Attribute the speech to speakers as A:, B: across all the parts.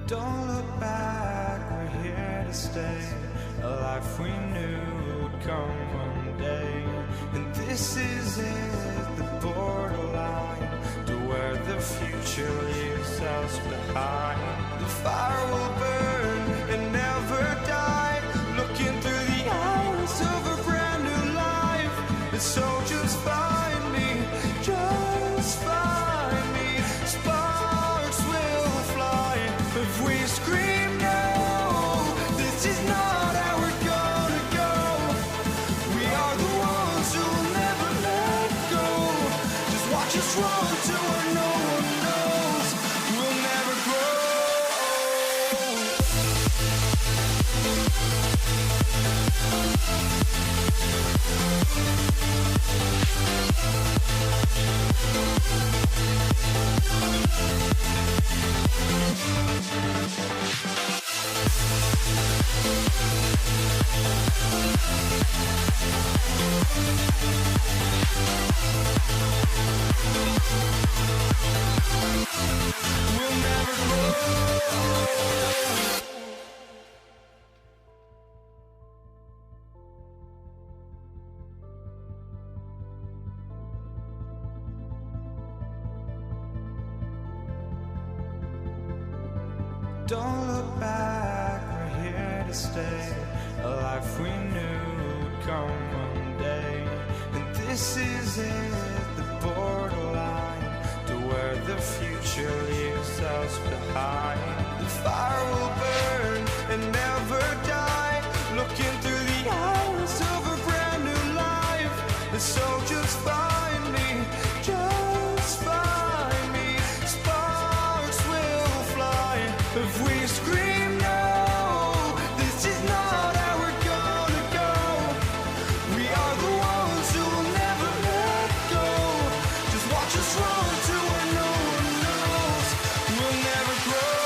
A: Don't look back, we're here to stay. A life we knew would come one day. And this is it, the borderline to where the future leaves us behind. The fire will burn and never die, looking through the eyes of a brand new life. And so just find me, just find me. Sparks will fly if we scream no. This is not how we're gonna go. We are the ones who will never let go. Just watch us run to where no one knows. We'll never grow. We'll never grow. Don't look back, we're here to stay. A life we knew would come one day. And this is it, the borderline to where the future leaves us behind. The fire will burn and never die, looking through the eyes of a brand new life. And so just find me, just find me. Sparks will fly if we scream no. This is not how we're gonna go. We are the ones who will never let go. Just watch us run to where no one knows. We'll never grow.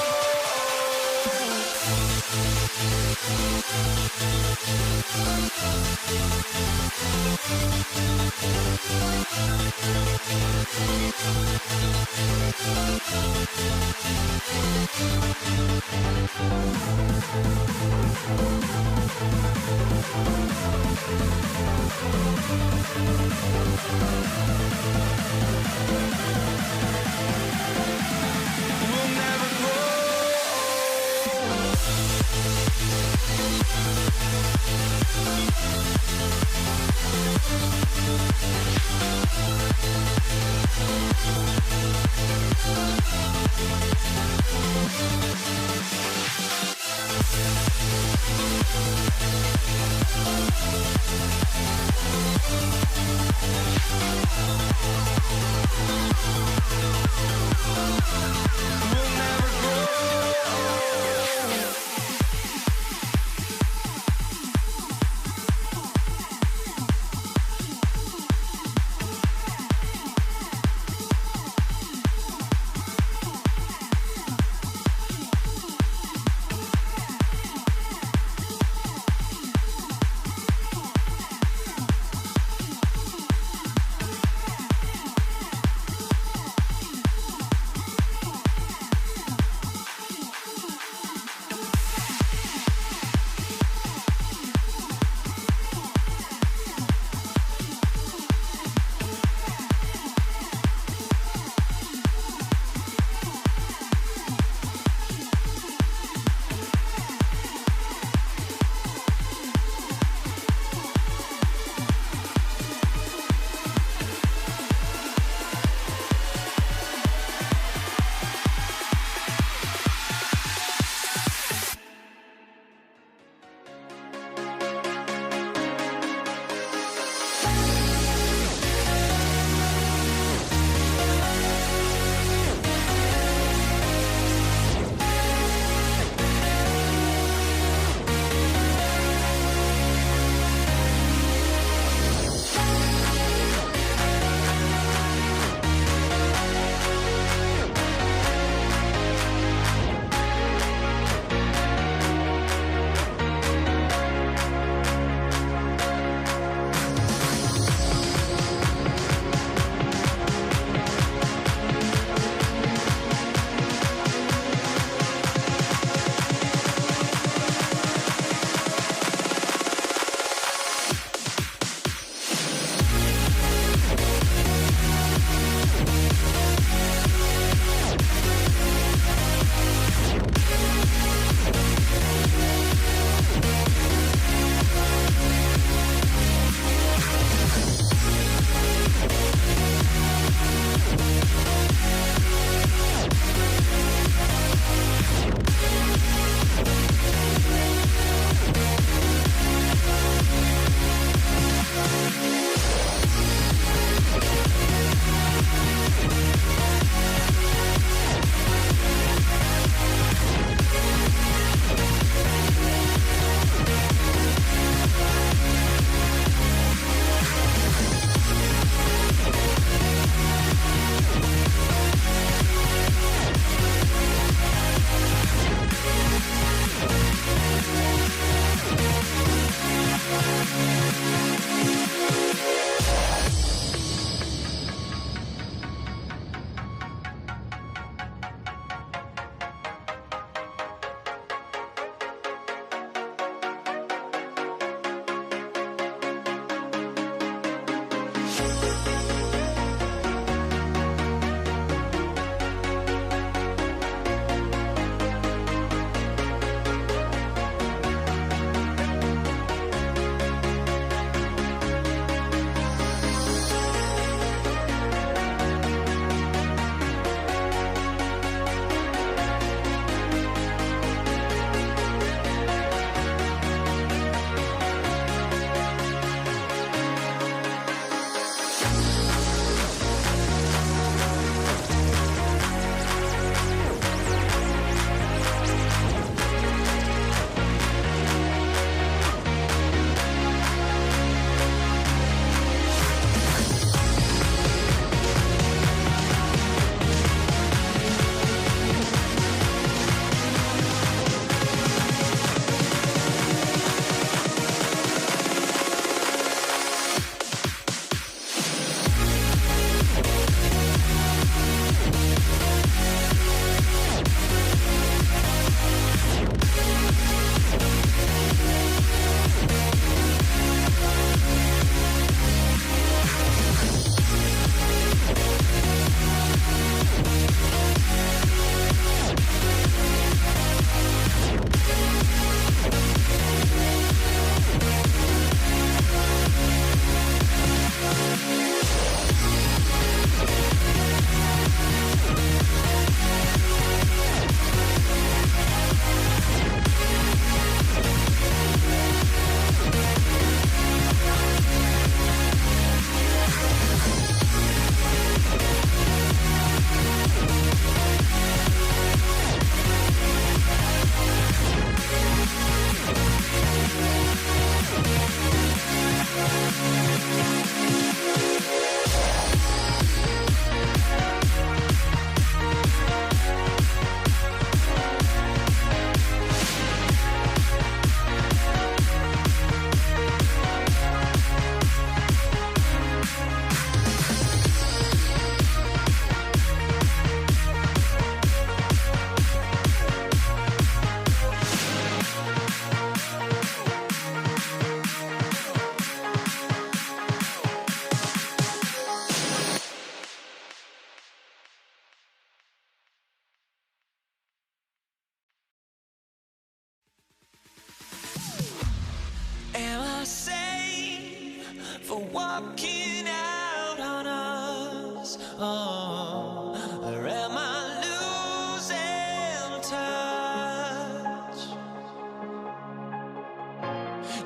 A: walking out on us. Oh, or am I losing touch?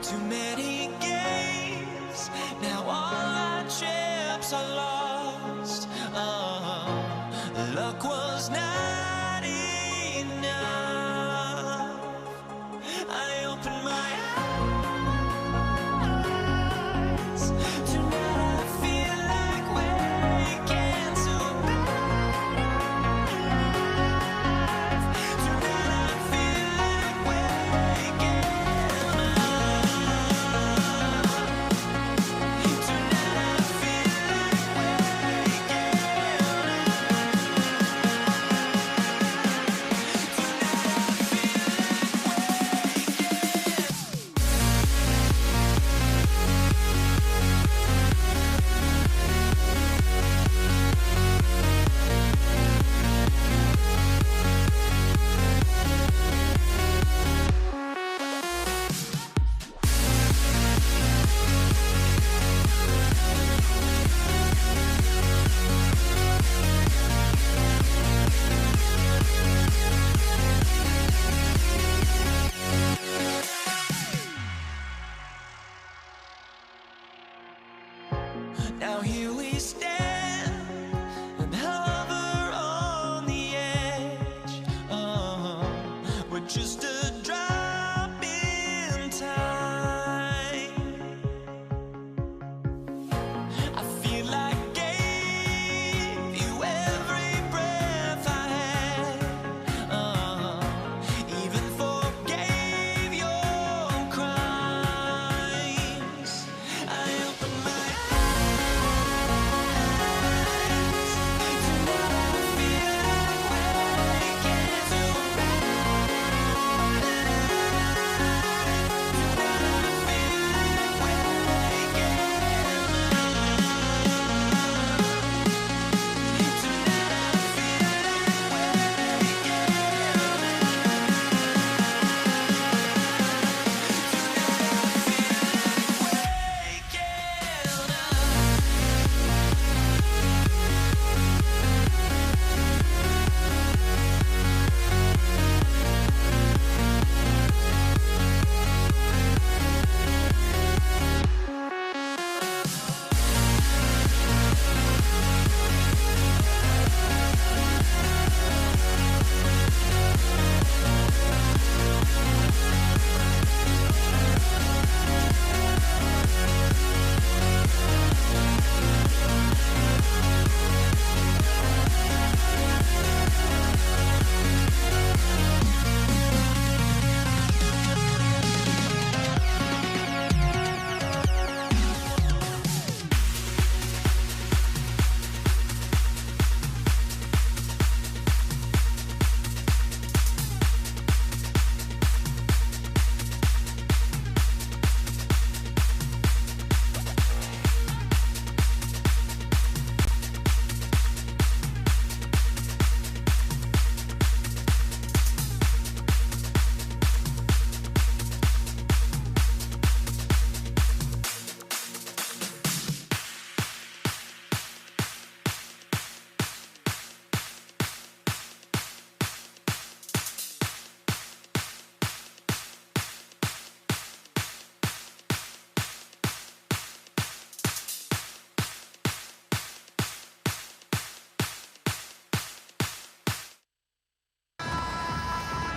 A: Too many games, now all our chips are lost. Oh, luck was not enough. I opened my eyes. Tonight I feel like waking to a better life. Tonight I feel like waking up. Tonight I feel like waking Now here we stand and hover on the edge. We're just a drop in time. I feel like I gave you every breath I had. Even forgave your crimes. I opened my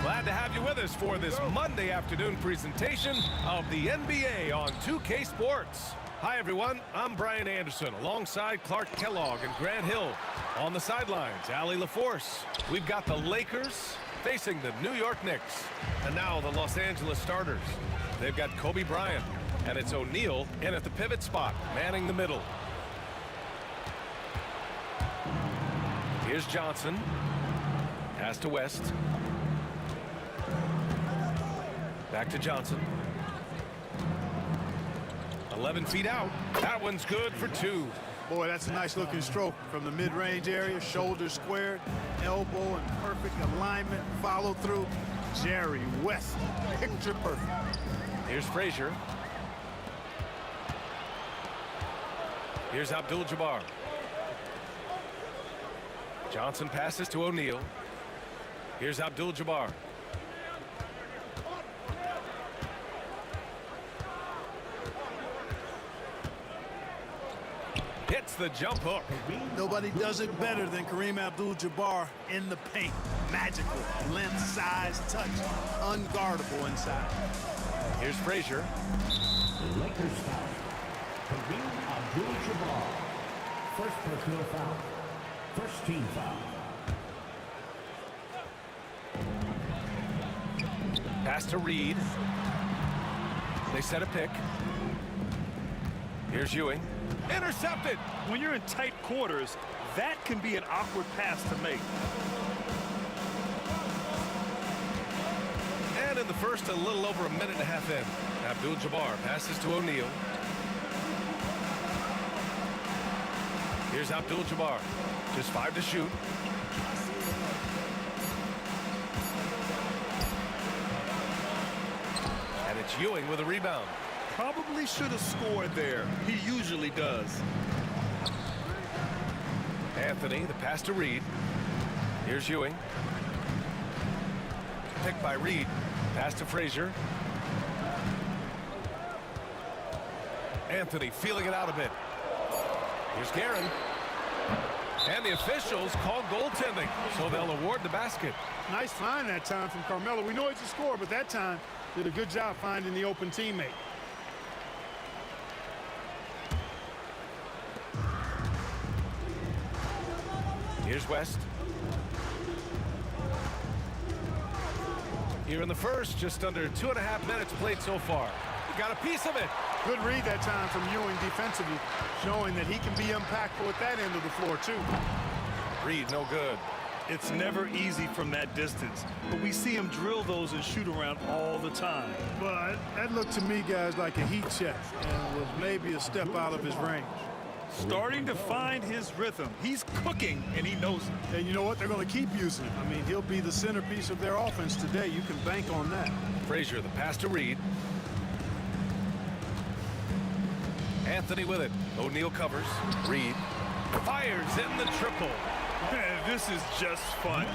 B: Glad to have you with us for this Monday afternoon presentation of the NBA on 2K Sports. Hi, everyone. I'm Brian Anderson, alongside Clark Kellogg and Grant Hill. On the sidelines, Allie LaForce. We've got the Lakers facing the New York Knicks. And now the Los Angeles starters. They've got Kobe Bryant, and it's O'Neal in at the pivot spot, manning the middle. Here's Johnson. Pass to West. Back to Johnson. 11 feet out. That one's good for two.
C: Boy, that's a nice looking stroke from the mid-range area. Shoulders squared, elbow in perfect alignment, follow through. Jerry West, picture perfect.
B: Here's Frazier. Here's Abdul-Jabbar. Johnson passes to O'Neal. Here's Abdul-Jabbar. Hits the jump hook.
C: Nobody does it better than Kareem Abdul-Jabbar in the paint. Magical. Length, size, touch. Unguardable inside.
B: Here's Frazier.
D: Lakers foul. Kareem Abdul-Jabbar. First personal foul. First team foul.
B: Pass to Reed. They set a pick. Here's Ewing. Intercepted.
E: When you're in tight quarters, that can be an awkward pass to make.
B: And in the first, a little over a minute and a half in. Abdul-Jabbar passes to O'Neal. Here's Abdul-Jabbar. Just 5 to shoot. And it's Ewing with a rebound.
E: Probably should have scored there. He usually does.
B: Anthony, the pass to Reed. Here's Ewing. Picked by Reed. Pass to Frazier. Anthony feeling it out a bit. Here's Guerin. And the officials call goaltending, so they'll award the basket.
C: Nice find that time from Carmelo. We know he's a scorer, but that time did a good job finding the open teammate.
B: Here's West. Here in the first, just under 2.5 minutes played so far. He got a piece of it.
C: Good read that time from Ewing defensively, showing that he can be impactful at that end of the floor, too.
B: Reed, no good.
E: It's never easy from that distance, but we see him drill those and shoot around all the time.
C: But that looked to me, guys, like a heat check and was maybe a step out of his range.
E: Starting to find his rhythm. He's cooking, and he knows it.
C: And you know what? They're going to keep using him. I mean, he'll be the centerpiece of their offense today. You can bank on that.
B: Frazier, the pass to Reed. Anthony with it. O'Neal covers. Reed fires in the triple.
E: Man, this is just fun.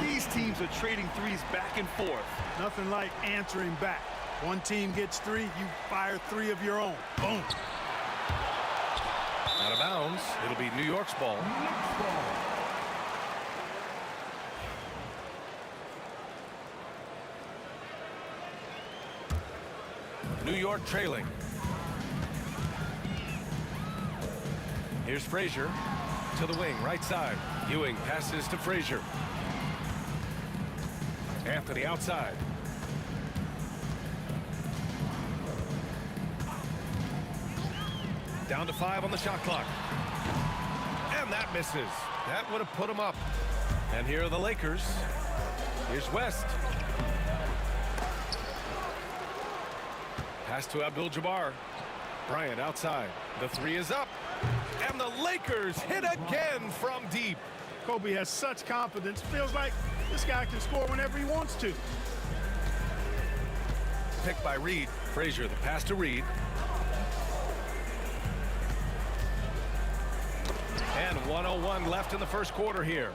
E: These teams are trading threes back and forth.
C: Nothing like answering back. One team gets 3, you fire 3 of your own. Boom.
B: Out of bounds. It'll be New York's ball. New York trailing. Here's Frazier to the wing, right side. Ewing passes to Frazier. Anthony outside. Down to 5 on the shot clock. And that misses. That would have put him up. And here are the Lakers. Here's West. Pass to Abdul-Jabbar. Bryant outside. The 3 is up. And the Lakers hit again from deep.
C: Kobe has such confidence. Feels like this guy can score whenever he wants to.
B: Picked by Reed. Frazier, the pass to Reed. And 1:01 left in the first quarter here.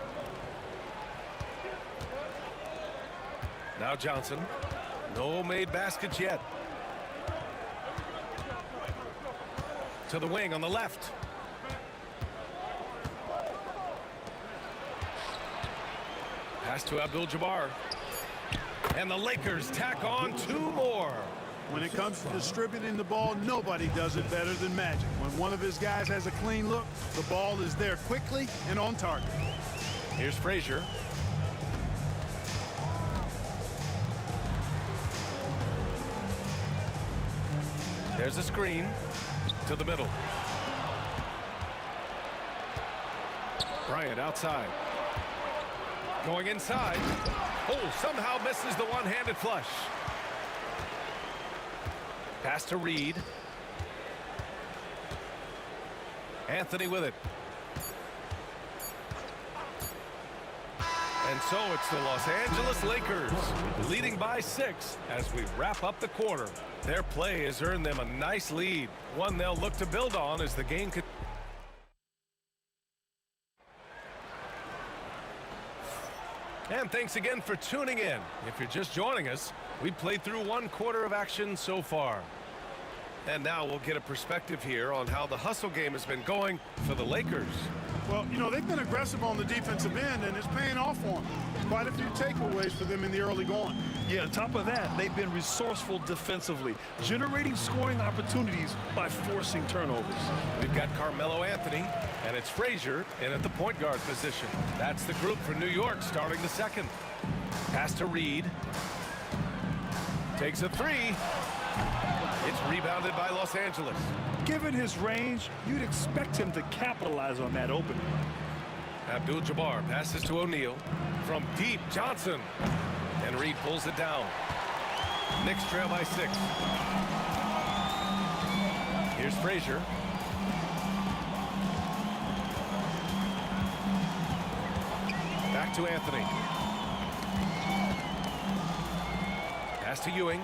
B: Now Johnson. No made baskets yet. To the wing on the left. Pass to Abdul-Jabbar. And the Lakers tack on 2 more.
C: When it comes to distributing the ball, nobody does it better than Magic. When one of his guys has a clean look, the ball is there quickly and on target.
B: Here's Frazier. There's a screen to the middle. Bryant outside. Going inside. Oh, somehow misses the one-handed flush. Pass to Reed. Anthony with it. And so it's the Los Angeles Lakers leading by 6 as we wrap up the quarter. Their play has earned them a nice lead, one they'll look to build on as the game continues. And thanks again for tuning in. If you're just joining us, we played through 1/4 of action so far. And now we'll get a perspective here on how the hustle game has been going for the Lakers.
C: Well, you know, they've been aggressive on the defensive end, and it's paying off for them. Quite a few takeaways for them in the early going.
E: Yeah, on top of that, they've been resourceful defensively, generating scoring opportunities by forcing turnovers.
B: We've got Carmelo Anthony, and it's Frazier in at the point guard position. That's the group for New York starting the second. Pass to Reed. Takes a three. It's rebounded by Los Angeles.
E: Given his range, you'd expect him to capitalize on that opening.
B: Abdul-Jabbar passes to O'Neal. From deep, Johnson. And Reed pulls it down. Knicks trail by 6. Here's Frazier. Back to Anthony. Pass to Ewing.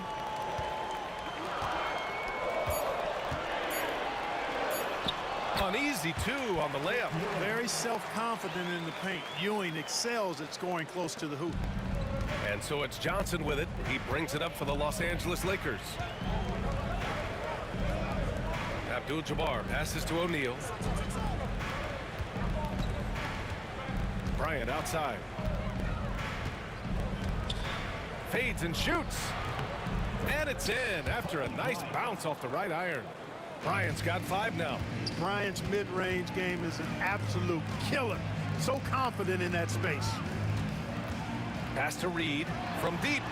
B: Uneasy, too, on the layup.
C: Very self-confident in the paint. Ewing excels at scoring close to the hoop.
B: And so it's Johnson with it. He brings it up for the Los Angeles Lakers. Abdul-Jabbar passes to O'Neal. Bryant outside. Fades and shoots. And it's in after a nice bounce off the right iron. Bryant's got 5 now.
C: Bryant's mid-range game is an absolute killer. So confident in that space.
B: Pass to Reed from deep.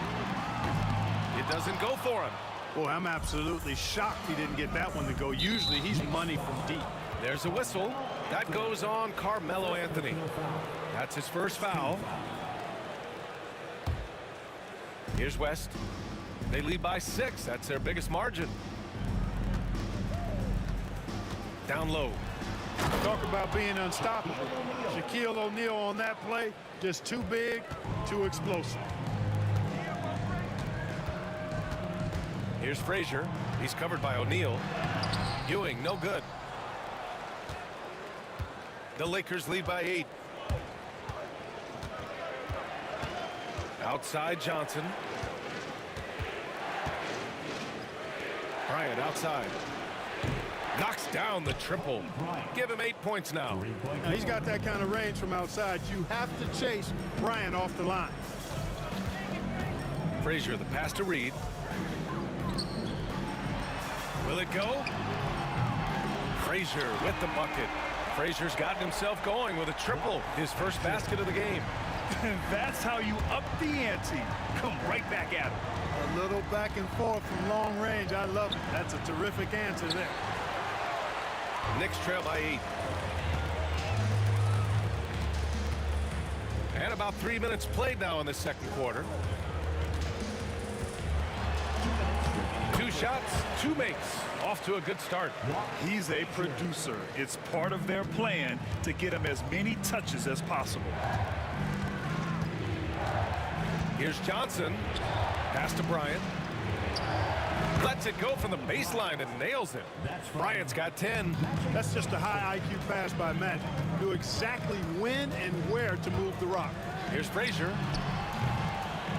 B: It doesn't go for him.
C: Boy, I'm absolutely shocked he didn't get that one to go. Usually he's money from deep.
B: There's a whistle. That goes on Carmelo Anthony. That's his first foul. Here's West. They lead by 6. That's their biggest margin. Down low.
C: Talk about being unstoppable. Shaquille O'Neal on that play, just too big, too explosive.
B: Here's Frazier. He's covered by O'Neal. Ewing, no good. The Lakers lead by 8. Outside Johnson. Bryant outside. Knocks down the triple. Give him 8 points now.
C: Now he's got that kind of range from outside. You have to chase Bryant off the line.
B: Frazier, the pass to Reed. Will it go? Frazier with the bucket. Frazier's gotten himself going with a triple. His first basket of the game.
E: That's how you up the ante. Come right back at him.
C: A little back and forth from long range. I love it. That's a terrific answer there.
B: Knicks trail by 8. And about 3 minutes played now in the second quarter. 2 shots, 2 makes. Off to a good start.
E: He's a producer. It's part of their plan to get him as many touches as possible.
B: Here's Johnson. Pass to Bryant. Lets it go from the baseline and nails it. Bryant's got 10.
C: That's just a high IQ pass by Magic. Knew exactly when and where to move the rock.
B: Here's Frazier.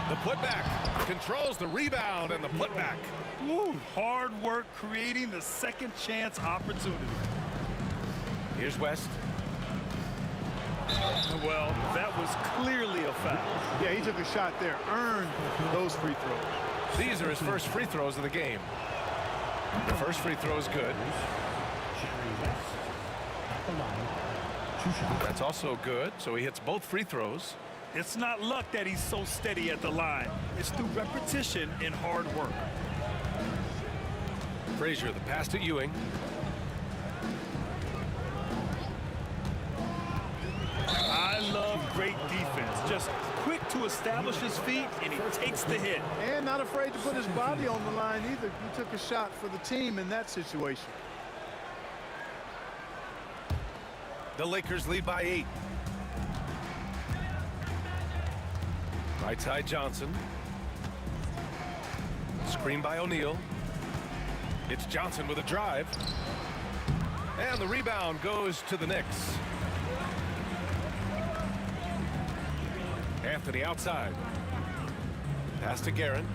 B: The putback. Controls the rebound and the putback.
E: Ooh, hard work creating the second chance opportunity.
B: Here's West.
E: Well, that was clearly a foul.
C: Yeah, he took a shot there. Earned those free throws.
B: These are his first free throws of the game. The first free throw is good. That's also good, so he hits both free throws.
E: It's not luck that he's so steady at the line. It's through repetition and hard work.
B: Frazier, the pass to Ewing.
E: I love great defense. Just quick to establish his feet, and he takes the hit.
C: And not afraid to put his body on the line either. He took a shot for the team in that situation.
B: The Lakers lead by 8. Right side Johnson. Screen by O'Neal. It's Johnson with a drive. And the rebound goes to the Knicks. Anthony outside. Pass to Guerin.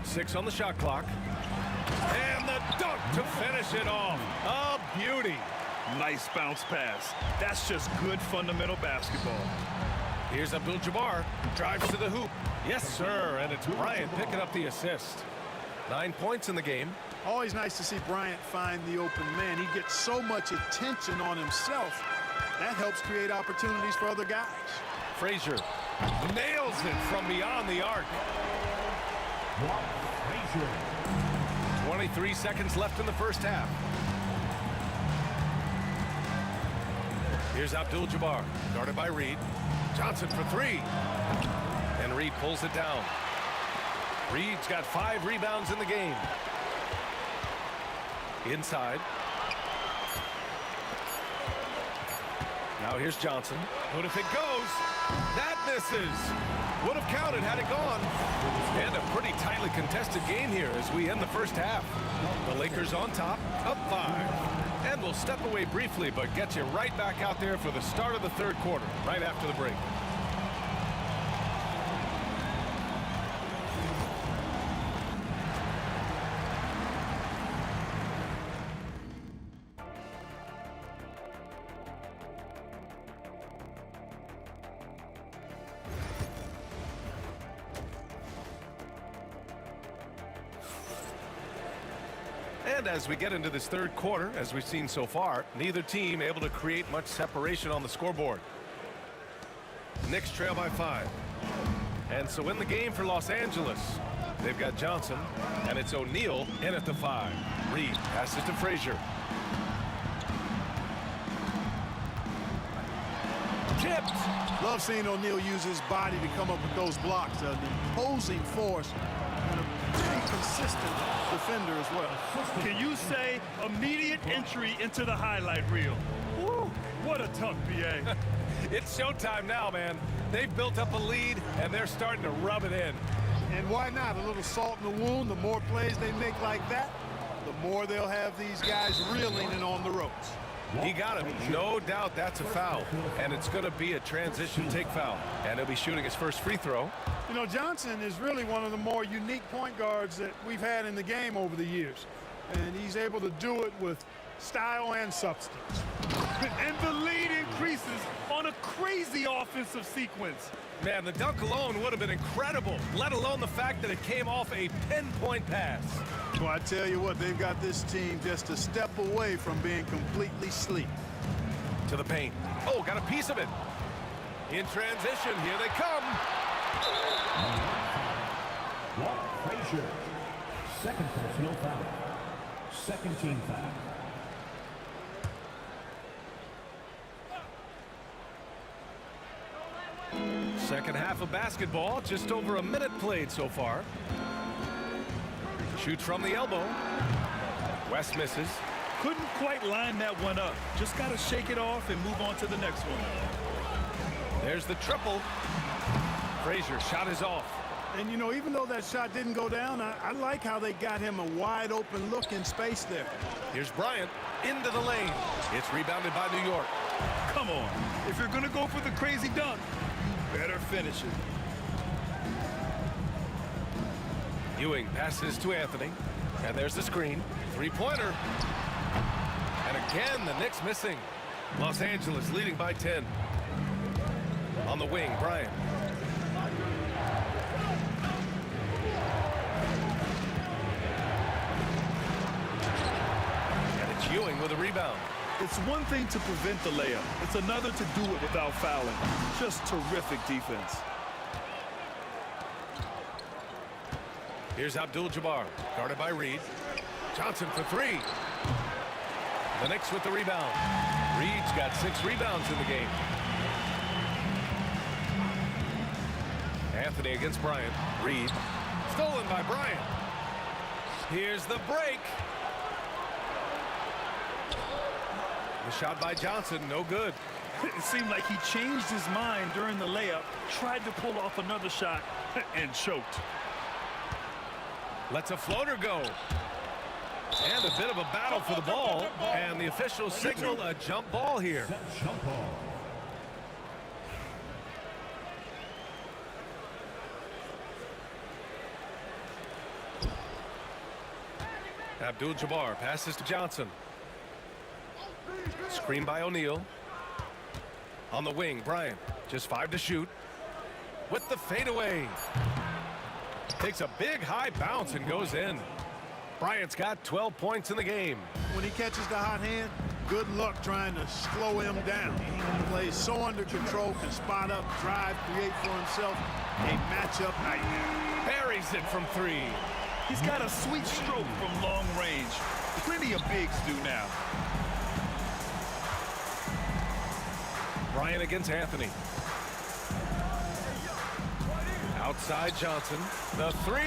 B: Six on the shot clock. And the dunk to finish it off. A beauty.
E: Nice bounce pass. That's just good fundamental basketball.
B: Here's Abdul-Jabbar. Drives to the hoop. Yes, sir. And it's Bryant picking up the assist. 9 points in the game.
C: Always nice to see Bryant find the open man. He gets so much attention on himself. That helps create opportunities for other guys.
B: Frazier nails it from beyond the arc. 23 seconds left in the first half. Here's Abdul-Jabbar, guarded by Reed. Johnson for three. And Reed pulls it down. Reed's got 5 rebounds in the game. Inside. Now here's Johnson. What if it goes? That misses. Would have counted had it gone. And a pretty tightly contested game here as we end the first half. The Lakers on top, up 5. And we'll step away briefly, but get you right back out there for the start of the third quarter, right after the break. And as we get into this third quarter, as we've seen so far, neither team able to create much separation on the scoreboard. Knicks trail by 5. And so in the game for Los Angeles, they've got Johnson, and it's O'Neal in at the 5. Reed passes to Frazier. Tipped.
C: Love seeing O'Neal use his body to come up with those blocks. An imposing force and a pretty consistent defender as well.
E: Can you say immediate entry into the highlight reel? Woo, what a tough BA.
B: It's showtime now, man. They've built up a lead, and they're starting to rub it in.
C: And why not? A little salt in the wound. The more plays they make like that, the more they'll have these guys reeling and on the ropes.
B: He got him. No doubt that's a foul. And it's going to be a transition take foul. And he'll be shooting his first free throw.
C: You know, Johnson is really one of the more unique point guards that we've had in the game over the years. And he's able to do it with style and substance.
E: And the lead increases on a crazy offensive sequence.
B: Man, the dunk alone would have been incredible, let alone the fact that it came off a pinpoint pass.
C: Well, I tell you what, they've got this team just a step away from being completely asleep.
B: To the paint. Oh, got a piece of it. In transition, here they come.
D: Frazier. Second personal foul. Second team foul.
B: Second half of basketball, just over a minute played so far. Shoots from the elbow. West misses.
E: Couldn't quite line that one up. Just got to shake it off and move on to the next one.
B: There's the triple. Frazier shot is off.
C: And, you know, even though that shot didn't go down, I like how they got him a wide open look in space there.
B: Here's Bryant into the lane. It's rebounded by New York.
E: Come on. If you're going to go for the crazy dunk, you better finish it.
B: Ewing passes to Anthony. And there's the screen. Three-pointer. And again, the Knicks missing. Los Angeles leading by 10. On the wing, Bryant. And it's Ewing with a rebound.
E: It's one thing to prevent the layup. It's another to do it without fouling. Just terrific defense.
B: Here's Abdul-Jabbar, guarded by Reed. Johnson for three. The Knicks with the rebound. Reed's got 6 rebounds in the game. Anthony against Bryant. Reed. Stolen by Bryant. Here's the break. The shot by Johnson, no good.
E: It seemed like he changed his mind during the layup, tried to pull off another shot, and choked.
B: Lets a floater go. And a bit of a battle for the ball. And the officials signal a jump ball here.
D: Jump ball.
B: Abdul-Jabbar passes to Johnson. Screen by O'Neal. On the wing, Bryant. Just 5 to shoot. With the fadeaway. Takes a big high bounce and goes in. Bryant's got 12 points in the game.
C: When he catches the hot hand, good luck trying to slow him down. He plays so under control, can spot up, drive, create for himself a matchup nightmare.
B: Buries it from 3.
E: He's got a sweet stroke from long range. Plenty of bigs do now.
B: Bryant against Anthony. Outside Johnson. The 3.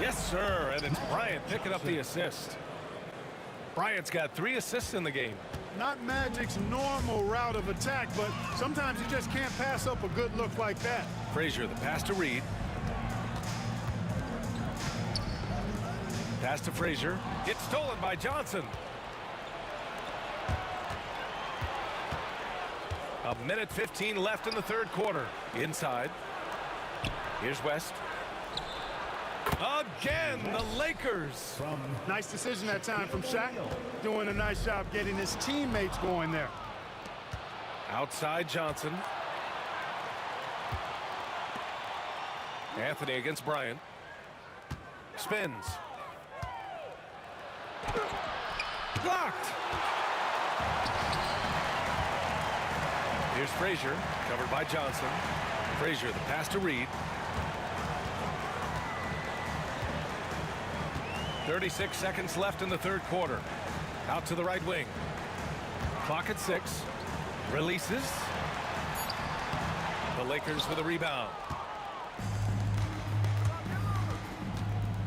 B: Yes, sir. And it's Bryant picking up the assist. Bryant's got 3 assists in the game.
C: Not Magic's normal route of attack, but sometimes you just can't pass up a good look like that.
B: Frazier, the pass to Reed. Pass to Frazier. It's stolen by Johnson. A minute 15 left in the third quarter. Inside. Here's West. Again, the Lakers.
C: Nice decision that time from Shaq. Doing a nice job getting his teammates going there.
B: Outside Johnson. Anthony against Bryant. Spins. Blocked. Here's Frazier, covered by Johnson. Frazier, the pass to Reed. 36 seconds left in the third quarter. Out to the right wing. Clock at 6. Releases. The Lakers with a rebound.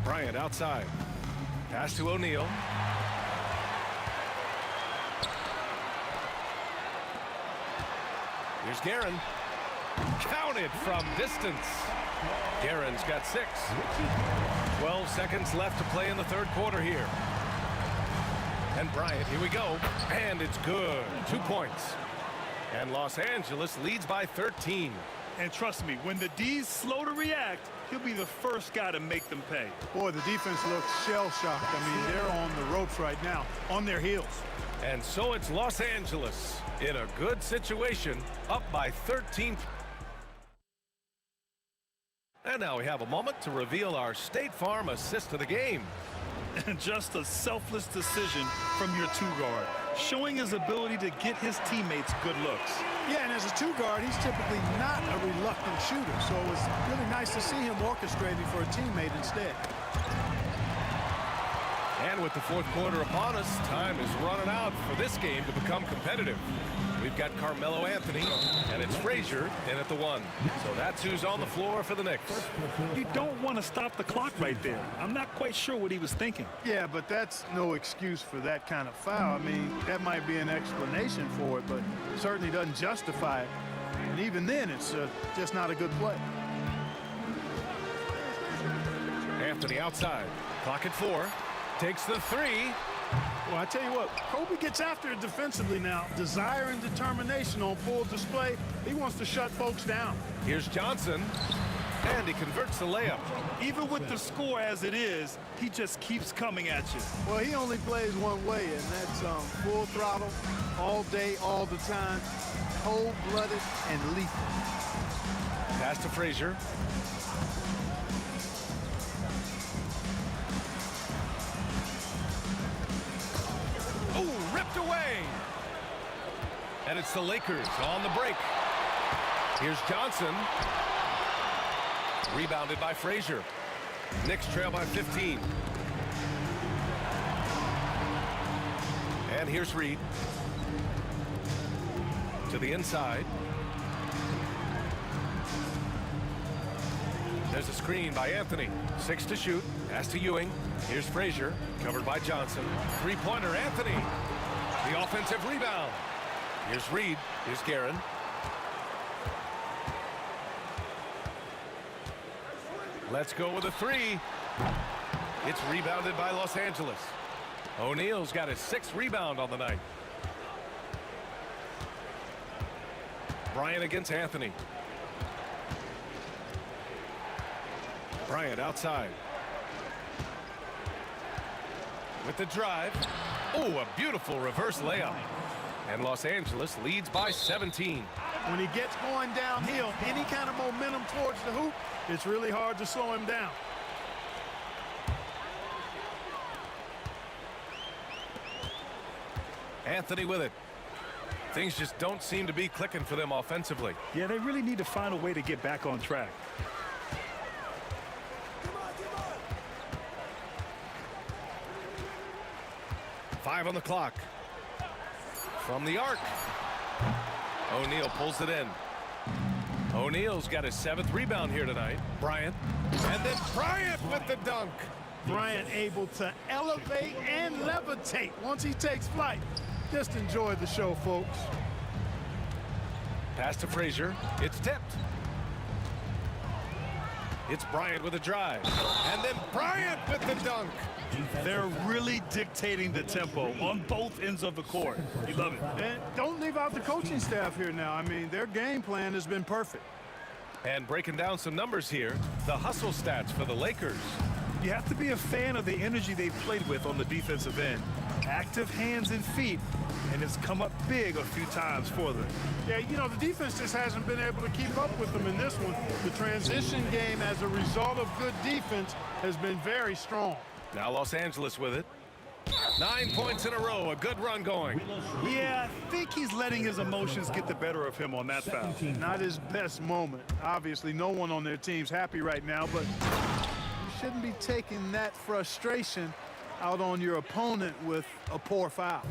B: Bryant outside. Pass to O'Neal. Here's Guerin. Counted from distance. Guerin's got 6. 12 seconds left to play in the third quarter here. And Bryant, here we go. And it's good. 2 points. And Los Angeles leads by 13.
E: And trust me, when the D's slow to react, he'll be the first guy to make them pay.
C: Boy, the defense looks shell-shocked. I mean, they're on the ropes right now, on their heels.
B: And so it's Los Angeles in a good situation, up by 13. And now we have a moment to reveal our State Farm assist of the game.
E: And just a selfless decision from your 2-guard, showing his ability to get his teammates good looks.
C: Yeah, and as a 2-guard, he's typically not a reluctant shooter, so it was really nice to see him orchestrating for a teammate instead.
B: And with the fourth quarter upon us, time is running out for this game to become competitive. We've got Carmelo Anthony, and it's Frazier in at the 1. So that's who's on the floor for the Knicks.
E: You don't want to stop the clock right there. I'm not quite sure what he was thinking.
C: Yeah, but that's no excuse for that kind of foul. I mean, that might be an explanation for it, but it certainly doesn't justify it. And even then, it's just not a good play.
B: Anthony outside. Clock at 4. Takes the 3.
C: Well, I tell you what, Kobe gets after it defensively now. Desire and determination on full display. He wants to shut folks down.
B: Here's Johnson, and he converts the layup.
E: Even with the score as it is, he just keeps coming at you.
C: Well, he only plays one way, and that's full throttle, all day, all the time, cold-blooded and lethal.
B: Pass to Frazier. Oh, ripped away. And it's the Lakers on the break. Here's Johnson. Rebounded by Frazier. Knicks trail by 15. And here's Reed. To the inside. There's a screen by Anthony. 6 to shoot. Pass to Ewing. Here's Frazier. Covered by Johnson. Three-pointer, Anthony. The offensive rebound. Here's Reed. Here's Guerin. Let's go with a 3. It's rebounded by Los Angeles. O'Neal's got his 6th rebound on the night. Bryant against Anthony. Bryant outside. With the drive. Oh, a beautiful reverse layup. And Los Angeles leads by 17.
C: When he gets going downhill, any kind of momentum towards the hoop, it's really hard to slow him down.
B: Anthony with it. Things just don't seem to be clicking for them offensively.
E: Yeah, they really need to find a way to get back on track.
B: Five on the clock. From the arc. O'Neal pulls it in. O'Neal's got his 7th rebound here tonight. Bryant. And then Bryant with the dunk.
C: Bryant able to elevate and levitate once he takes flight. Just enjoy the show, folks.
B: Pass to Frazier. It's tipped. It's Bryant with a drive. And then Bryant with the dunk.
E: They're really dictating the tempo on both ends of the court. You love it.
C: And don't leave out the coaching staff here now. I mean, their game plan has been perfect.
B: And breaking down some numbers here, the hustle stats for the Lakers.
E: You have to be a fan of the energy they've played with on the defensive end. Active hands and feet, and it's come up big a few times for them.
C: Yeah, you know, the defense just hasn't been able to keep up with them in this one. The transition game, as a result of good defense, has been very strong.
B: Now Los Angeles with it. 9 points in a row, a good run going.
E: Yeah, I think he's letting his emotions get the better of him on that foul.
C: Not his best moment. Obviously, no one on their team's happy right now, but you shouldn't be taking that frustration out on your opponent with a poor foul.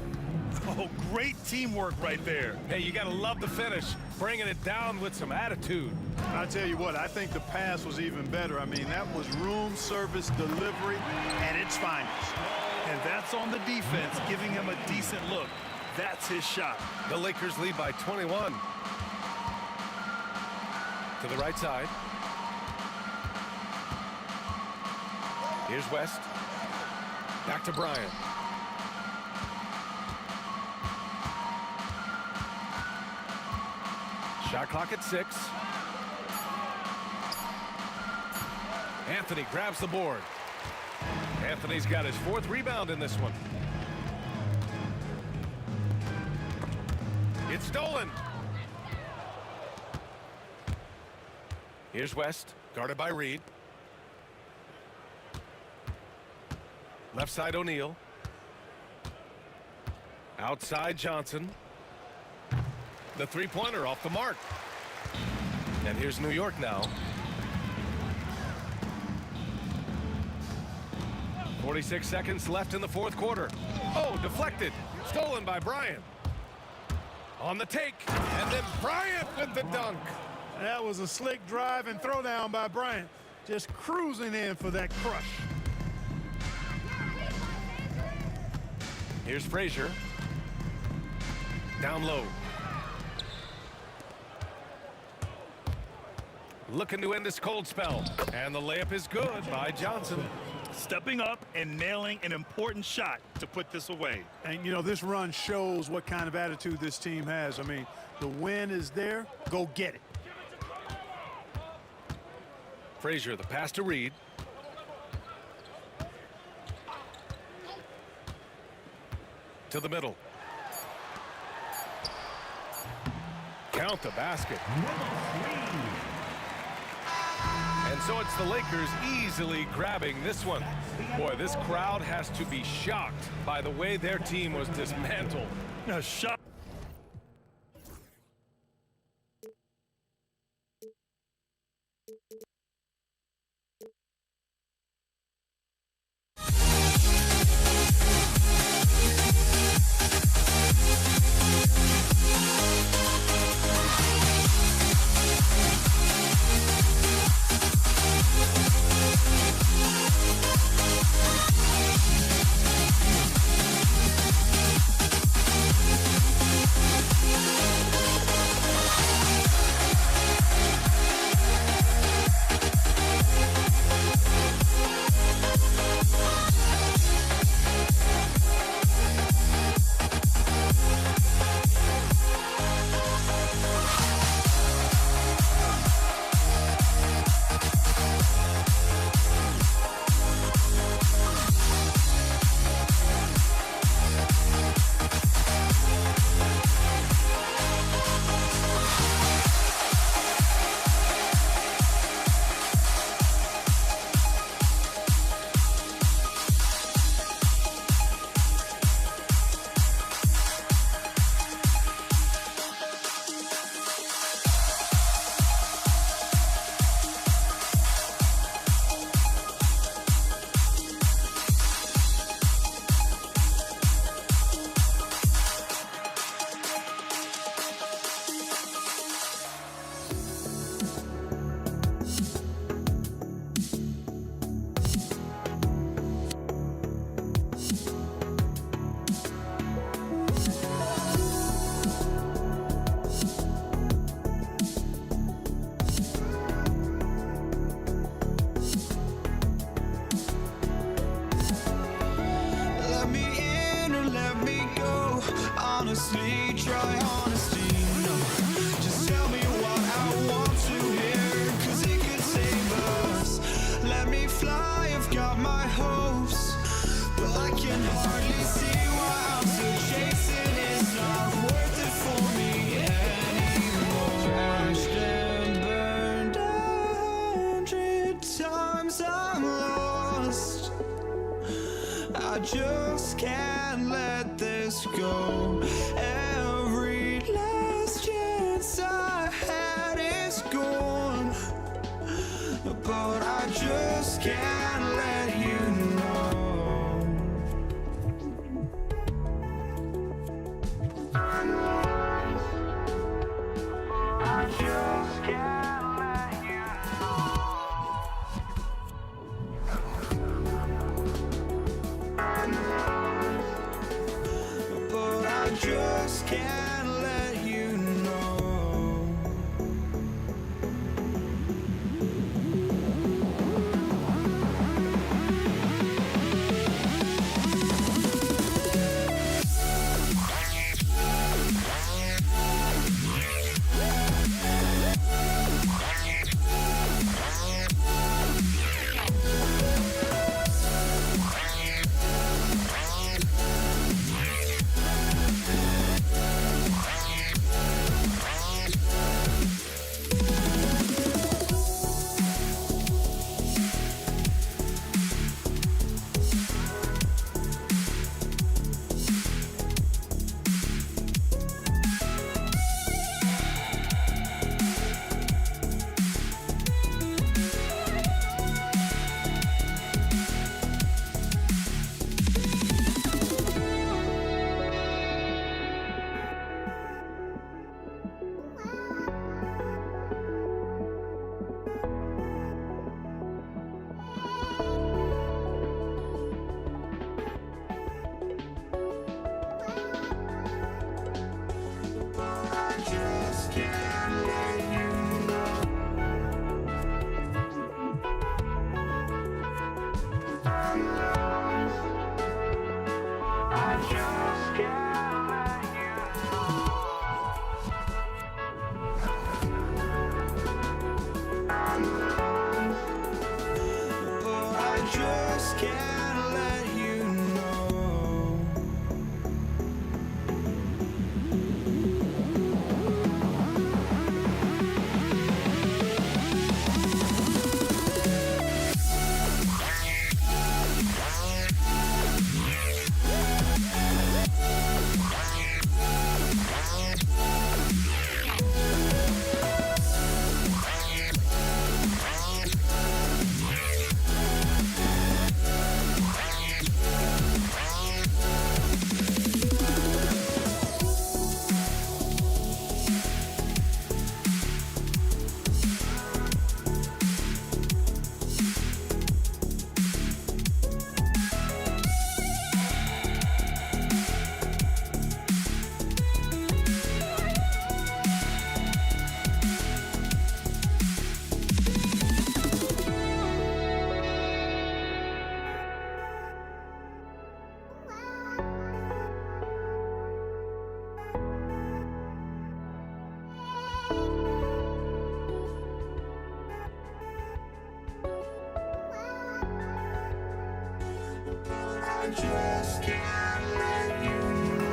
E: Oh, great teamwork right there.
B: Hey, you got to love the finish, bringing it down with some attitude.
C: I tell you what, I think the pass was even better. I mean, that was room service delivery at its finest.
E: And that's on the defense, giving him a decent look. That's his shot.
B: The Lakers lead by 21. To the right side. Here's West. Back to Bryant. Shot clock at 6. Anthony grabs the board. Anthony's got his 4th rebound in this one. It's stolen. Here's West, guarded by Reed. Left side O'Neal. Outside Johnson. The three-pointer off the mark. And here's New York now. 46 seconds left in the 4th quarter. Oh, deflected. Stolen by Bryant. On the take. And then Bryant with the dunk.
C: That was a slick drive and throwdown by Bryant. Just cruising in for that crush.
B: Here's Frazier. Down low. Looking to end this cold spell. And the layup is good by Johnson.
E: Stepping up and nailing an important shot to put this away.
C: And, you know, this run shows what kind of attitude this team has. I mean, the win is there. Go get it.
B: Frazier, the pass to Reed. To the middle. Count the basket. And so it's the Lakers easily grabbing this one. Boy, this crowd has to be shocked by the way their team was dismantled.
E: A shot.
A: honestly, try honesty. No, just tell me what I want to hear, 'cause it could save us. Let me fly, I've got my hopes, but I can hardly see why I'm still chasing. It's not worth it for me anymore. Crashed and burned 100 times, I'm lost. I just can't let this go. Every last chance I had is gone, but I just can't let you know. I just can't let you know. But I just can't let you know. Just can't let you know.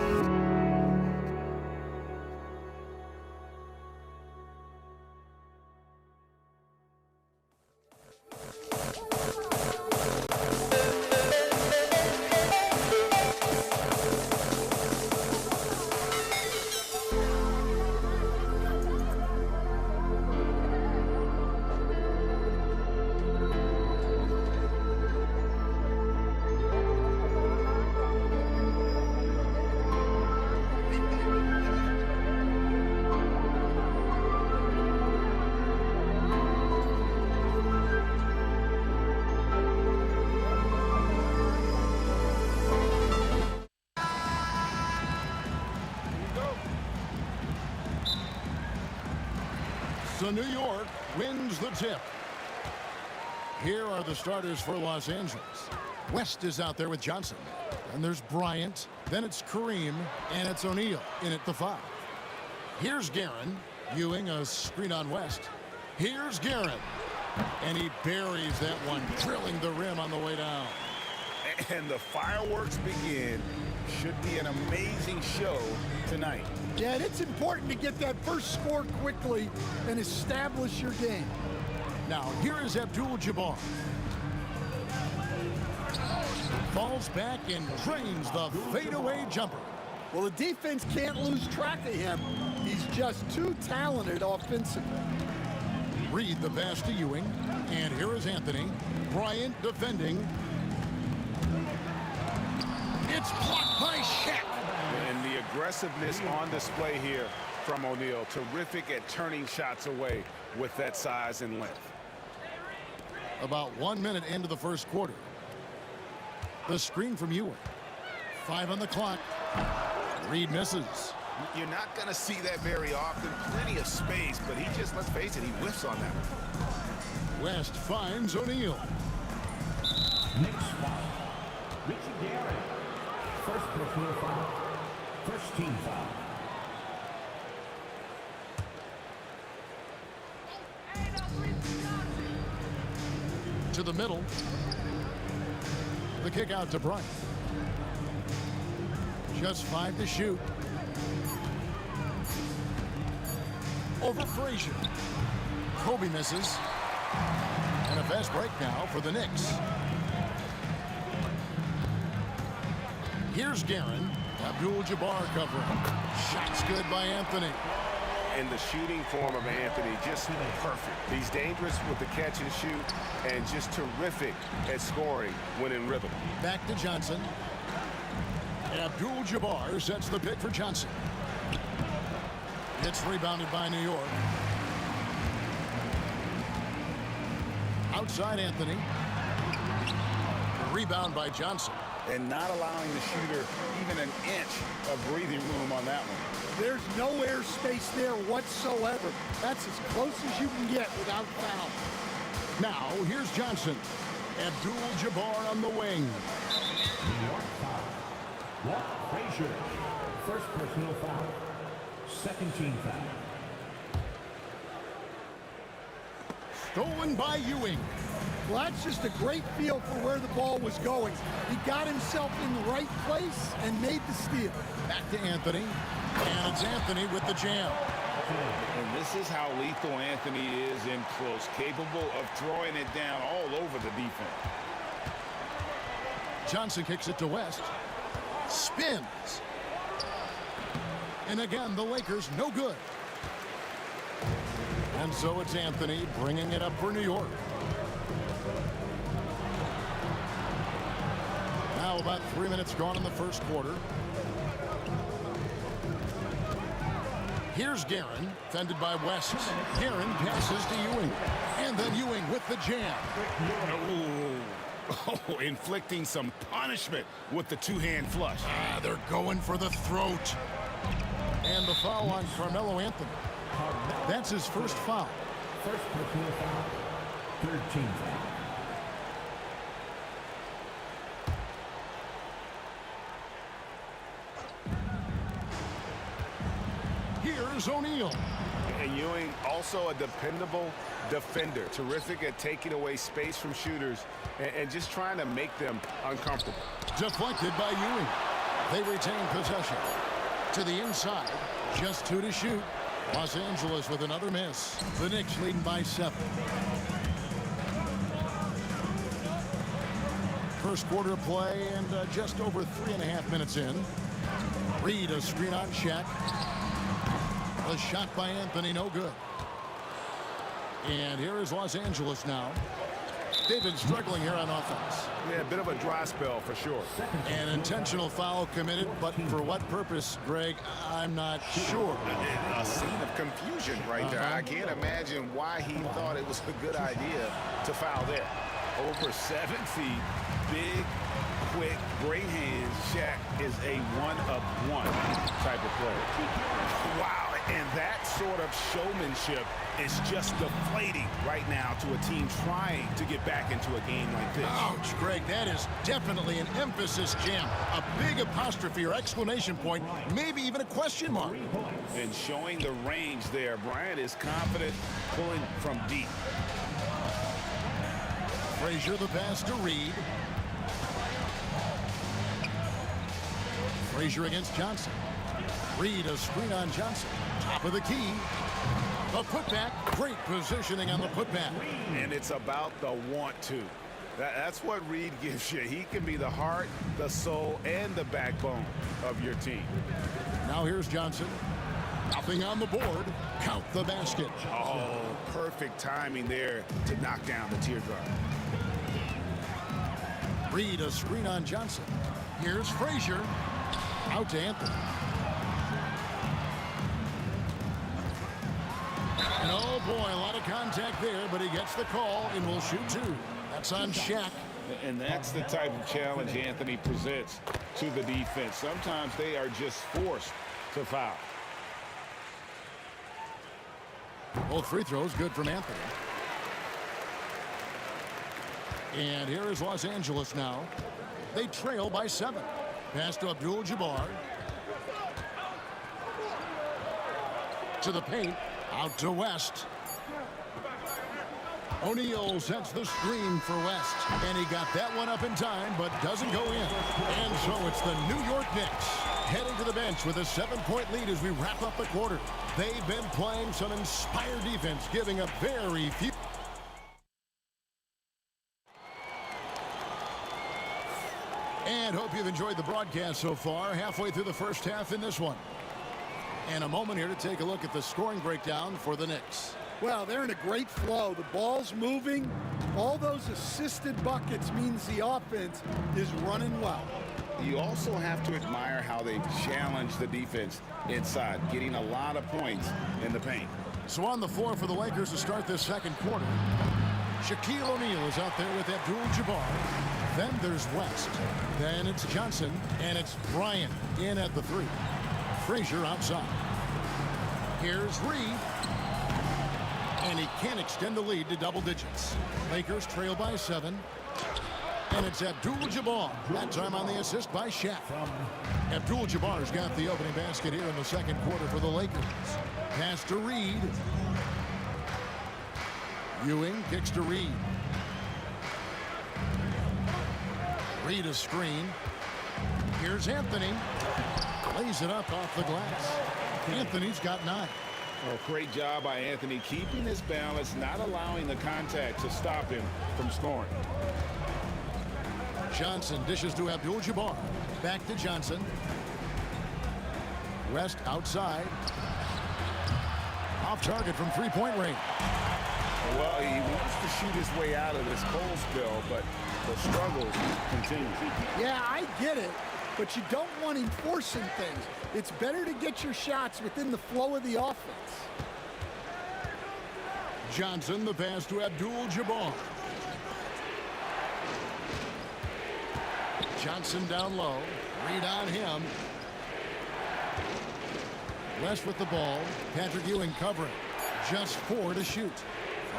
F: So New York wins the tip. Here are the starters for Los Angeles. West is out there with Johnson. And there's Bryant. Then it's Kareem. And it's O'Neal in at the 5. Here's Guerin. Ewing, a screen on West. Here's Guerin. And he buries that one, drilling the rim on the way down.
G: And the fireworks begin. Should be an amazing show tonight.
H: Yeah, and it's important to get that first score quickly and establish your game.
F: Now, here is Abdul-Jabbar. Falls back and drains the fadeaway jumper.
H: Well, the defense can't lose track of him. He's just too talented offensively.
F: Reed the pass to Ewing. And here is Anthony. Bryant defending. It's blocked by Shaq.
G: And the aggressiveness on display here from O'Neal. Terrific at turning shots away with that size and length.
F: About 1 minute into the first quarter. The screen from Ewing. 5 on the clock. Reed misses.
G: You're not going to see that very often. Plenty of space, but he just, let's face it, he whiffs on that one.
F: West finds O'Neal.
D: Next foul. Richie Garrett. First personal foul. First team foul.
F: To the middle. The kick out to Bryant. Just 5 to shoot. Over Frazier. Kobe misses. And a fast break now for the Knicks. Here's Guerin. Abdul-Jabbar covering. Shot's good by Anthony.
G: And the shooting form of Anthony just perfect. He's dangerous with the catch and shoot and just terrific at scoring when in rhythm.
F: Back to Johnson. Abdul-Jabbar sets the pick for Johnson. It's rebounded by New York. Outside Anthony. Rebound by Johnson.
G: And not allowing the shooter even an inch of breathing room on that one.
H: There's no air space there whatsoever. That's as close as you can get without foul.
F: Now, here's Johnson. Abdul-Jabbar on the wing.
D: New York foul. Walt Frazier. First personal foul. Second team foul.
F: Stolen by Ewing.
H: Well, that's just a great feel for where the ball was going. He got himself in the right place and made the steal.
F: Back to Anthony. And it's Anthony with the jam.
G: And this is how lethal Anthony is in close, capable of throwing it down all over the defense.
F: Johnson kicks it to West. Spins. And again, the Lakers no good. And so it's Anthony bringing it up for New York. Now about 3 minutes gone in the first quarter. Here's Guerin, fended by West. Guerin passes to Ewing. And then Ewing with the jam.
G: Oh, inflicting some punishment with the two-hand flush.
F: They're going for the throat. And the foul on Carmelo Anthony. That's his first foul.
D: First personal foul. Third team foul.
F: Here's O'Neal.
G: And Ewing, also a dependable defender. Terrific at taking away space from shooters and just trying to make them uncomfortable.
F: Deflected by Ewing. They retain possession. To the inside. Just 2 to shoot. Los Angeles with another miss. The Knicks leading by 7. First quarter of play and just over 3.5 minutes in. Reed a screen on Shaq. The shot by Anthony, no good. And here is Los Angeles now. They've been struggling here on offense.
G: Yeah, a bit of a dry spell for sure.
F: An intentional foul committed, but for what purpose, Greg, I'm not sure.
G: A scene of confusion right there. I can't imagine why he thought it was a good idea to foul there. Over 7 feet, big, quick, great hands. Shaq is a one-of-one type of player. Wow, And that sort of showmanship is just deflating right now to a team trying to get back into a game like this.
F: Ouch, Greg, that is definitely an emphasis jam. A big apostrophe or exclamation point, maybe even a question mark.
G: And showing the range there, Bryant is confident pulling from deep.
F: Frazier the pass to Reed. Frazier against Johnson. Reed a screen on Johnson. Top of the key. The putback. Great positioning on the putback.
G: And it's about the want to. That's what Reed gives you. He can be the heart, the soul, and the backbone of your team.
F: Now here's Johnson. Nothing on the board. Count the basket.
G: Oh, perfect timing there to knock down the teardrop.
F: Reed a screen on Johnson. Here's Frazier. Out to Anthony. And oh boy, a lot of contact there, but he gets the call and will shoot two. That's on Shaq.
G: And that's the type of challenge Anthony presents to the defense. Sometimes they are just forced to foul.
F: Both free throws good from Anthony. And here is Los Angeles now. They trail by 7. Pass to Abdul-Jabbar. To the paint. Out to West. O'Neal sets the screen for West. And he got that one up in time, but doesn't go in. And so it's the New York Knicks heading to the bench with a 7-point lead as we wrap up the quarter. They've been playing some inspired defense, giving up very few. And hope you've enjoyed the broadcast so far. Halfway through the first half in this one. And a moment here to take a look at the scoring breakdown for the Knicks.
H: Well, they're in a great flow. The ball's moving. All those assisted buckets means the offense is running well.
G: You also have to admire how they've challenged the defense inside, getting a lot of points in the paint.
F: So on the floor for the Lakers to start this second quarter, Shaquille O'Neal is out there with Abdul-Jabbar. Then there's West. Then it's Johnson. And it's Bryant in at the 3. Frazier outside. Here's Reed. And he can't extend the lead to double digits. Lakers trail by 7. And it's Abdul-Jabbar. That time on the assist by Shaq. Abdul-Jabbar's got the opening basket here in the second quarter for the Lakers. Pass to Reed. Ewing kicks to Reed. Reed a screen. Here's Anthony. Lays it up off the glass. Anthony's got 9.
G: Well, great job by Anthony keeping his balance, not allowing the contact to stop him from scoring.
F: Johnson dishes to Abdul-Jabbar. Back to Johnson. West outside. Off target from three-point range.
G: Well, he wants to shoot his way out of this cold spell, but the struggles continue.
H: Yeah, I get it, but you don't want him forcing things. It's better to get your shots within the flow of the offense.
F: Johnson, the pass to Abdul-Jabbar. Johnson down low. Reed on him. West with the ball. Patrick Ewing covering. Just 4 to shoot.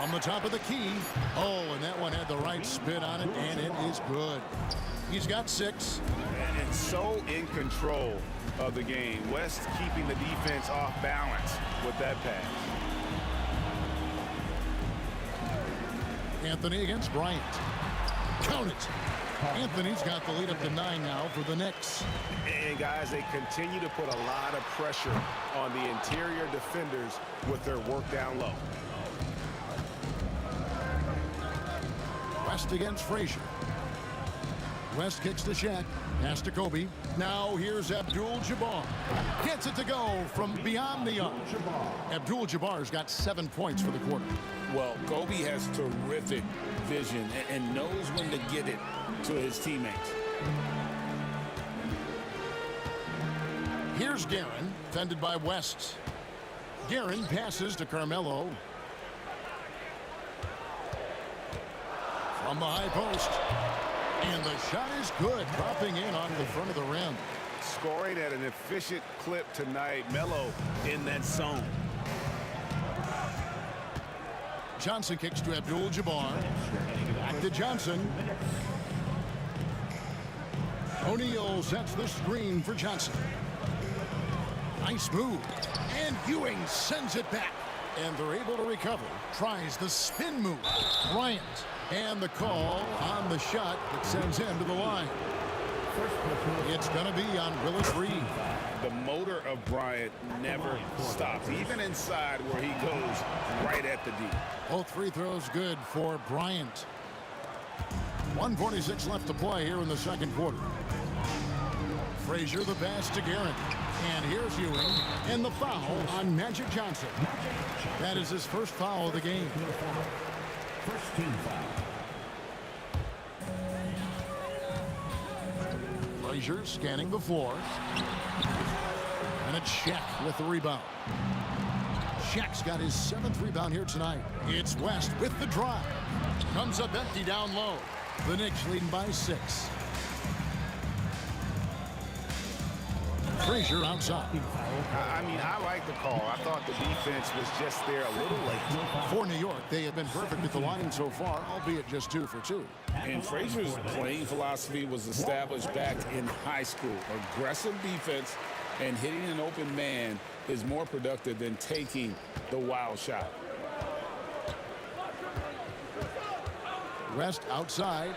F: On the top of the key. Oh, and that one had the right spin on it, and it is good. He's got 6.
G: And so in control of the game. West keeping the defense off balance with that pass.
F: Anthony against Bryant. Count it. Anthony's got the lead up to 9 now for the Knicks.
G: And guys, they continue to put a lot of pressure on the interior defenders with their work down low.
F: West against Frazier. West kicks to Shaq. Pass to Kobe. Now here's Abdul-Jabbar. Gets it to go from beyond the arc. Abdul-Jabbar's got 7 points for the quarter.
G: Well, Kobe has terrific vision and knows when to get it to his teammates.
F: Here's Guerin, defended by West. Guerin passes to Carmelo. From the high post. And the shot is good, dropping in on the front of the rim.
G: scoring at an efficient clip tonight. Melo in that zone.
F: Johnson kicks to Abdul-Jabbar. Back to Johnson. O'Neal sets the screen for Johnson. Nice move. And Ewing sends it back. And they're able to recover. Tries the spin move. Bryant. And the call on the shot that sends him to the line. It's going to be on Willis Reed.
G: The motor of Bryant never stops, even inside where he goes right at the D.
F: Both free throws good for Bryant. 1:46 left to play here in the second quarter. Frazier the pass to Guerin. And here's Ewing. And the foul on Magic Johnson. That is his first foul of the game.
D: First team foul.
F: Frazier scanning the floor. And it's Shaq with the rebound. Shaq's got his 7th rebound here tonight. It's West with the drive. Comes up empty down low. The Knicks leading by 6. Frazier outside.
G: I mean, I like the call. I thought the defense was just there a little late.
F: For New York, they have been perfect at the line so far, albeit just 2 for 2.
G: And Frazier's playing philosophy was established back in high school. Aggressive defense and hitting an open man is more productive than taking the wild shot.
F: West outside.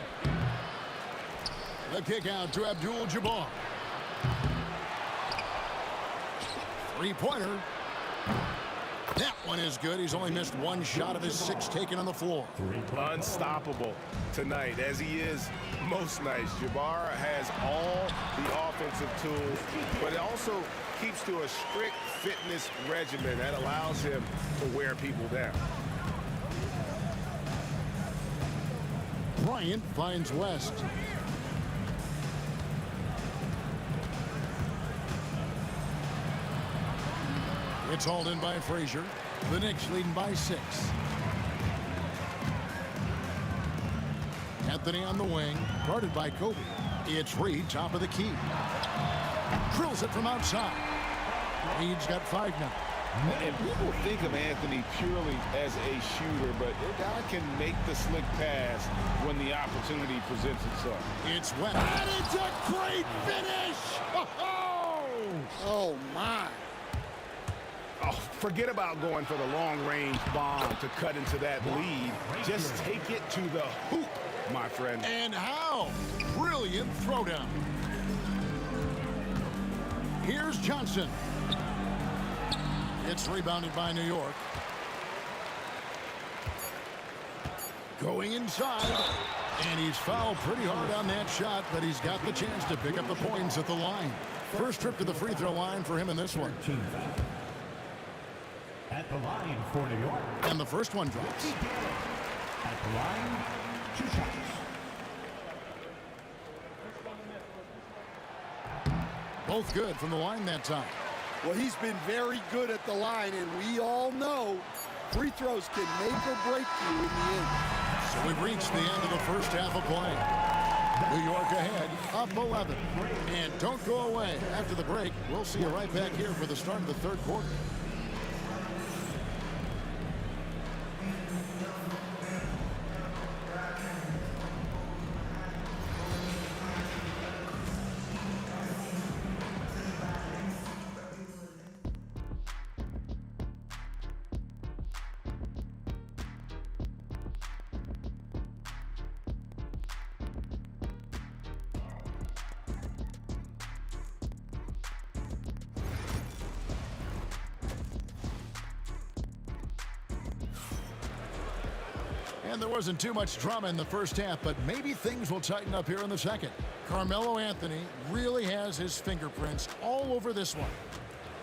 F: The kick out to Abdul-Jabbar. Three-pointer. That one is good. He's only missed 1 shot of his 6 taken on the floor.
G: Unstoppable tonight, as he is most nights. Jabbar has all the offensive tools, but it also keeps to a strict fitness regimen that allows him to wear people down.
F: Bryant finds West. It's hauled in by Frazier. The Knicks leading by 6. Anthony on the wing, guarded by Kobe. It's Reed, top of the key. Drills it from outside. Reed's got 5 now.
G: And people think of Anthony purely as a shooter, but a guy can make the slick pass when the opportunity presents itself.
F: It's West. And it's a great finish!
H: Oh, my.
G: Oh, forget about going for the long-range bomb to cut into that lead. Just take it to the hoop, my friend.
F: And how? Brilliant throwdown. Here's Johnson. It's rebounded by New York. Going inside. And he's fouled pretty hard on that shot, but he's got the chance to pick up the points at the line. First trip to the free throw line for him in this one.
D: At the line for New York.
F: And the first one drops.
D: At the line, 2 shots.
F: Both good from the line that time.
H: Well, he's been very good at the line, and we all know free throws can make or break you in the end.
F: So we've reached the end of the first half of play. New York ahead, up 11. And don't go away. After the break, we'll see you right back here for the start of the third quarter. And there wasn't too much drama in the first half, but maybe things will tighten up here in the second. Carmelo Anthony really has his fingerprints all over this one.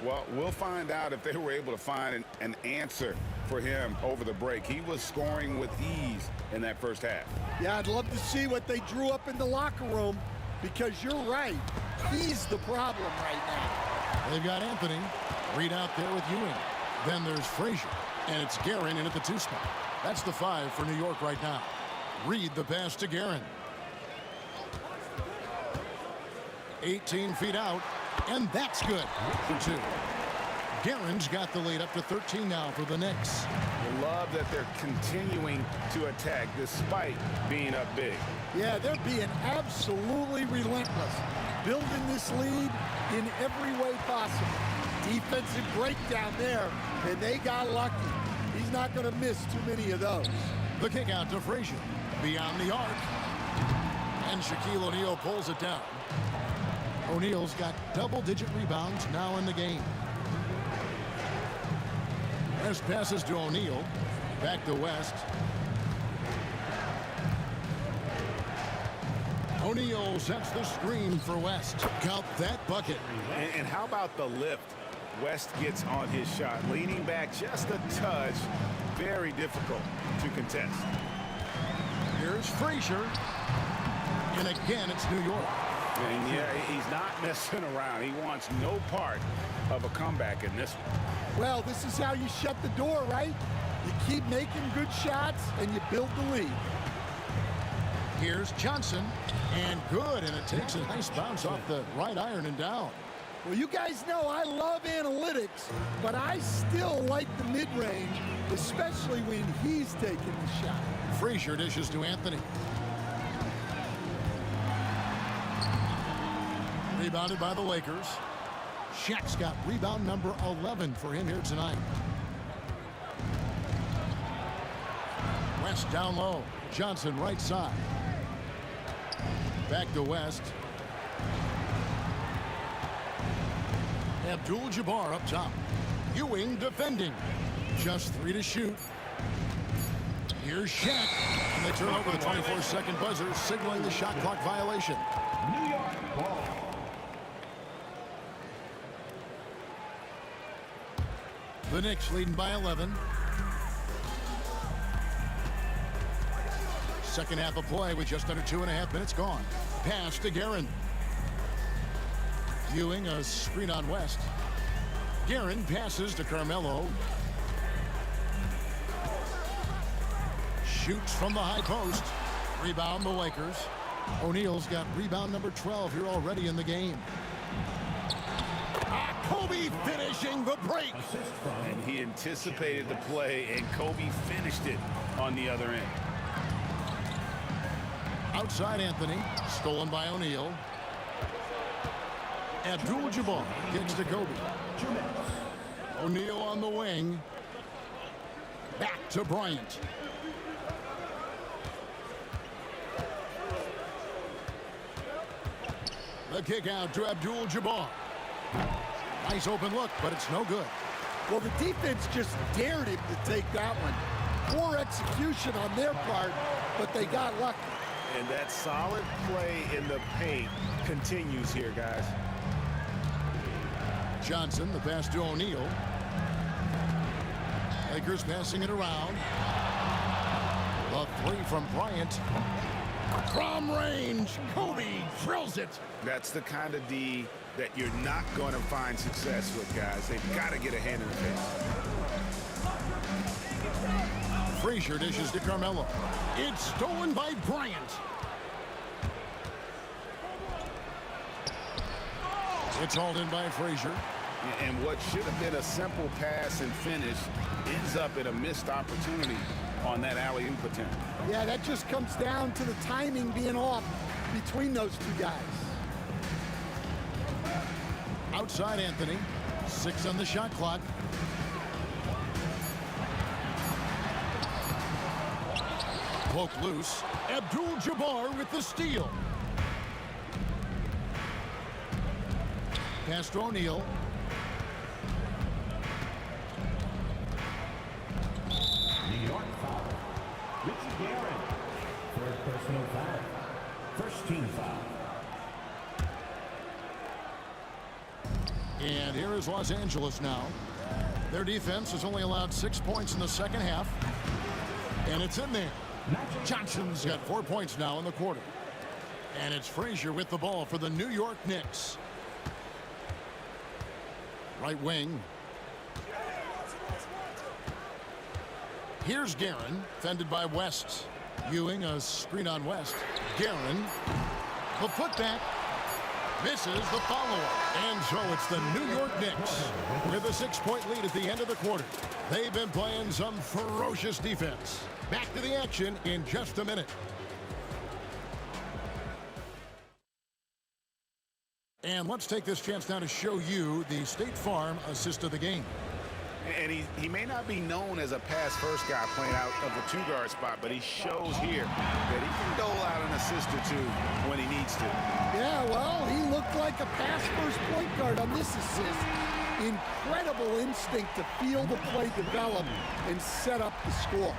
G: Well, we'll find out if they were able to find an answer for him over the break. He was scoring with ease in that first half.
H: Yeah, I'd love to see what they drew up in the locker room, because you're right. He's the problem right now.
F: They've got Anthony. Reed out there with Ewing. Then there's Frazier. And it's Guerin in at the 2 spot. That's the 5 for New York right now. Reed the pass to Guerin. 18 feet out. And that's good for 2. Guerin's got the lead up to 13 now for the Knicks.
G: I love that they're continuing to attack despite being up big.
H: Yeah, they're being absolutely relentless, building this lead in every way possible. Defensive breakdown there, and they got lucky. He's not going to miss too many of those.
F: The kick out to Frazier. Beyond the arc. And Shaquille O'Neal pulls it down. O'Neal's got double-digit rebounds now in the game. West passes to O'Neal. Back to West. O'Neal sets the screen for West. Count that bucket.
C: And how about the lift West gets on his shot? Leaning back just a touch. Very difficult to contest.
F: Here's Frazier. And again, it's New York.
C: And yeah, he's not messing around. He wants no part of a comeback in this one.
H: Well, this is how you shut the door, right? You keep making good shots, and you build the lead.
F: Here's Johnson. And good, and it takes a nice bounce off the right iron and down.
H: Well, you guys know I love analytics, but I still like the mid-range, especially when he's taking the shot.
F: Frazier dishes to Anthony. Rebounded by the Lakers. Shaq's got rebound number 11 for him here tonight. West down low. Johnson right side. Back to West. Abdul-Jabbar up top. Ewing defending. Just 3 to shoot. Here's Shaq. And they turn over the 24-second buzzer, signaling the shot clock violation.
D: New York ball.
F: The Knicks leading by 11. Second half of play with just under 2.5 minutes gone. Pass to Guerin. Ewing a screen on West. Guerin passes to Carmelo. Shoots from the high post. Rebound the Lakers. O'Neal's got rebound number 12 here already in the game. Kobe finishing the break.
C: And he anticipated the play, and Kobe finished it on the other end.
F: Outside Anthony. Stolen by O'Neal. Abdul-Jabbar gets to Kobe. O'Neal on the wing. Back to Bryant. The kick out to Abdul-Jabbar. Nice open look, but it's no good.
H: Well, the defense just dared him to take that one. Poor execution on their part, but they got lucky.
C: And that solid play in the paint continues here, guys.
F: Johnson, the pass to O'Neal. Lakers passing it around. A 3 from Bryant. From range, Kobe drills it.
C: That's the kind of D that you're not going to find success with, guys. They've got to get a hand in the face.
F: Frazier dishes to Carmelo. It's stolen by Bryant. It's hauled in by Frazier.
C: And what should have been a simple pass and finish ends up in a missed opportunity on that alley-oop attempt.
H: Yeah, that just comes down to the timing being off between those two guys.
F: Outside Anthony. 6 on the shot clock. Poke loose. Abdul-Jabbar with the steal. Pass to O'Neal.
D: New York foul. Richie Guerin. Third personal foul. First team foul.
F: And here is Los Angeles now. Their defense has only allowed 6 points in the second half. And it's in there. Johnson's got 4 points now in the quarter. And it's Frazier with the ball for the New York Knicks. Right wing. Here's Guerin, fended by West. Ewing a screen on West. Guerin, the putback. misses the follow-up. And so it's the New York Knicks with a 6-point lead at the end of the quarter. They've been playing some ferocious defense. Back to the action in just a minute. And let's take this chance now to show you the State Farm assist of the game.
I: And he may not be known as a pass-first guy playing out of the two-guard spot, but he shows here that he can dole out an assist or two when he needs to.
H: Yeah, well, he looked like a pass-first point guard on this assist. Incredible instinct to feel the play develop and set up the score.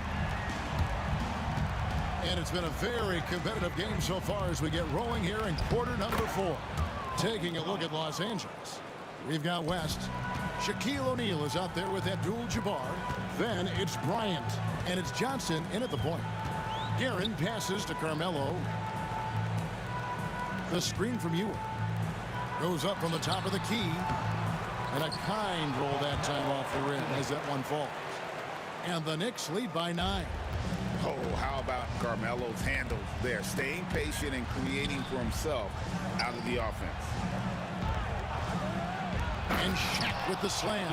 F: And it's been a very competitive game so far as we get rolling here in quarter number 4. Taking a look at Los Angeles, we've got West. Shaquille O'Neal is out there with Abdul-Jabbar. Then it's Bryant, and it's Johnson in at the point. Guerin passes to Carmelo. The screen from Ewing goes up from the top of the key, and a kind roll that time off the rim as that one falls. And the Knicks lead by 9.
I: Oh, how about Carmelo's handle there, staying patient and creating for himself out of the offense.
F: And Shaq with the slam.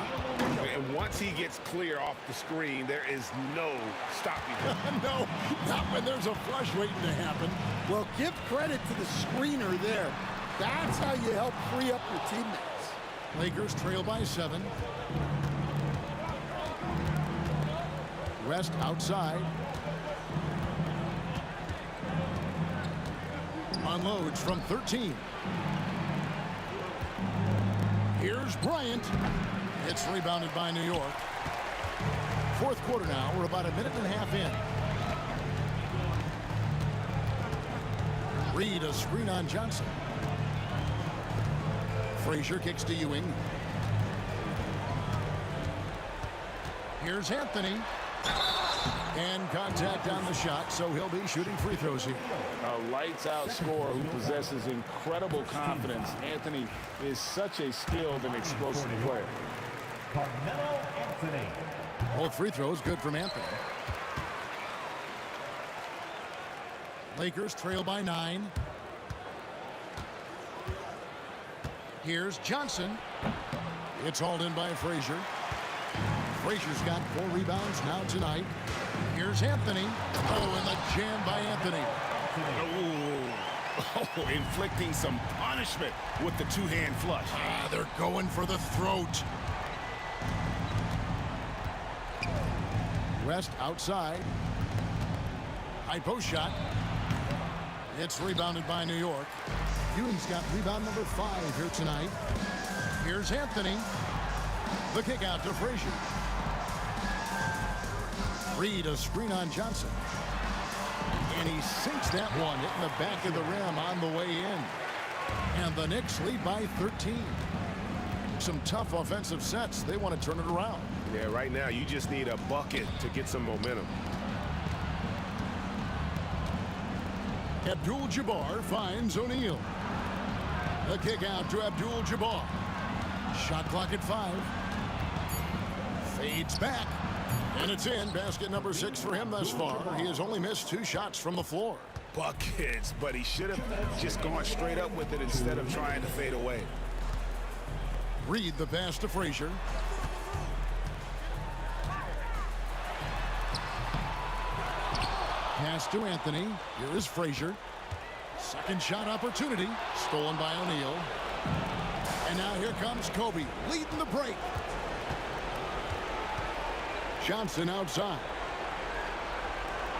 G: And once he gets clear off the screen, there is no stopping him.
F: No, not when there's a flush waiting to happen.
H: Well, give credit to the screener there. That's how you help free up your teammates.
F: Lakers trail by 7. West outside. Unloads from 13. Here's Bryant. It's rebounded by New York. Fourth quarter now. We're about a minute and a half in. Reed, a screen on Johnson. Frazier kicks to Ewing. Here's Anthony. And contact on the shot, so he'll be shooting free throws here.
J: A lights-out scorer who possesses incredible confidence. Anthony is such a skilled and explosive player.
D: Carmelo Anthony.
F: Both free throws good from Anthony. Lakers trail by 9. Here's Johnson. It's hauled in by Frazier. Frazier's got 4 rebounds now tonight. Here's Anthony. Oh, and the jam by Anthony.
I: Oh, inflicting some punishment with the two-hand flush.
F: They're going for the throat. West outside. High post shot. It's rebounded by New York. Ewing's got rebound number 5 here tonight. Here's Anthony. The kick out to Frazier. Reed, a screen on Johnson. And he sinks that one, hitting the back of the rim on the way in. And the Knicks lead by 13. Some tough offensive sets. They want to turn it around.
G: Yeah, right now you just need a bucket to get some momentum.
F: Abdul-Jabbar finds O'Neal. The kick out to Abdul-Jabbar. Shot clock at 5. Fades back. And it's in. Basket number 6 for him thus far. He has only missed 2 shots from the floor.
I: Buckets, but he should have just gone straight up with it instead of trying to fade away.
F: Reed the pass to Frazier. Pass to Anthony. Here is Frazier. Second shot opportunity. Stolen by O'Neal. And now here comes Kobe leading the break. Johnson outside.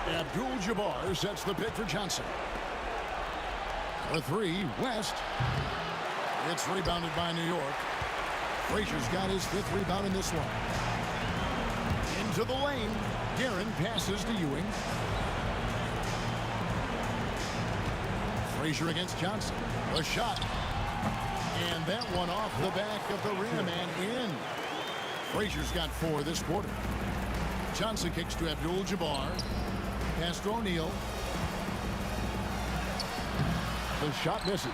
F: Abdul-Jabbar sets the pick for Johnson. For 3, West. It's rebounded by New York. Frazier's got his 5th rebound in this one. Into the lane. Guerin passes to Ewing. Frazier against Johnson. The shot. And that one off the back of the rim and in. Frazier's got 4 this quarter. Johnson kicks to Abdul-Jabbar. Pass to O'Neal. The shot misses.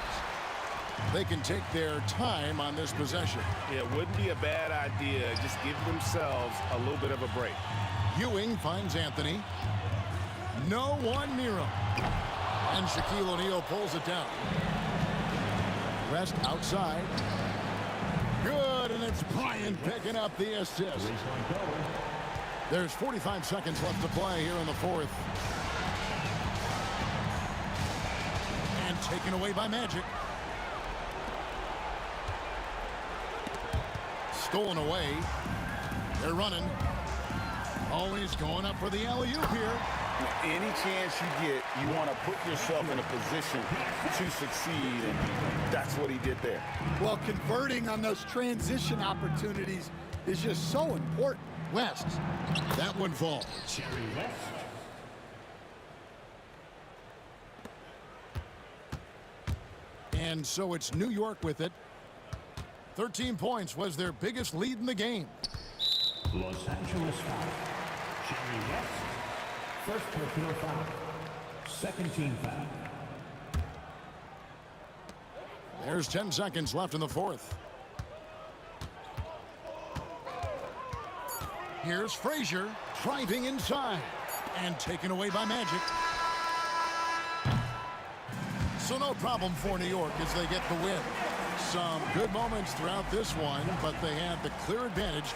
F: They can take their time on this possession.
I: It wouldn't be a bad idea. Just give themselves a little bit of a break.
F: Ewing finds Anthony. No one near him. And Shaquille O'Neal pulls it down. West outside. Good, and it's Bryant picking up the assist. There's 45 seconds left to play here in the fourth. And taken away by Magic. Stolen away. They're running. Always going up for the alley-oop here.
I: Any chance you get, you want to put yourself in a position to succeed, and that's what he did there.
H: Well, converting on those transition opportunities is just so important.
F: West. That one falls. And so it's New York with it. 13 points was their biggest lead in the game.
D: Los Angeles foul. Jerry West. First personal foul. Second team foul.
F: There's 10 seconds left in the fourth. Here's Frazier driving inside and taken away by Magic. So no problem for New York as they get the win. Some good moments throughout this one, but they had the clear advantage.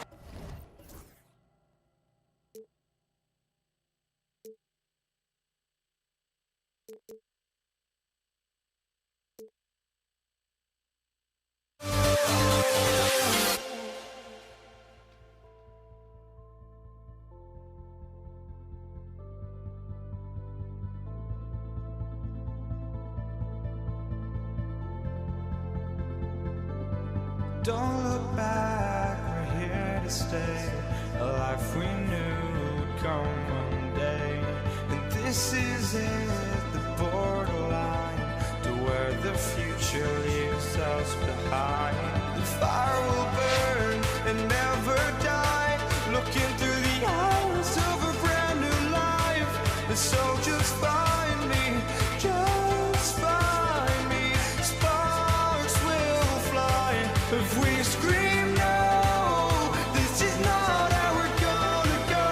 A: Don't look back, we're here to stay. A life we knew would come one day. And this is it, the borderline to where the future leaves us behind. The fire will burn and never die, looking through the eyes of a brand new life. And so just find me, just find me. Sparks will fly if we scream no. This is not how we're gonna go.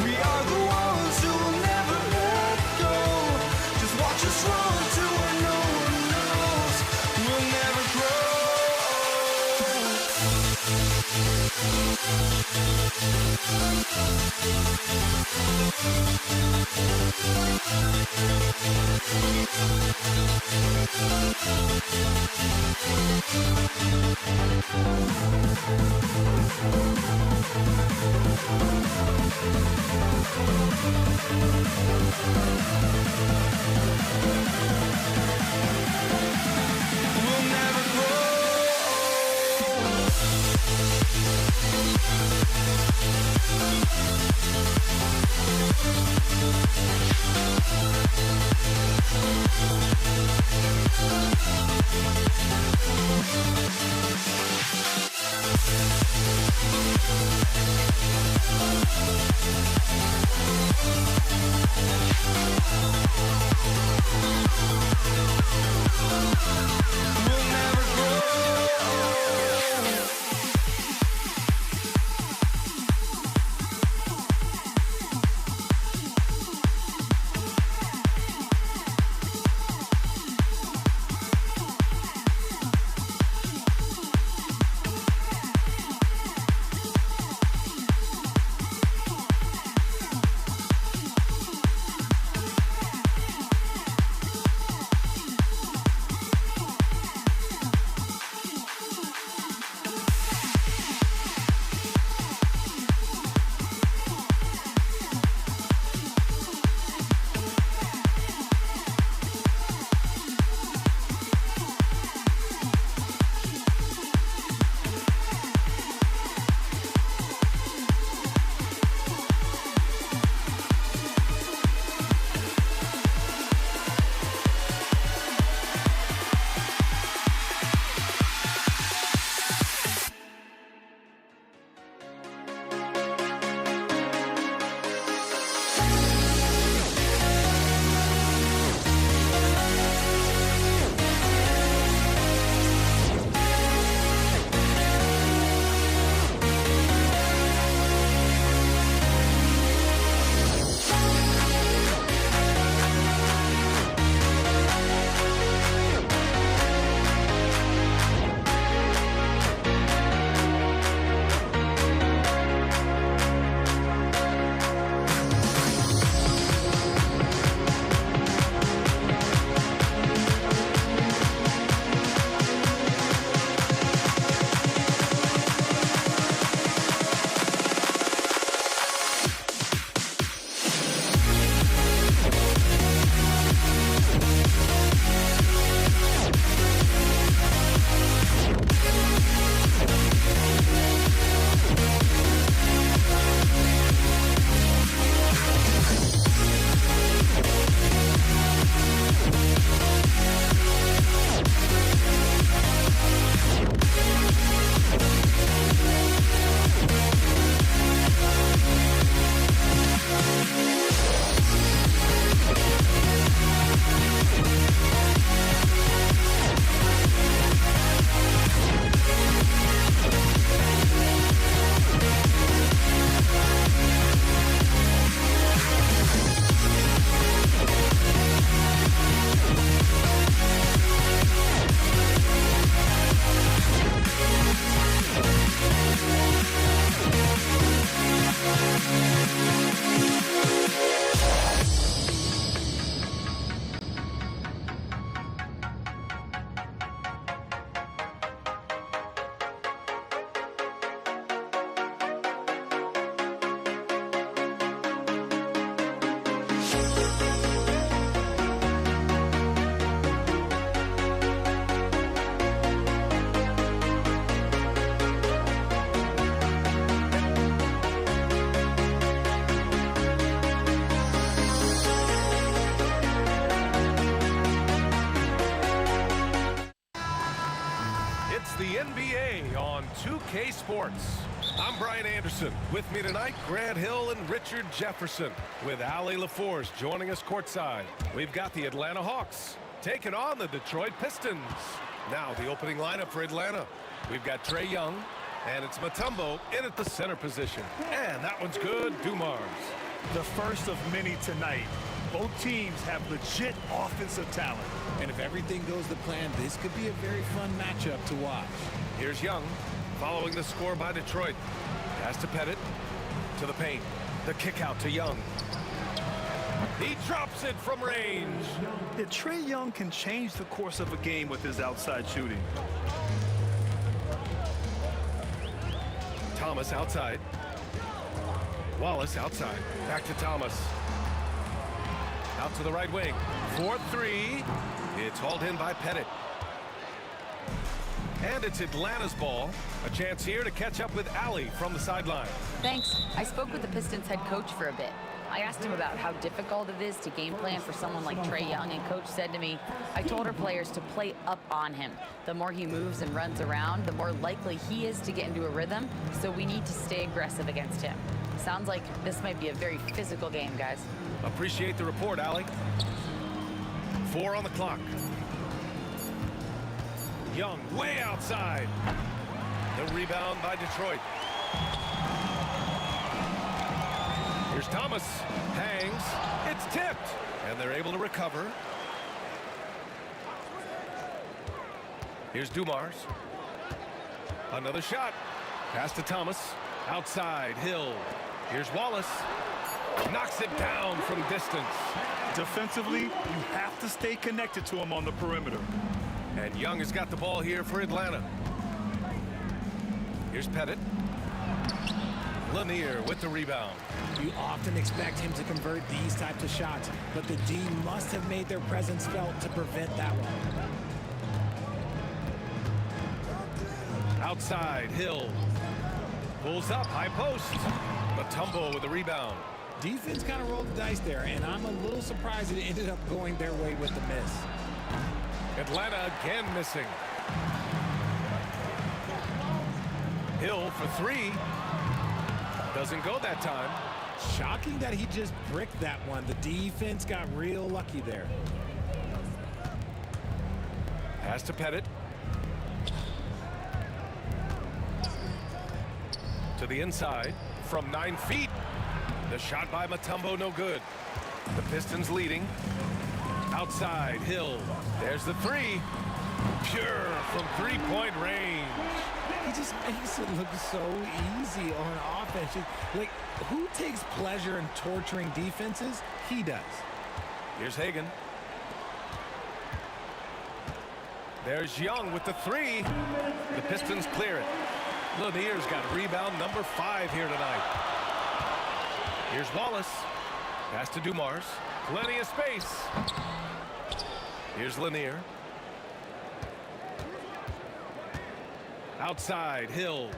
A: We are the ones who will never let go. Just watch us run to where no one knows. We'll never grow. We'll never grow. We'll never grow.
B: The NBA on 2K Sports. I'm Brian Anderson. With me tonight, Grant Hill and Richard Jefferson, with Allie LaForce joining us courtside. We've got the Atlanta Hawks taking on the Detroit Pistons. Now the opening lineup for Atlanta. We've got Trae Young, and it's Mutombo in at the center position. And that one's good, Dumars.
E: The first of many tonight. Both teams have legit offensive talent.
K: And if everything goes to plan, this could be a very fun matchup to watch.
B: Here's Young, following the score by Detroit. Pass to Pettit, to the paint. The kick out to Young. He drops it from range.
E: Yeah, Trae Young can change the course of a game with his outside shooting.
B: Thomas outside. Wallace outside. Back to Thomas. Out to the right wing. 4-3. It's hauled in by Pettit. And it's Atlanta's ball. A chance here to catch up with Allie from the sideline.
L: Thanks. I spoke with the Pistons head coach for a bit. I asked him about how difficult it is to game plan for someone like Trae Young, and coach said to me, I told our players to play up on him. The more he moves and runs around, the more likely he is to get into a rhythm, so we need to stay aggressive against him. Sounds like this might be a very physical game, guys.
B: Appreciate the report, Allie. 4 on the clock. Young way outside. The rebound by Detroit. Here's Thomas. Hangs. It's tipped. And they're able to recover. Here's Dumars. Another shot. Pass to Thomas. Outside. Hill. Here's Wallace. Knocks it down from distance.
E: Defensively, you have to stay connected to him on the perimeter.
B: And Young has got the ball here for Atlanta. Here's Pettit. Lanier with the rebound.
K: You often expect him to convert these types of shots, but the D must have made their presence felt to prevent that one.
B: Outside, Hill. Pulls up, high post. Mutombo with the rebound.
K: Defense kind of rolled the dice there, and I'm a little surprised it ended up going their way with the miss.
B: Atlanta again missing. Hill for 3. Doesn't go that time.
K: Shocking that he just bricked that one. The defense got real lucky there.
B: Pass to Pettit. To the inside from 9 feet. The shot by Mutombo, no good. The Pistons leading. Outside, Hill. There's the 3. Pure from 3-point range.
K: He just makes it look so easy on offense. Like, who takes pleasure in torturing defenses? He does.
B: Here's Hagan. There's Young with the 3. The Pistons clear it. Lanier's got rebound number 5 here tonight. Here's Wallace. Pass to Dumars. Plenty of space. Here's Lanier. Outside, Hill.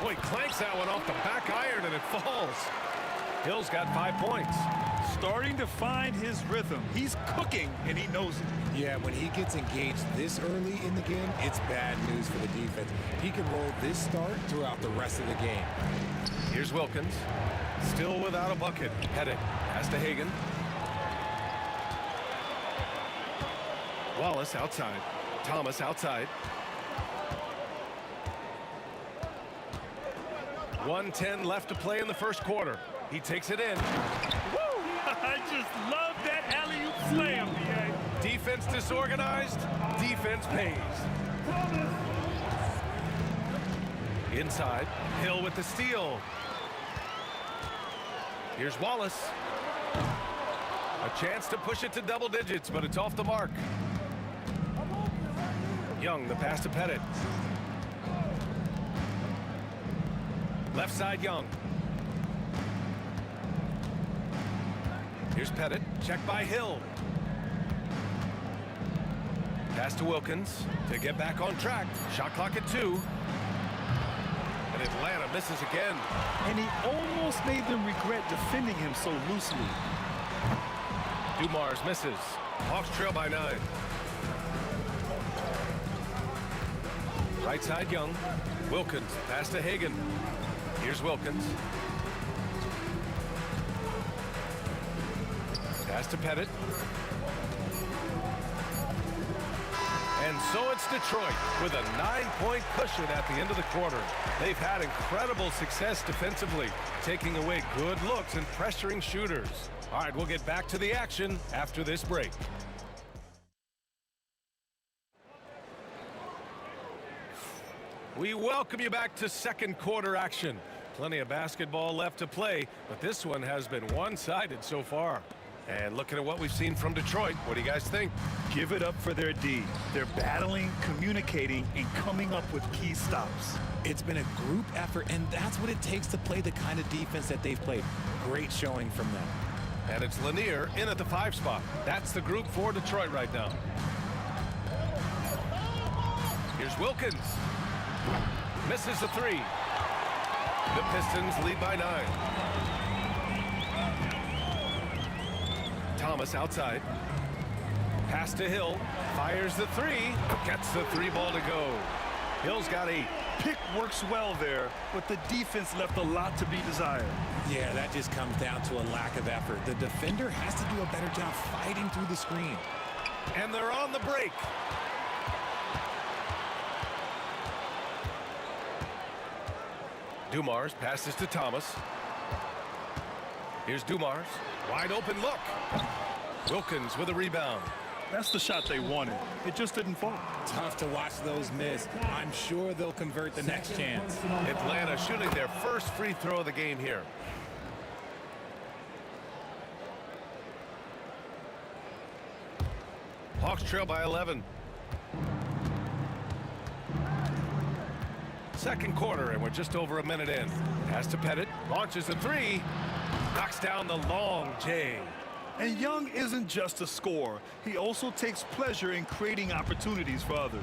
B: Boy, clanks that one off the back iron and it falls. Hill's got 5 points.
E: Starting to find his rhythm. He's cooking, and he knows it.
K: Yeah, when he gets engaged this early in the game, it's bad news for the defense. He can roll this start throughout the rest of the game.
B: Here's Wilkins. Still without a bucket. Pettit. Pass to Hagan. Wallace outside. Thomas outside. 1:10 left to play in the first quarter. He takes it in.
E: Woo! I just love that alley-oop slam, DA.
B: Defense disorganized. Defense pays. Inside, Hill with the steal. Here's Wallace. A chance to push it to double digits, but it's off the mark. Young, the pass to Pettit. Left side, Young. Here's Pettit, checked by Hill. Pass to Wilkins to get back on track. Shot clock at 2. And Atlanta misses again.
E: And he almost made them regret defending him so loosely.
B: Dumars misses. Hawks trail by 9. Right side, Young. Wilkins, pass to Hagan. Here's Wilkins. Pass to Pettit. And so it's Detroit with a 9-point cushion at the end of the quarter. They've had incredible success defensively, taking away good looks and pressuring shooters. All right, we'll get back to the action after this break. We welcome you back to second quarter action. Plenty of basketball left to play, but this one has been one-sided so far. And looking at what we've seen from Detroit, what do you guys think?
E: Give it up for their D. They're battling, communicating, and coming up with key stops.
K: It's been a group effort, and that's what it takes to play the kind of defense that they've played. Great showing from them.
B: And it's Lanier in at the 5 spot. That's the group for Detroit right now. Here's Wilkins. Misses the 3. The Pistons lead by 9. Thomas outside. Pass to Hill. Fires the 3. Gets the 3 ball to go. Hill's got 8.
E: Pick works well there, but the defense left a lot to be desired.
K: Yeah, that just comes down to a lack of effort. The defender has to do a better job fighting through the screen.
B: And they're on the break. Dumars passes to Thomas. Here's Dumars. Wide open look. Wilkins with a rebound.
E: That's the shot they wanted. It just didn't fall.
K: Tough to watch those miss. I'm sure they'll convert the next chance.
B: Atlanta shooting their first free throw of the game here. Hawks trail by 11. Second quarter, and we're just over a minute in. Pass to Pettit. Launches a 3. Knocks down the long J.
E: And Young isn't just a scorer. He also takes pleasure in creating opportunities for others.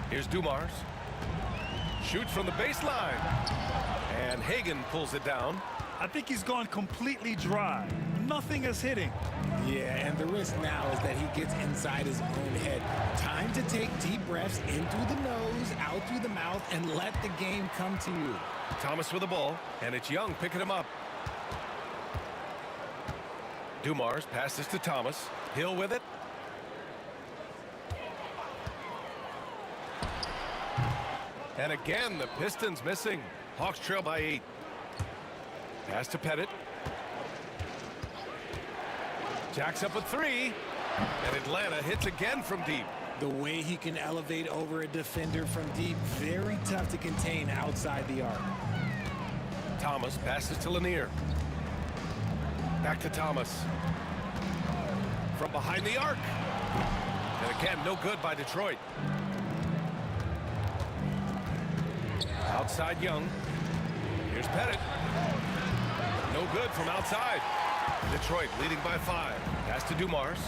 B: Here's Dumars. Shoots from the baseline. And Hagan pulls it down.
E: I think he's gone completely dry. Nothing is hitting.
K: Yeah, and the risk now is that he gets inside his own head. Time to take deep breaths in through the nose, out through the mouth, and let the game come to you.
B: Thomas with the ball, and it's Young picking him up. Dumars passes to Thomas. Hill with it. And again, the Pistons missing. Hawks trail by 8. Pass to Pettit. Jacks up a 3. And Atlanta hits again from deep.
K: The way he can elevate over a defender from deep, very tough to contain outside the arc.
B: Thomas passes to Lanier. Back to Thomas. From behind the arc. And again, no good by Detroit. Outside Young. Here's Pettit. No good from outside. Detroit leading by 5. Pass to Dumars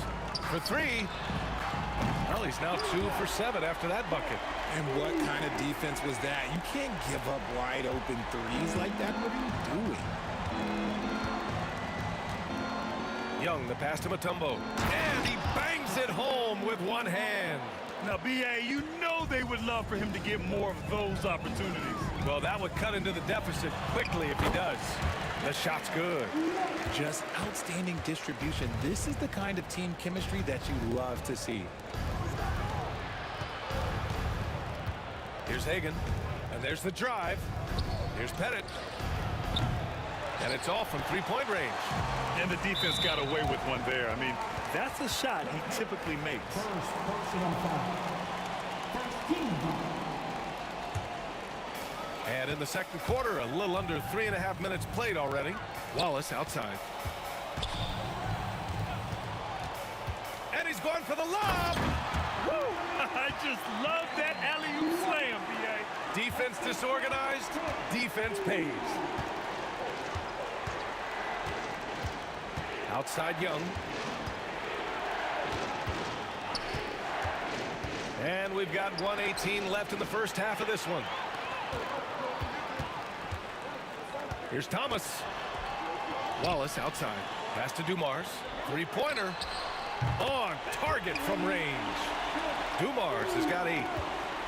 B: for 3. Well, he's now 2 for 7 after that bucket.
K: And what kind of defense was that? You can't give up wide open threes like that. What are you doing?
B: Young, the pass to Mutombo. And he bangs it home with one hand.
E: Now, B.A., you know they would love for him to get more of those opportunities.
B: Well, that would cut into the deficit quickly if he does. The shot's good.
K: Just outstanding distribution. This is the kind of team chemistry that you love to see.
B: Here's Hagan. And there's the drive. Here's Pettit. And it's off from 3-point range.
E: And the defense got away with one there. I mean, That's a shot he typically makes.
D: First personal foul. First team foul.
B: And in the second quarter, a little under 3.5 minutes played already. Wallace outside. And he's going for the lob.
E: Woo! I just love that alley-oop slam, B.A.
B: Defense disorganized, defense pays. Outside Young. And we've got 1:18 left in the first half of this one. Here's Thomas. Wallace outside. Pass to Dumars. Three-pointer. On target from range. Dumars has got 8.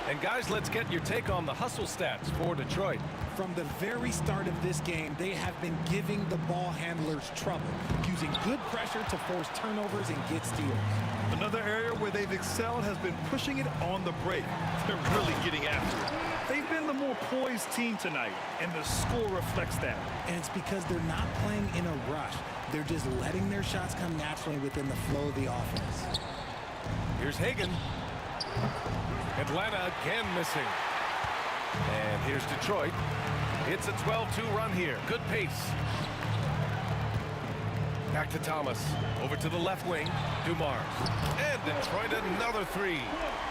B: And guys, let's get your take on the hustle stats for Detroit.
K: From the very start of this game, they have been giving the ball handlers trouble, using good pressure to force turnovers and get steals.
E: Another area where they've excelled has been pushing it on the break. They're really getting after it. They've been the more poised team tonight, and the score reflects that.
K: And it's because they're not playing in a rush. They're just letting their shots come naturally within the flow of the offense.
B: Here's Hagan. Atlanta again missing. And here's Detroit. It's a 12-2 run here. Good pace. Back to Thomas. Over to the left wing. Dumars. And Detroit another 3.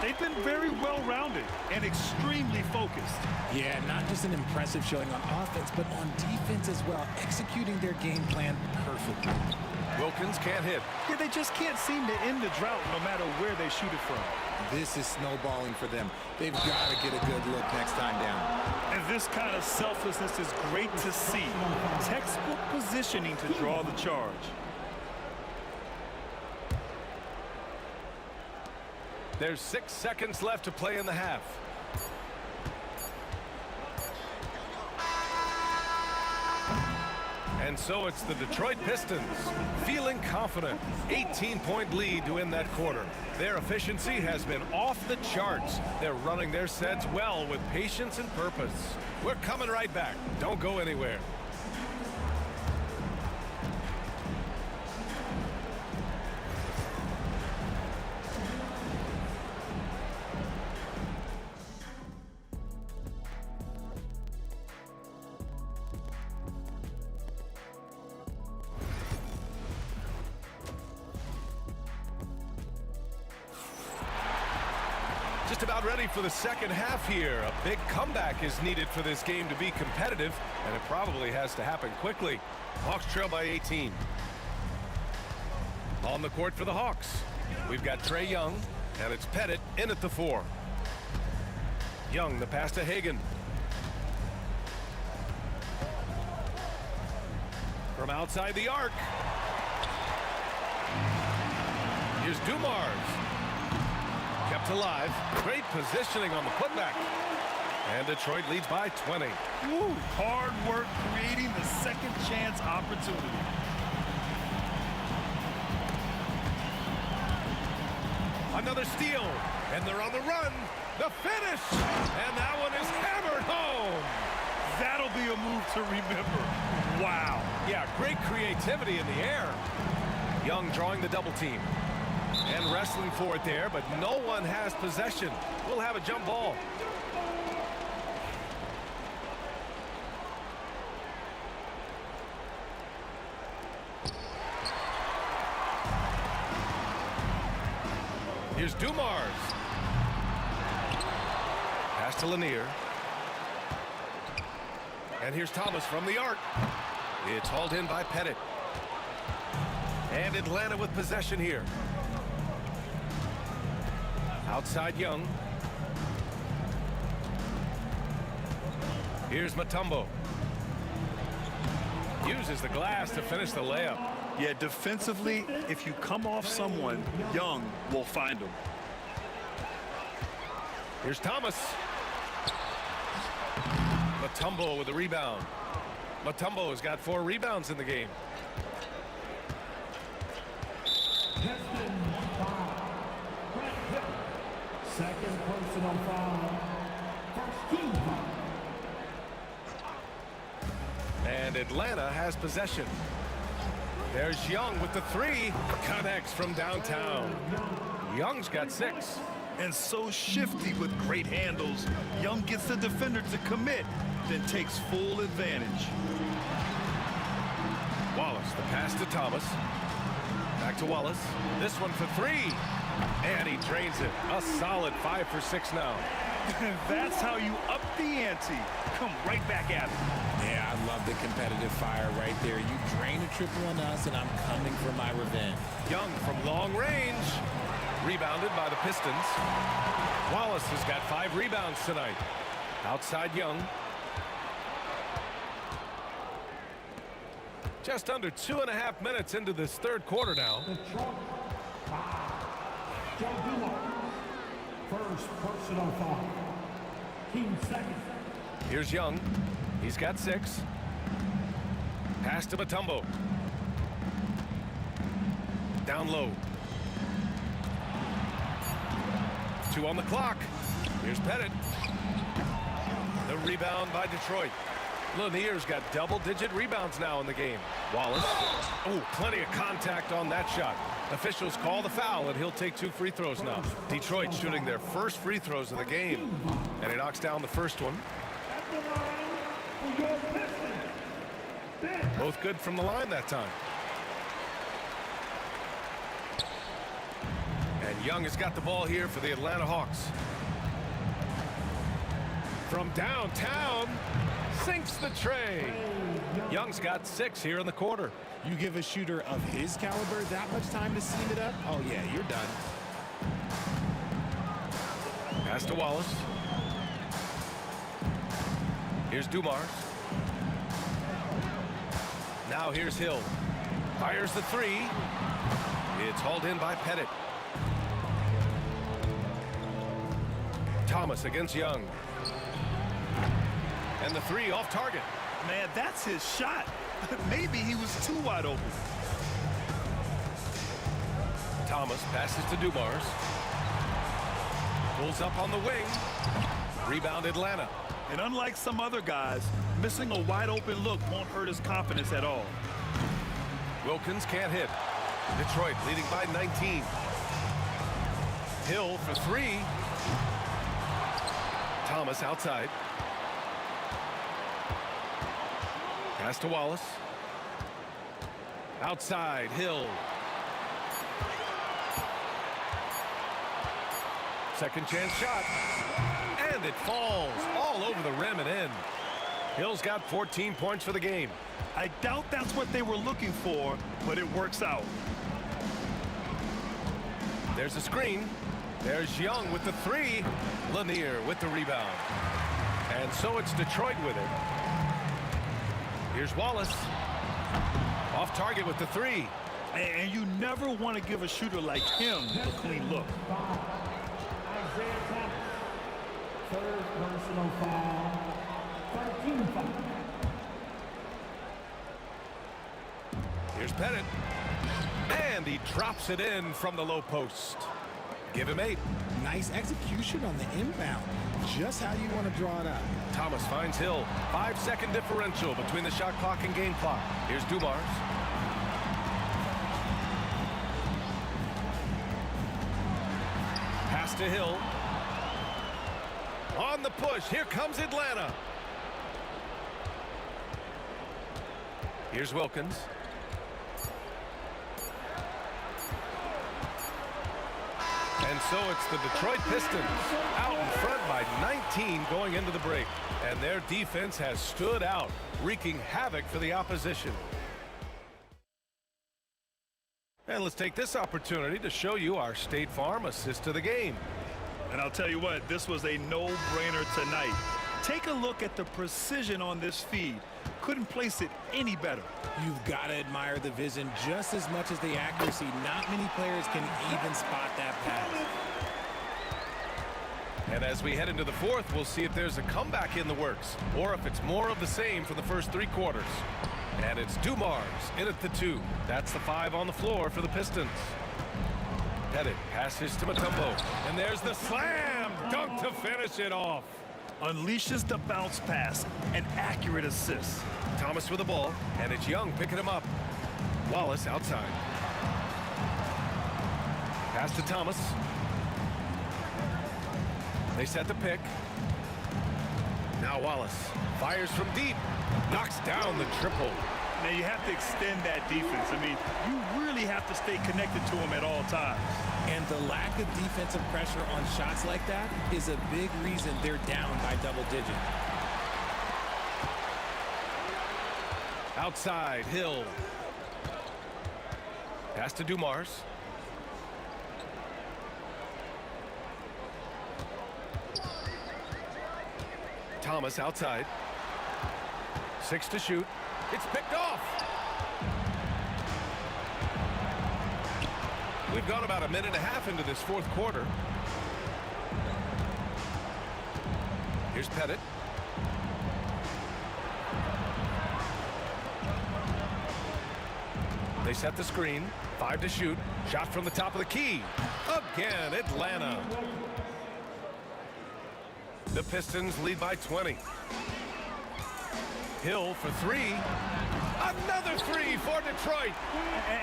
E: They've been very well-rounded and extremely focused.
K: Yeah, not just an impressive showing on offense, but on defense as well, executing their game plan perfectly.
B: Wilkins can't hit.
E: Yeah, they just can't seem to end the drought no matter where they shoot it from.
K: This is snowballing for them. They've got to get a good look next time down.
E: And this kind of selflessness is great to see. Textbook positioning to draw the charge.
B: There's 6 seconds left to play in the half. And so it's the Detroit Pistons feeling confident. 18-point lead to end that quarter. Their efficiency has been off the charts. They're running their sets well with patience and purpose. We're coming right back. Don't go anywhere. Just about ready for the second half here. A big comeback is needed for this game to be competitive, and it probably has to happen quickly. Hawks trail by 18. On the court for the Hawks, we've got Trae Young, and it's Pettit in at the 4. Young, the pass to Hagan. From outside the arc. Here's Dumars. Kept alive. Great positioning on the putback. And Detroit leads by 20.
E: Woo, hard work creating the second chance opportunity.
B: Another steal. And they're on the run. The finish. And that one is hammered home.
E: That'll be a move to remember. Wow.
B: Yeah, great creativity in the air. Young drawing the double team. And wrestling for it there, but no one has possession. We'll have a jump ball. Here's Dumars. Pass to Lanier. And here's Thomas from the arc. It's hauled in by Pettit. And Atlanta with possession here. Outside Young. Here's Mutombo. Uses the glass to finish the layup.
E: Yeah, defensively, if you come off someone, Young will find him.
B: Here's Thomas. Mutombo with the rebound. Mutombo has got 4 rebounds in the game.
D: Second personal foul. First team foul.
B: And Atlanta has possession. There's Young with the three. Connects from downtown. Young's got 6.
E: And so shifty with great handles. Young gets the defender to commit, then takes full advantage.
B: Wallace, the pass to Thomas. Back to Wallace. This one for 3. And he drains it. A solid 5 for 6 now.
E: That's how you up the ante. Come right back at it.
K: Yeah, I love the competitive fire right there. You drain a triple on us, and I'm coming for my revenge.
B: Young from long range. Rebounded by the Pistons. Wallace has got 5 rebounds tonight. Outside Young. Just under 2.5 minutes into this third quarter now.
D: First personal foul. Team second.
B: Here's Young. He's got 6. Pass to Mutombo. Down low. 2 on the clock. Here's Pettit. The rebound by Detroit. Lanier's got double-digit rebounds now in the game. Wallace. Oh, plenty of contact on that shot. Officials call the foul, and he'll take 2 free throws now. Detroit shooting their first free throws of the game. And he knocks down the first one. Both good from the line that time. And Young has got the ball here for the Atlanta Hawks. From downtown, sinks the tray. Young's got 6 here in the quarter.
K: You give a shooter of his caliber that much time to seam it up? Oh, yeah, you're done.
B: Pass to Wallace. Here's Dumars. Now here's Hill. Fires the 3. It's hauled in by Pettit. Thomas against Young. And the 3 off target.
E: Man, that's his shot. Maybe he was too wide open.
B: Thomas passes to Dumars. Pulls up on the wing. Rebound Atlanta.
E: And unlike some other guys, missing a wide open look won't hurt his confidence at all.
B: Wilkins can't hit. Detroit leading by 19. Hill for 3. Thomas outside. Pass to Wallace. Outside, Hill. Second chance shot. And it falls all over the rim and in. Hill's got 14 points for the game.
E: I doubt that's what they were looking for, but it works out.
B: There's a screen. There's Young with the 3. Lanier with the rebound. And so it's Detroit with it. Here's Wallace. Off target with the 3.
E: And you never want to give a shooter like him a clean look.
D: Isaiah Thomas. Third personal foul. 13 foul.
B: Here's Pettit. And he drops it in from the low post. Give him 8.
K: Nice execution on the inbound. Just how you want to draw it up.
B: Thomas finds Hill. 5-second differential between the shot clock and game clock. Here's Dumars. Pass to Hill. On the push. Here comes Atlanta. Here's Wilkins. And so it's the Detroit Pistons out in front by 19 going into the break. And their defense has stood out, wreaking havoc for the opposition. And let's take this opportunity to show you our State Farm assist to the game.
E: And I'll tell you what, this was a no-brainer tonight. Take a look at the precision on this feed. Couldn't place it any better.
K: You've got to admire the vision just as much as the accuracy. Not many players can even spot that pass.
B: And as we head into the fourth, we'll see if there's a comeback in the works or if it's more of the same for the first 3 quarters. And it's Dumars in at the 2. That's the 5 on the floor for the Pistons. Pettit passes to Mutombo. And there's the slam dunk to finish it off.
E: Unleashes the bounce pass, an accurate assist.
B: Thomas with the ball, and it's Young picking him up. Wallace outside. Pass to Thomas. They set the pick. Now Wallace fires from deep. Knocks down the triple.
E: Now you have to extend that defense. I mean, you really have to stay connected to them at all times.
K: And the lack of defensive pressure on shots like that is a big reason they're down by double digits.
B: Outside, Hill. Pass to Dumars. Thomas outside. 6 to shoot. It's picked off. We've gone about a minute and a half into this fourth quarter. Here's Pettit. They set the screen. 5 to shoot. Shot from the top of the key. Again, Atlanta. The Pistons lead by 20. Hill for 3. Another 3 for Detroit.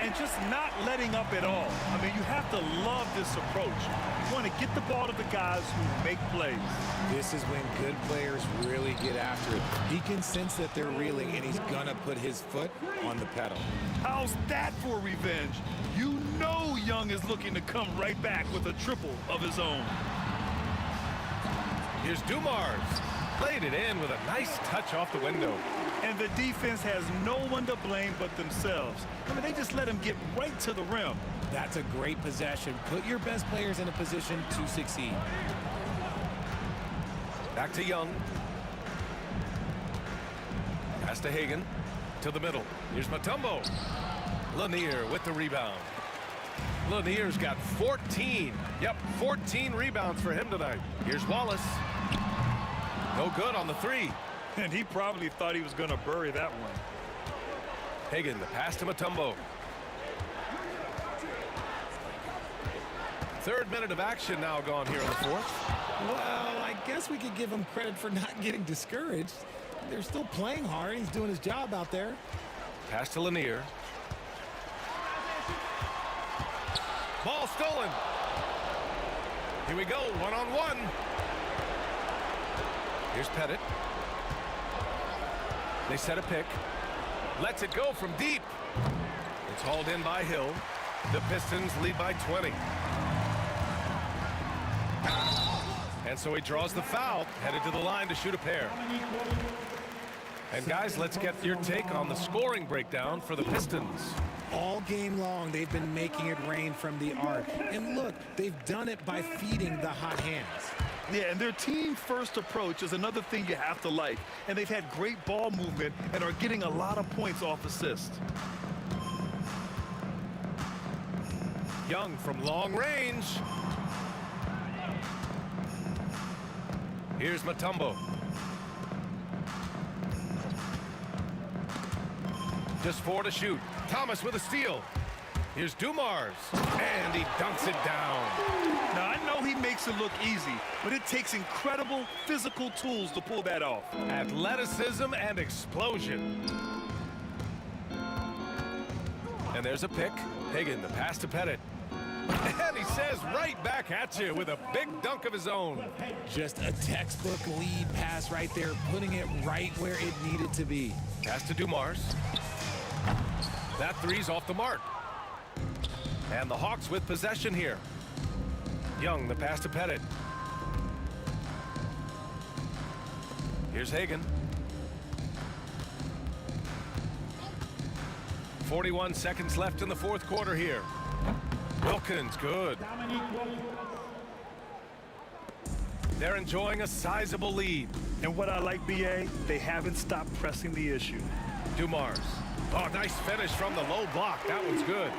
E: And just not letting up at all. I mean, you have to love this approach. You want to get the ball to the guys who make plays.
K: This is when good players really get after it. He can sense that they're reeling, and he's going to put his foot on the pedal.
E: How's that for revenge? You know Young is looking to come right back with a triple of his own.
B: Here's Dumars. Played it in with a nice touch off the window.
E: And the defense has no one to blame but themselves. I mean, they just let him get right to the rim.
K: That's a great possession. Put your best players in a position to succeed.
B: Back to Young. Pass to Hagan. To the middle. Here's Mutombo. Lanier with the rebound. Lanier's got 14. Yep, 14 rebounds for him tonight. Here's Wallace. No good on the 3.
E: And he probably thought he was going to bury that one.
B: Hagan, the pass to Mutombo. Third minute of action now gone here in the fourth.
K: Well, I guess we could give him credit for not getting discouraged. They're still playing hard. He's doing his job out there.
B: Pass to Lanier. Ball stolen. Here we go, one-on-one. Here's Pettit. They set a pick. Lets it go from deep. It's hauled in by Hill. The Pistons lead by 20. And so he draws the foul, headed to the line to shoot a pair. And guys, let's get your take on the scoring breakdown for the Pistons.
K: All game long, they've been making it rain from the arc. And look, they've done it by feeding the hot hands.
E: Yeah, and their team-first approach is another thing you have to like. And they've had great ball movement and are getting a lot of points off assists.
B: Young from long range. Here's Mutombo. Just 4 to shoot. Thomas with a steal. Here's Dumars. And he dunks it down.
E: Now, I know he makes it look easy, but it takes incredible physical tools to pull that off.
B: Athleticism and explosion. And there's a pick. Hagan, the pass to Pettit. And he says right back at you with a big dunk of his own.
K: Just a textbook lead pass right there, putting it right where it needed to be.
B: Pass to Dumars. That 3's off the mark. And the Hawks with possession here. Young, the pass to Pettit. Here's Hagan. 41 seconds left in the fourth quarter here. Wilkins, good. They're enjoying a sizable lead.
E: And what I like, B.A., they haven't stopped pressing the issue.
B: Dumars. Oh, nice finish from the low block. That one's good.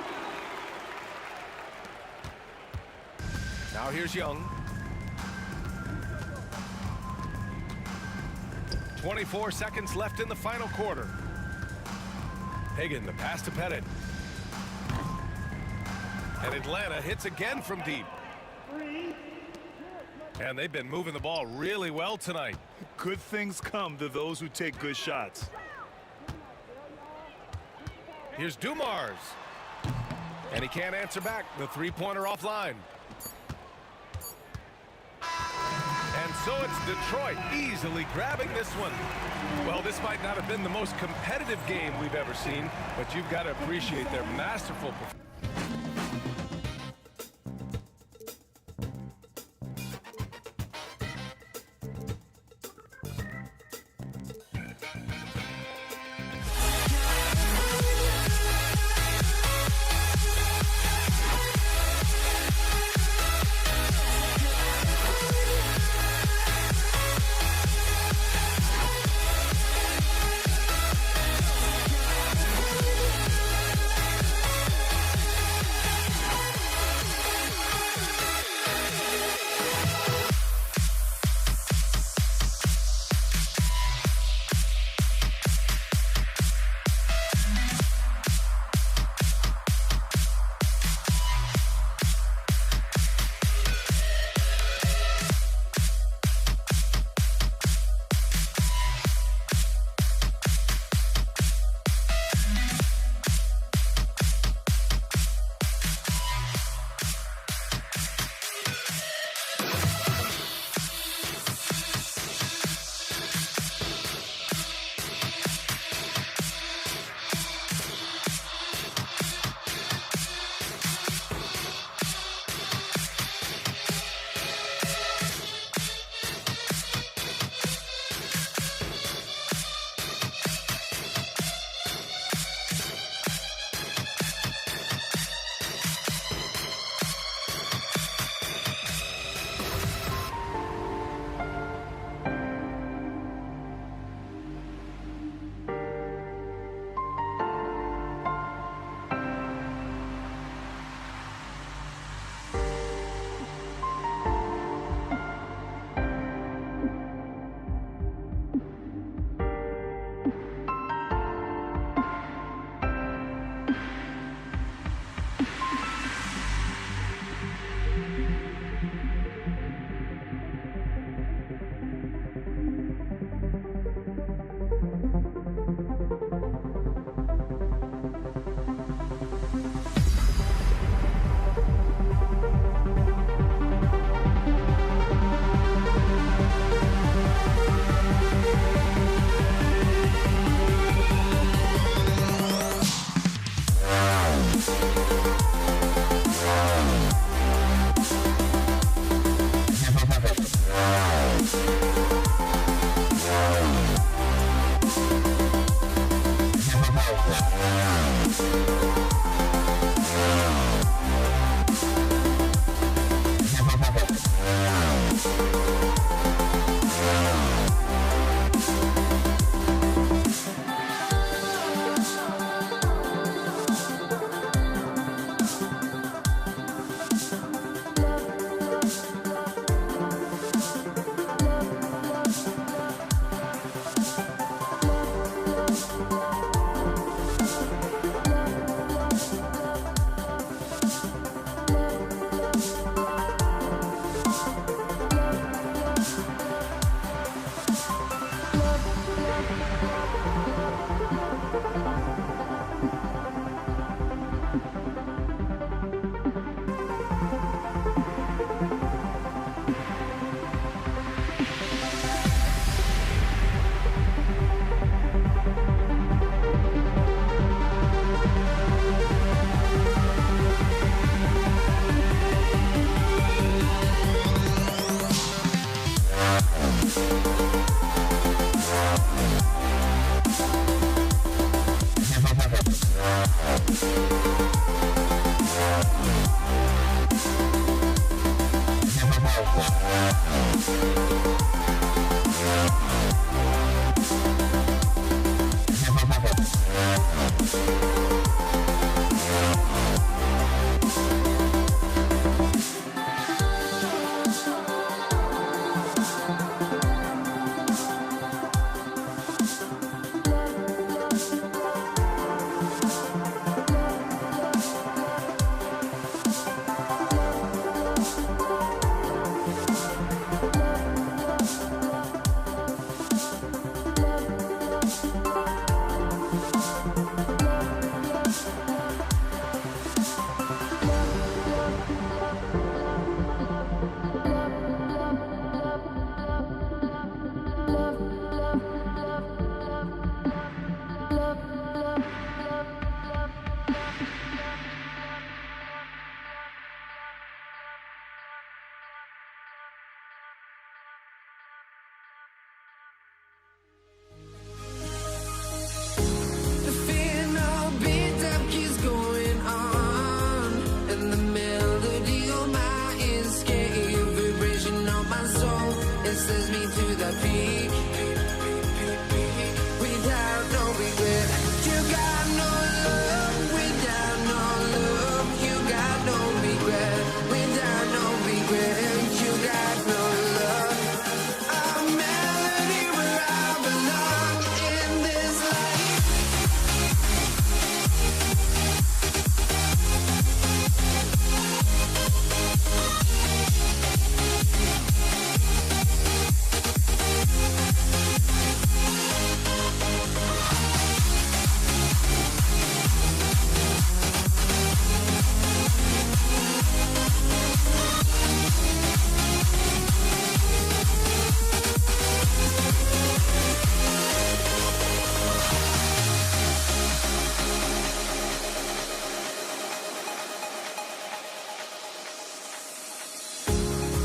B: Now here's Young. 24 seconds left in the final quarter. Hagan, the pass to Pettit. And Atlanta hits again from deep. And they've been moving the ball really well tonight.
E: Good things come to those who take good shots.
B: Here's Dumars. And he can't answer back. The three-pointer offline. And so it's Detroit easily grabbing this one. Well, this might not have been the most competitive game we've ever seen, but you've got to appreciate their masterful performance.
A: It sends me to the peak. Without no regret. You got no love. Without no love. You got no regret. Without no regret. You got no love. A melody where I belong in this life.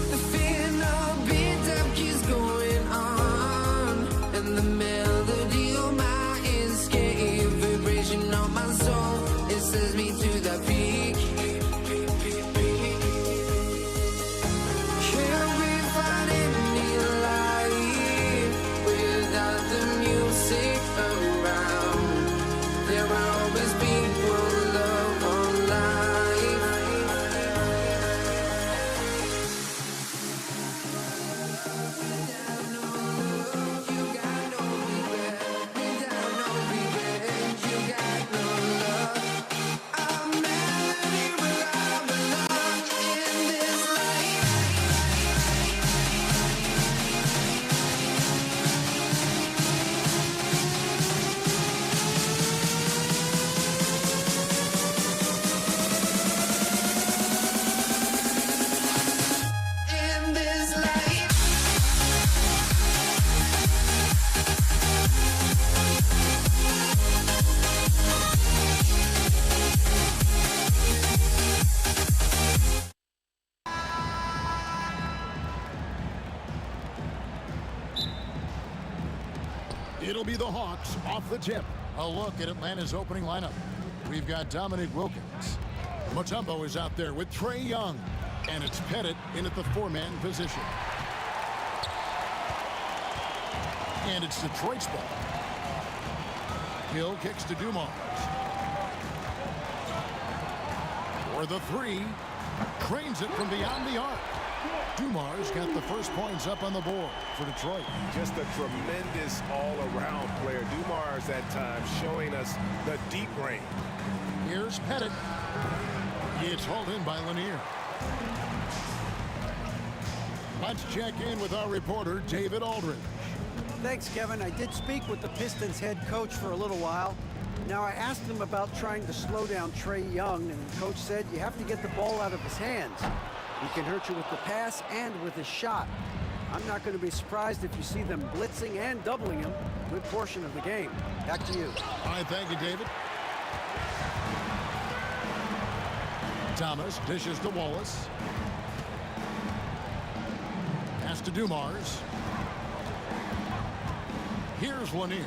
A: The feeling of beat-up keeps going on, and the melody of my escape, vibration on my soul, it sends me to the peak. Can't we find any light without the music around? There will always be one love on life. In this life.
F: It'll be the Hawks off the tip. A look at Atlanta's opening lineup. We've got Dominic Wilkins. Mutombo is out there with Trae Young. And it's Pettit in at the four-man position. And it's Detroit's ball. Hill kicks to Dumars. For the three. Cranes it from beyond the arc. Dumars got the first points up on the board for Detroit.
G: Just a tremendous all-around player. Dumars at times showing us the deep range.
F: Here's Pettit. It's hauled in by Lanier. Let's check in with our reporter, David Aldridge.
M: Thanks, Kevin. I did speak with the Pistons head coach for a little while. Now, I asked him about trying to slow down Trae Young, and the coach said you have to get the ball out of his hands. He can hurt you with the pass and with his shot. I'm not going to be surprised if you see them blitzing and doubling him a good portion of the game. Back to you.
F: All right, thank you, David. Thomas dishes to Wallace. Pass to Dumars. Here's Lanier.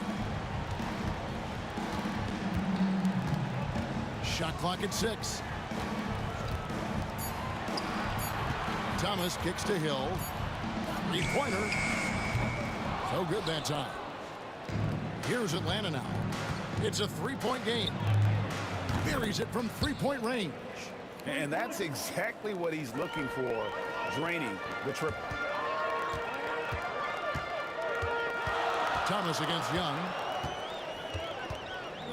F: Shot clock at 6. Thomas kicks to Hill. Three-pointer. So good that time. Here's Atlanta now. It's a three-point game. Buries it from three-point range.
I: And that's exactly what he's looking for, draining the triple.
F: Thomas against Young.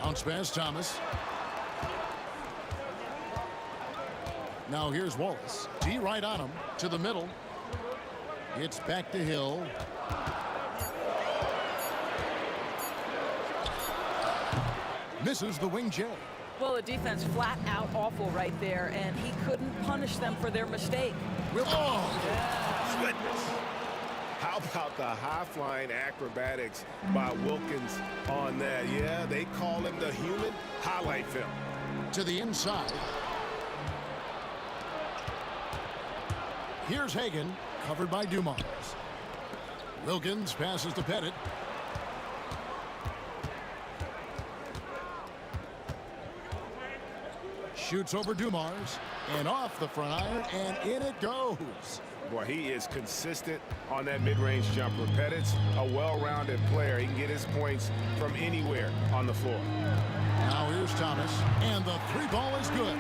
F: Bounce pass, Thomas. Now here's Wallace. D right on him to the middle. It's back to Hill. Misses the wing J.
N: Well, the defense flat out awful right there, and he couldn't punish them for their mistake.
F: Oh,
G: Goodness. How about the high-flying acrobatics by Wilkins on that? Yeah, they call him the human highlight film.
F: To the inside. Here's Hagan, covered by Dumars. Wilkins passes to Pettit. Shoots over Dumars and off the front iron, and in it goes.
G: Boy, he is consistent on that mid-range jumper. Pettit's a well-rounded player. He can get his points from anywhere on the floor.
F: Now here's Thomas, and the three ball is good.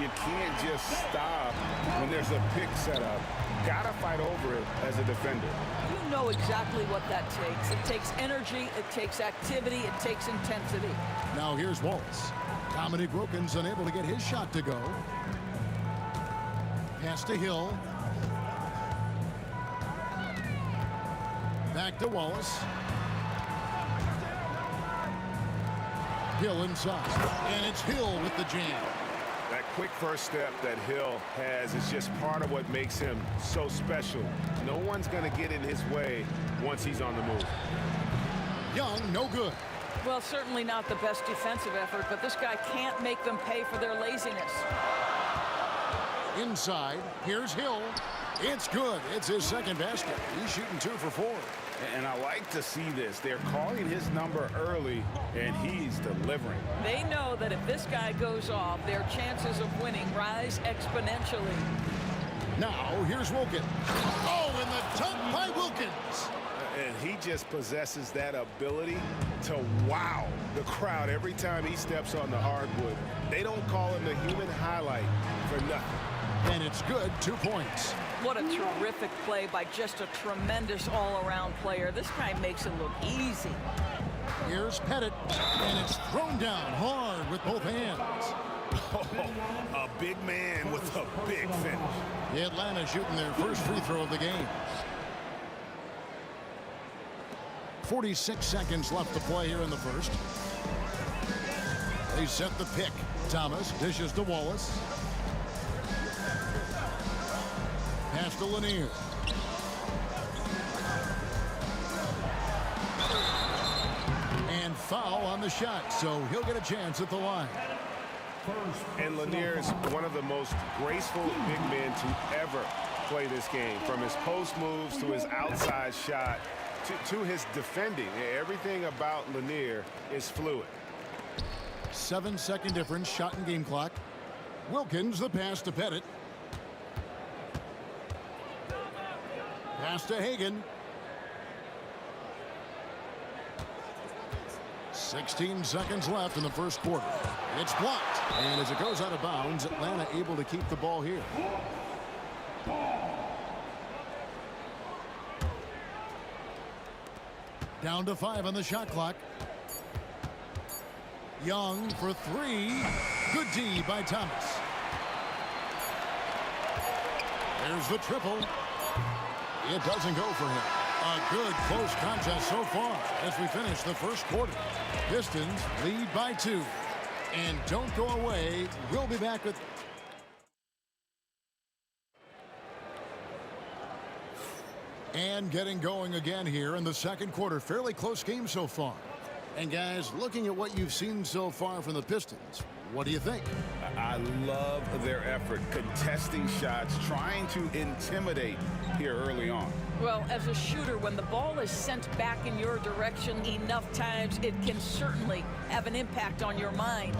G: You can't just stop when there's a pick set up. Gotta fight over it as a defender.
N: You know exactly what that takes. It takes energy, it takes activity, it takes intensity.
F: Now here's Wallace. Dominic Wilkins unable to get his shot to go. Pass to Hill. Back to Wallace. Hill inside. And it's Hill with the jam.
G: That quick first step that Hill has is just part of what makes him so special. No one's going to get in his way once he's on the move.
F: Young, no good.
N: Well, certainly not the best defensive effort, but this guy can't make them pay for their laziness.
F: Inside, here's Hill. It's good. It's his second basket. He's shooting 2 for 4.
G: And I like to see this. They're calling his number early, and he's delivering.
N: They know that if this guy goes off, their chances of winning rise exponentially.
F: Now, here's Wilkins. Oh, and the dunk by Wilkins.
G: And he just possesses that ability to wow the crowd every time he steps on the hardwood. They don't call him the human highlight for nothing.
F: And it's good, 2 points.
N: What a terrific play by just a tremendous all-around player. This guy makes it look easy.
F: Here's Pettit, and it's thrown down hard with both hands.
G: Oh, a big man with a big finish.
F: Atlanta shooting their first free throw of the game. 46 seconds left to play here in the first. They set the pick. Thomas dishes to Wallace. Pass to Lanier. And foul on the shot, so he'll get a chance at the line.
G: And Lanier is one of the most graceful big men to ever play this game. From his post moves to his outside shot to his defending. Everything about Lanier is fluid.
F: 7-second difference, shot and game clock. Wilkins, the pass to Pettit. Pass to Hagan. 16 seconds left in the first quarter. It's blocked. And as it goes out of bounds, Atlanta able to keep the ball here. Down to 5 on the shot clock. Young for 3. Good D by Thomas. There's the triple. It doesn't go for him. A good close contest so far as we finish the first quarter. Pistons lead by 2. And don't go away. We'll be back with... And getting going again here in the second quarter. Fairly close game so far. And guys, looking at what you've seen so far from the Pistons, what do you think?
G: I love their effort, contesting shots, trying to intimidate here early on.
N: Well, as a shooter, when the ball is sent back in your direction enough times, it can certainly have an impact on your mind.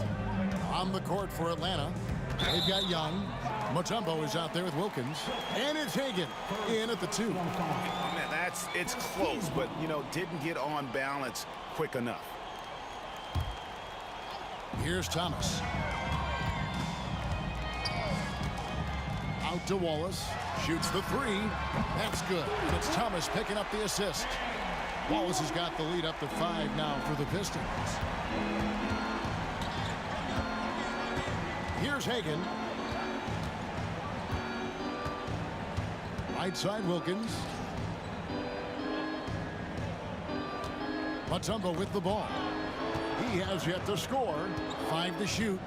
F: On the court for Atlanta, they've got Young. Mutombo is out there with Wilkins. And it's Hagan in at the 2.
I: Man, it's close, but, didn't get on balance quick enough.
F: Here's Thomas. Out to Wallace. Shoots the 3. That's good. And it's Thomas picking up the assist. Wallace has got the lead up to 5 now for the Pistons. Here's Hagan. Right side Wilkins. Mutombo with the ball. He has yet to score. 5 to shoot.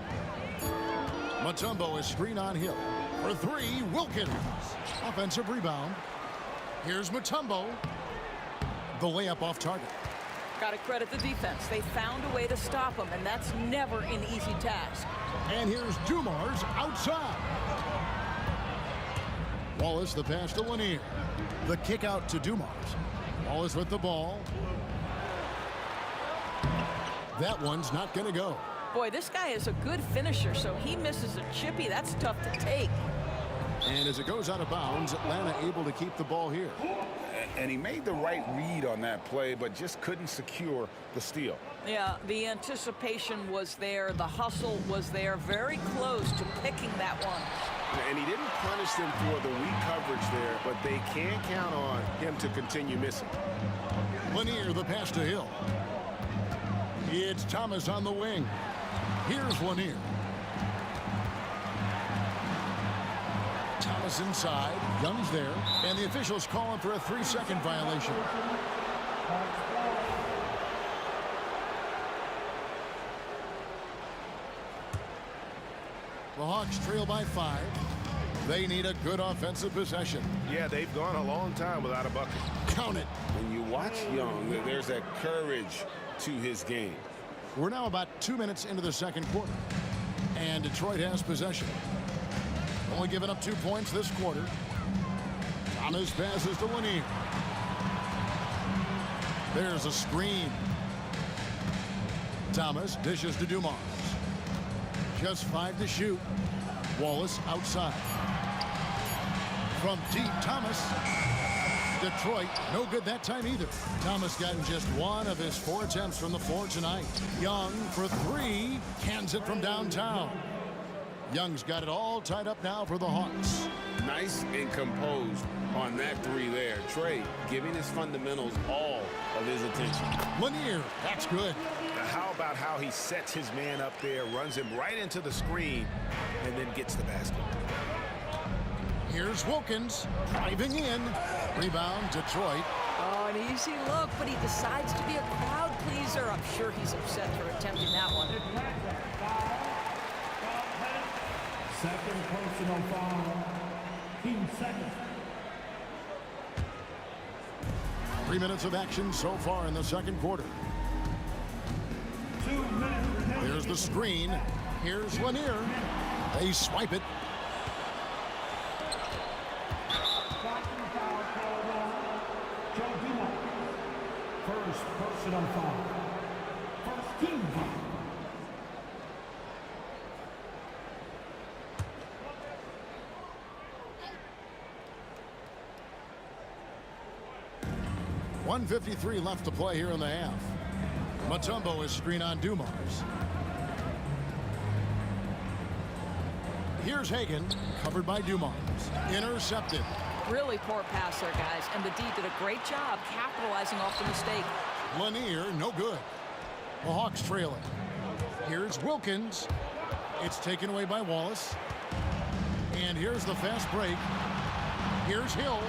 F: Mutombo is screen on Hill. For 3, Wilkins. Offensive rebound. Here's Mutombo. The layup off target.
N: Got to credit the defense. They found a way to stop him, and that's never an easy task.
F: And here's Dumars outside. Wallace, the pass to Lanier. The kick out to Dumars. Wallace with the ball. That one's not going to go.
N: Boy, this guy is a good finisher, so he misses a chippy. That's tough to take.
F: And as it goes out of bounds, Atlanta able to keep the ball here.
I: And he made the right read on that play, but just couldn't secure the steal.
N: Yeah, the anticipation was there. The hustle was there. Very close to picking that one.
G: And he didn't punish them for the weak coverage there, but they can't count on him to continue missing.
F: Lanier, the pass to Hill. It's Thomas on the wing. Here's Lanier. Thomas inside. Young's there. And the officials calling for a 3-second violation. The Hawks trail by 5. They need a good offensive possession.
G: Yeah, they've gone a long time without a bucket.
F: Count it.
G: When you watch Young, there's that courage to his game.
F: We're now about 2 minutes into the second quarter. And Detroit has possession. Only giving up 2 points this quarter. Thomas passes to Lanier. There's a screen. Thomas dishes to Dumars. Just 5 to shoot. Wallace outside. From deep, Thomas. Detroit, no good that time either. Thomas got just 1 of his 4 attempts from the floor tonight. Young for 3, cans it from downtown. Young's got it all tied up now for the Hawks.
G: Nice and composed on that 3 there. Trey giving his fundamentals all of his attention.
F: Lanier, that's good.
G: How about how he sets his man up there, runs him right into the screen, and then gets the basket.
F: Here's Wilkins driving in. Rebound, Detroit.
N: Oh, an easy look, but he decides to be a crowd pleaser. I'm sure he's upset for attempting that one.
D: Second personal foul. 15 seconds.
F: 3 minutes of action so far in the second quarter.
D: 2 minutes.
F: There's the screen. Here's Lanier. They swipe it.
D: First personal foul. First team foul.
F: .153 left to play here in the half. Mutombo is screen on Dumars. Here's Hagan, covered by Dumars. Intercepted.
N: Really poor pass there, guys, and the D did a great job capitalizing off the mistake.
F: Lanier, no good. The Hawks trailing. Here's Wilkins. It's taken away by Wallace. And here's the fast break. Here's Hill.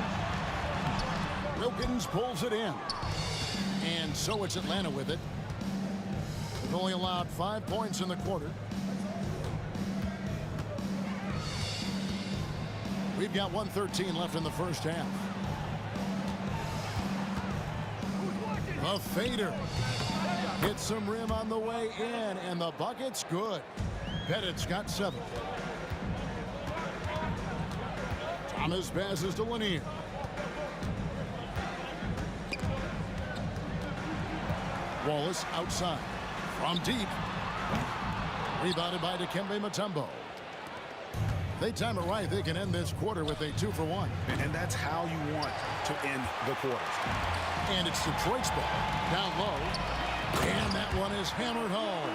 F: Wilkins pulls it in. And so it's Atlanta with it. They've only allowed 5 points in the quarter. We've got 1:13 left in the first half. A fader. Hits some rim on the way in, and the bucket's good. Pettit's got 7. Thomas passes to Lanier. Wallace outside. From deep. Rebounded by Dikembe Mutombo. They time it right, they can end this quarter with a 2-for-1.
I: And that's how you want to end the quarters.
F: And it's Detroit's ball. Down low. And that one is hammered home.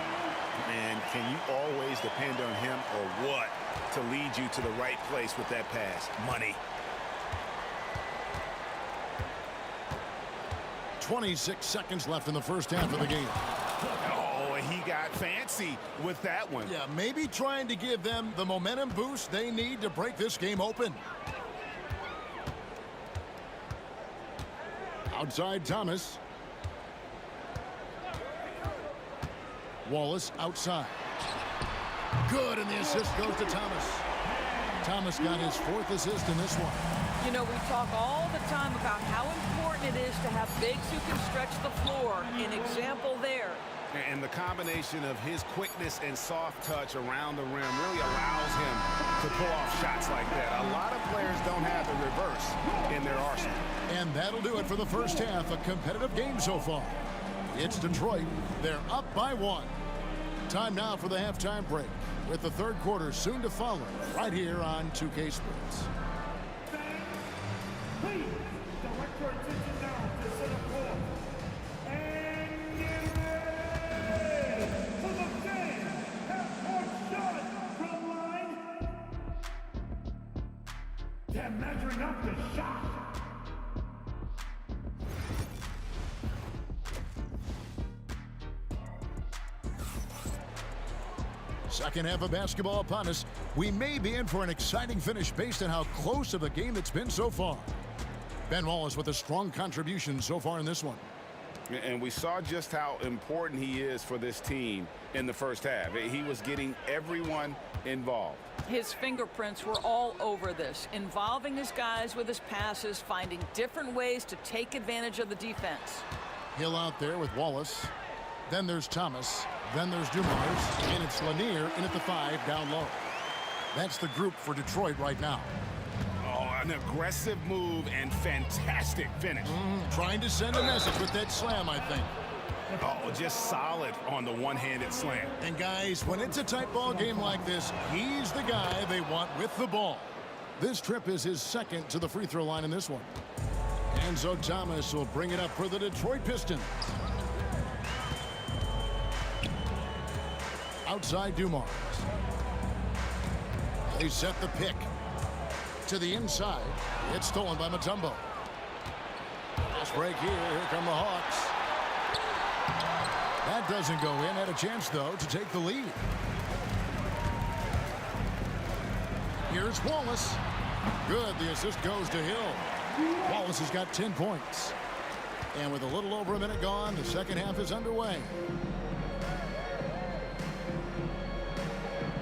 I: And can you always depend on him or what to lead you to the right place with that pass? Money.
F: 26 seconds left in the first half of the game.
I: Oh, he got fancy with that one.
F: Yeah, maybe trying to give them the momentum boost they need to break this game open. Outside Thomas. Wallace outside. Good, and the assist goes to Thomas. Thomas got his 4th assist in this one.
N: You know, we talk all the time about how important it is to have bigs who can stretch the floor. An example there.
I: And the combination of his quickness and soft touch around the rim really allows him to pull off shots like that. A lot of players don't have the reverse in their arsenal.
F: And that'll do it for the first half. A competitive game so far. It's Detroit. They're up by 1. Time now for the halftime break. with the third quarter soon to follow right here on 2K Sports.
D: Please direct your attention now to center court. And get ready for the game. Half-court shot from line. They're measuring up the shot.
F: Second half of basketball upon us. We may be in for an exciting finish based on how close of a game it's been so far. Ben Wallace with a strong contribution so far in this one.
G: And we saw just how important he is for this team in the first half. He was getting everyone involved.
N: His fingerprints were all over this, involving his guys with his passes, finding different ways to take advantage of the defense.
F: Hill out there with Wallace. Then there's Thomas. Then there's Dumars. And it's Lanier in at the 5 down low. That's the group for Detroit right now.
G: Oh, an aggressive move and fantastic finish.
F: Trying to send a message with that slam, I think.
G: Oh, just solid on the one-handed slam.
F: And guys, when it's a tight ball game like this, he's the guy they want with the ball. This trip is his second to the free throw line in this one. And so Thomas will bring it up for the Detroit Pistons. Outside Dumars. They set the pick. To the inside. It's stolen by Mutombo. Fast break here. Here come the Hawks. That doesn't go in. Had a chance, though, to take the lead. Here's Wallace. Good. The assist goes to Hill. Wallace has got 10 points. And with a little over a minute gone, the second half is underway.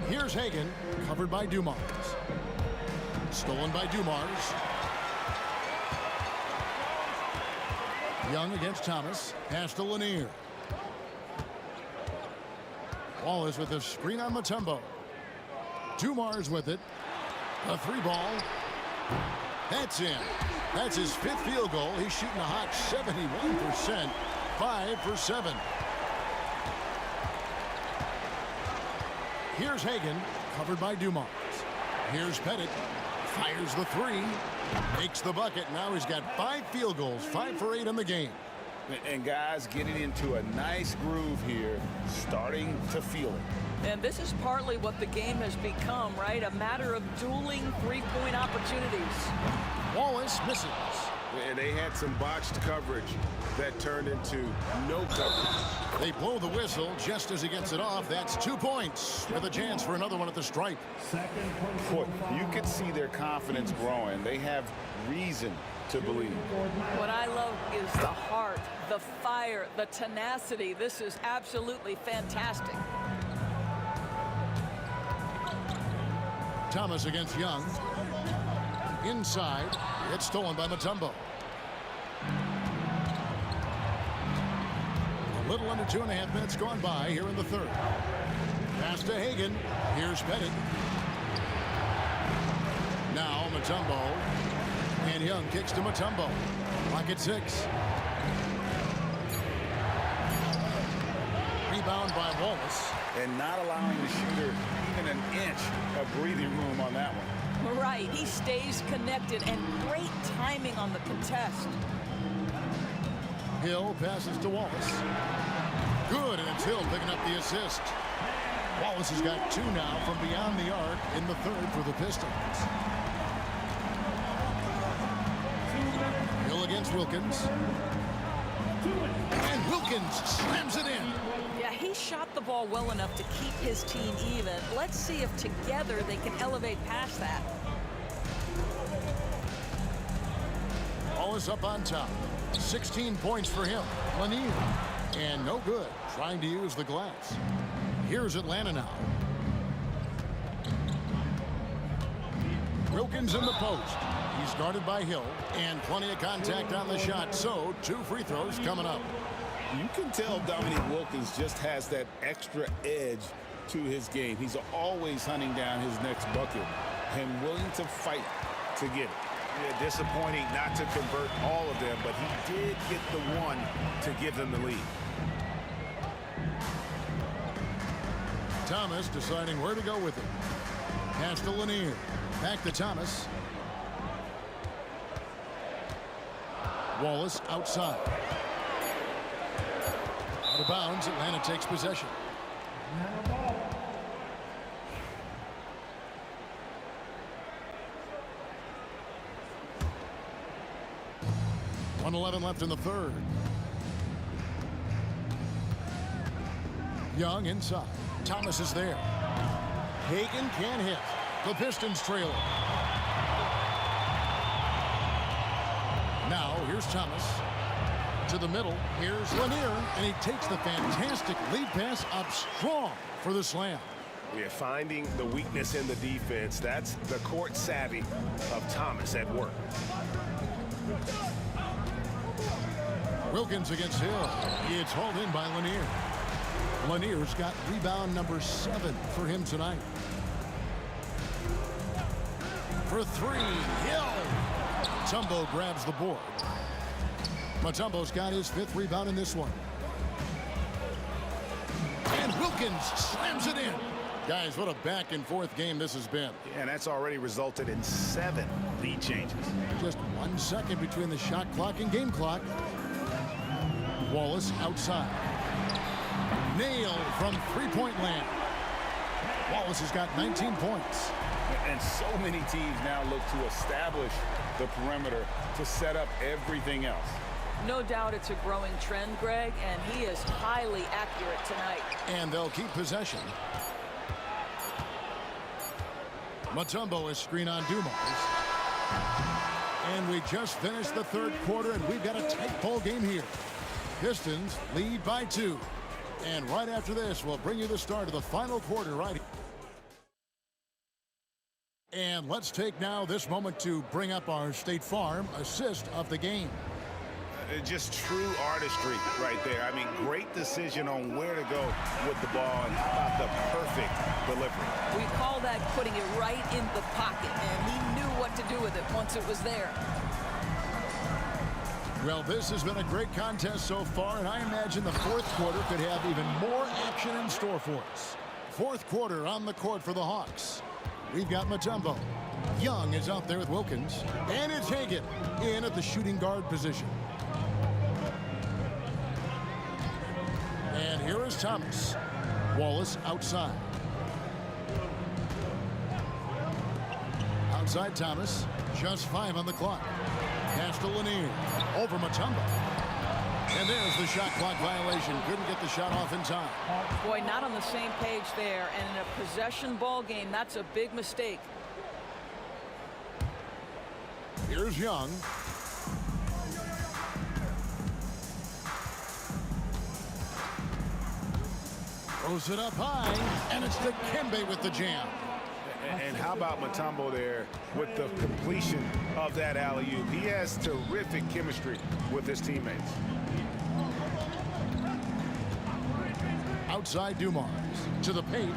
F: Here's Hagan, covered by Dumars. Stolen by Dumars. Young against Thomas. Pass to Lanier. Wallace with a screen on Mutombo. Dumars with it. A 3-ball. That's in. That's his 5th field goal. He's shooting a hot 71%. 5 for 7. Here's Hagan, covered by Dumars. Here's Pettit. Fires the 3. Makes the bucket. Now he's got 5 field goals. 5 for 8 in the game.
G: And guys getting into a nice groove here, starting to feel it.
N: And this is partly what the game has become, right? A matter of dueling three-point opportunities.
F: Wallace misses.
G: And they had some botched coverage that turned into no coverage.
F: They blow the whistle just as he gets it off. That's 2 points with a chance for another one at the stripe.
G: Boy, you could see their confidence growing. They have reason to believe.
N: What I love is the heart, the fire, the tenacity. This is absolutely fantastic.
F: Thomas against Young. Inside. It's stolen by Mutombo. A little under 2.5 minutes gone by here in the third. Pass to Hagan. Here's Pettit. Now Mutombo. And Young kicks to Mutombo. Clock at 6. Rebound by Wallace.
G: And not allowing the shooter even an inch of breathing room on that one.
N: Right, he stays connected, and great timing on the contest.
F: Hill passes to Wallace. Good, and it's Hill picking up the assist. Wallace has got 2 now from beyond the arc in the third for the Pistons. Hill against Wilkins. And Wilkins slams it in.
N: Yeah, he shot the ball well enough to keep his team even. Let's see if together they can elevate past that.
F: Wallace up on top. 16 points for him. Lanier. And no good. Trying to use the glass. Here's Atlanta now. Wilkins in the post. He's guarded by Hill. And plenty of contact on the shot. So 2 free throws coming up.
G: You can tell Dominique Wilkins just has that extra edge to his game. He's always hunting down his next bucket and willing to fight to get it.
C: Yeah, disappointing not to convert all of them, but he did get the one to give them the lead.
F: Thomas deciding where to go with it. Pass to Lanier. Back to Thomas. Wallace outside. Out of bounds. Atlanta takes possession. 1:11 left in the third. Young inside. Thomas is there. Hagan can't hit. The Pistons trail it. Now here's Thomas. To the middle. Here's Lanier. And he takes the fantastic lead pass up strong for the slam.
G: We're finding the weakness in the defense. That's the court savvy of Thomas at work.
F: Wilkins against Hill. It's hauled in by Lanier. Lanier's got rebound number 7 for him tonight. For 3, Hill. Mutombo grabs the board. Mutombo's got his 5th rebound in this one. And Wilkins slams it in. Guys, what a back and forth game this has been.
I: Yeah, and that's already resulted in 7 lead changes.
F: Just 1 second between the shot clock and game clock. Wallace outside. Nailed from three-point land. Wallace has got 19 points.
J: And so many teams now look to establish the perimeter to set up everything else.
N: No doubt it's a growing trend, Greg, and he is highly accurate tonight.
F: And they'll keep possession. Mutombo is screen on Dumars. And we just finished the third quarter, and we've got a tight ball game here. Pistons lead by 2. And right after this, we'll bring you the start of the final quarter right here. And let's take now this moment to bring up our State Farm assist of the game.
I: Just true artistry right there. I mean, great decision on where to go with the ball and how about the perfect delivery.
N: We call that putting it right in the pocket, and he knew what to do with it once it was there.
F: Well, this has been a great contest so far, and I imagine the fourth quarter could have even more action in store for us. Fourth quarter on the court for the Hawks. We've got Mutombo. Young is out there with Wilkins. And it's Hagan in at the shooting guard position. And here is Thomas. Wallace outside. Outside Thomas. Just 5 on the clock. Pass to Lanier. Over Mutombo. And there's the shot clock violation. Couldn't get the shot off in time.
N: Boy, not on the same page there. And in a possession ball game, that's a big mistake.
F: Here's Young. Throws it up high. And it's Dikembe with the jam.
I: And how about Mutombo there with the completion of that alley-oop? He has terrific chemistry with his teammates.
F: Outside Dumars to the paint.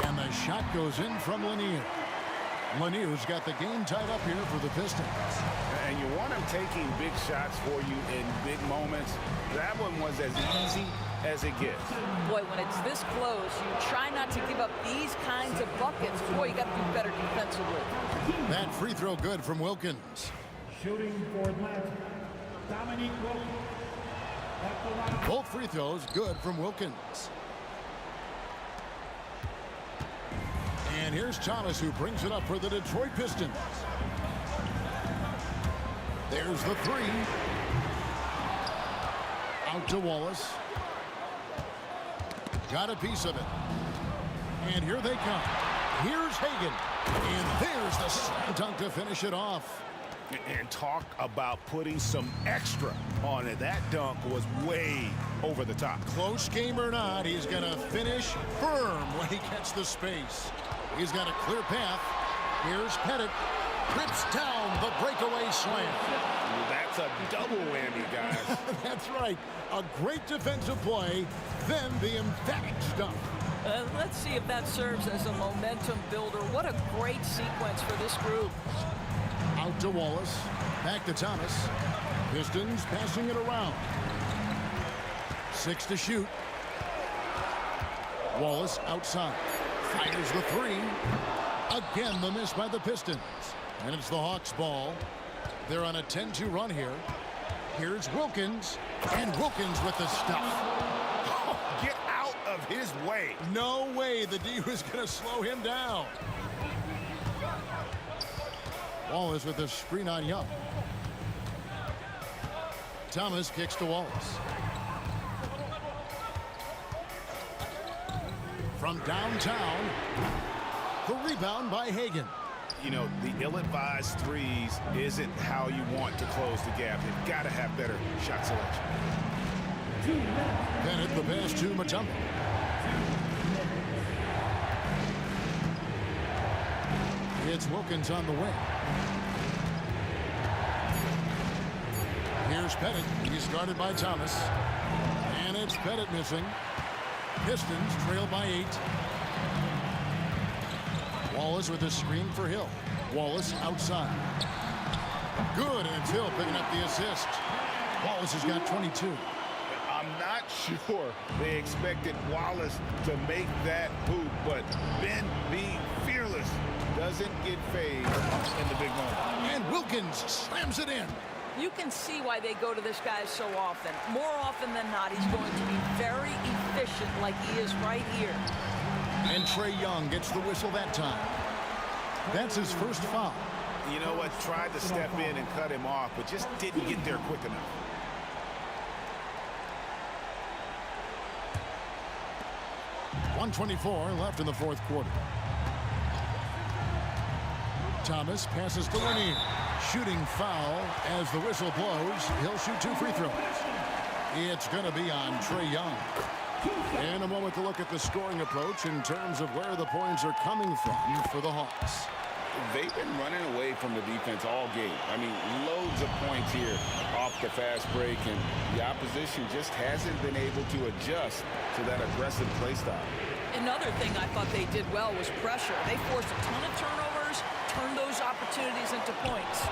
F: And the shot goes in from Lanier. Lanier's got the game tied up here for the Pistons.
I: And you want him taking big shots for you in big moments. That one was as easy as it gets.
N: Boy, when it's this close, you try not to give up these kinds of buckets. Boy, you got to do better defensively.
F: That free throw good from Wilkins.
D: Shooting for Atlanta, Dominique Wilkins.
F: Both free throws good from Wilkins. And here's Thomas, who brings it up for the Detroit Pistons. There's the 3. Out to Wallace. Got a piece of it. And here they come. Here's Hagan. And there's the slam dunk to finish it off.
I: And talk about putting some extra on it. That dunk was way over the top.
F: Close game or not, he's going to finish firm when he gets the space. He's got a clear path. Here's Pettit. Trips down the breakaway slam.
I: That's a double whammy, guys.
F: That's right. A great defensive play, then the emphatic stuff.
N: Let's see if that serves as a momentum builder. What a great sequence for this group.
F: Out to Wallace. Back to Thomas. Pistons passing it around. 6 to shoot. Wallace outside. Fires the three. Again, the miss by the Pistons. And it's the Hawks' ball. They're on a 10-2 run here. Here's Wilkins. And Wilkins with the stuff.
G: Oh, get out of his way.
F: No way the D was going to slow him down. Wallace with a screen on Young. Thomas kicks to Wallace. From downtown, the rebound by Hagan.
I: You know, the ill-advised threes isn't how you want to close the gap. You've got to have better shot selection.
F: Bennett the pass to Mutombo. It's Wilkins on the wing. Here's Pettit. He's guarded by Thomas. And it's Pettit missing. Pistons trail by 8. Wallace with a screen for Hill. Wallace outside. Good, and it's Hill picking up the assist. Wallace has got 22.
G: I'm not sure they expected Wallace to make that hoop, but Ben being fearless doesn't get phased in the big moment.
F: And Wilkins slams it in.
N: You can see why they go to this guy so often. More often than not, he's going to be very efficient like he is right here.
F: And Trae Young gets the whistle that time. That's his first foul.
I: You know what? Tried to step in and cut him off, but just didn't get there quick enough.
F: .124 left in the fourth quarter. Thomas passes to Lanier. Shooting foul as the whistle blows. He'll shoot 2 free throws. It's going to be on Trae Young. And a moment to look at the scoring approach in terms of where the points are coming from for the Hawks.
J: They've been running away from the defense all game. I mean, loads of points here off the fast break, and the opposition just hasn't been able to adjust to that aggressive play style.
N: Another thing I thought they did well was pressure. They forced a ton of turnovers, turned those opportunities into points.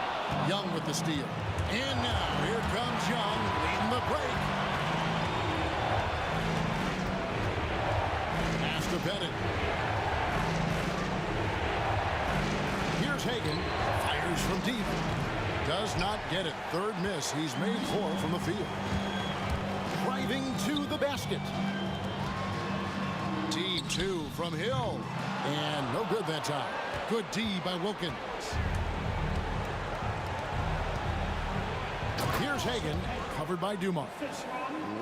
F: Young with the steal. And now here comes Young leading the break. Pass to Bennett. Here's Hagan. Fires from deep. Does not get it. Third miss. He's made 4 from the field. Driving to the basket. Team 2 from Hill. And no good that time. Good D by Wilkins. Here's Hagan, covered by Dumars.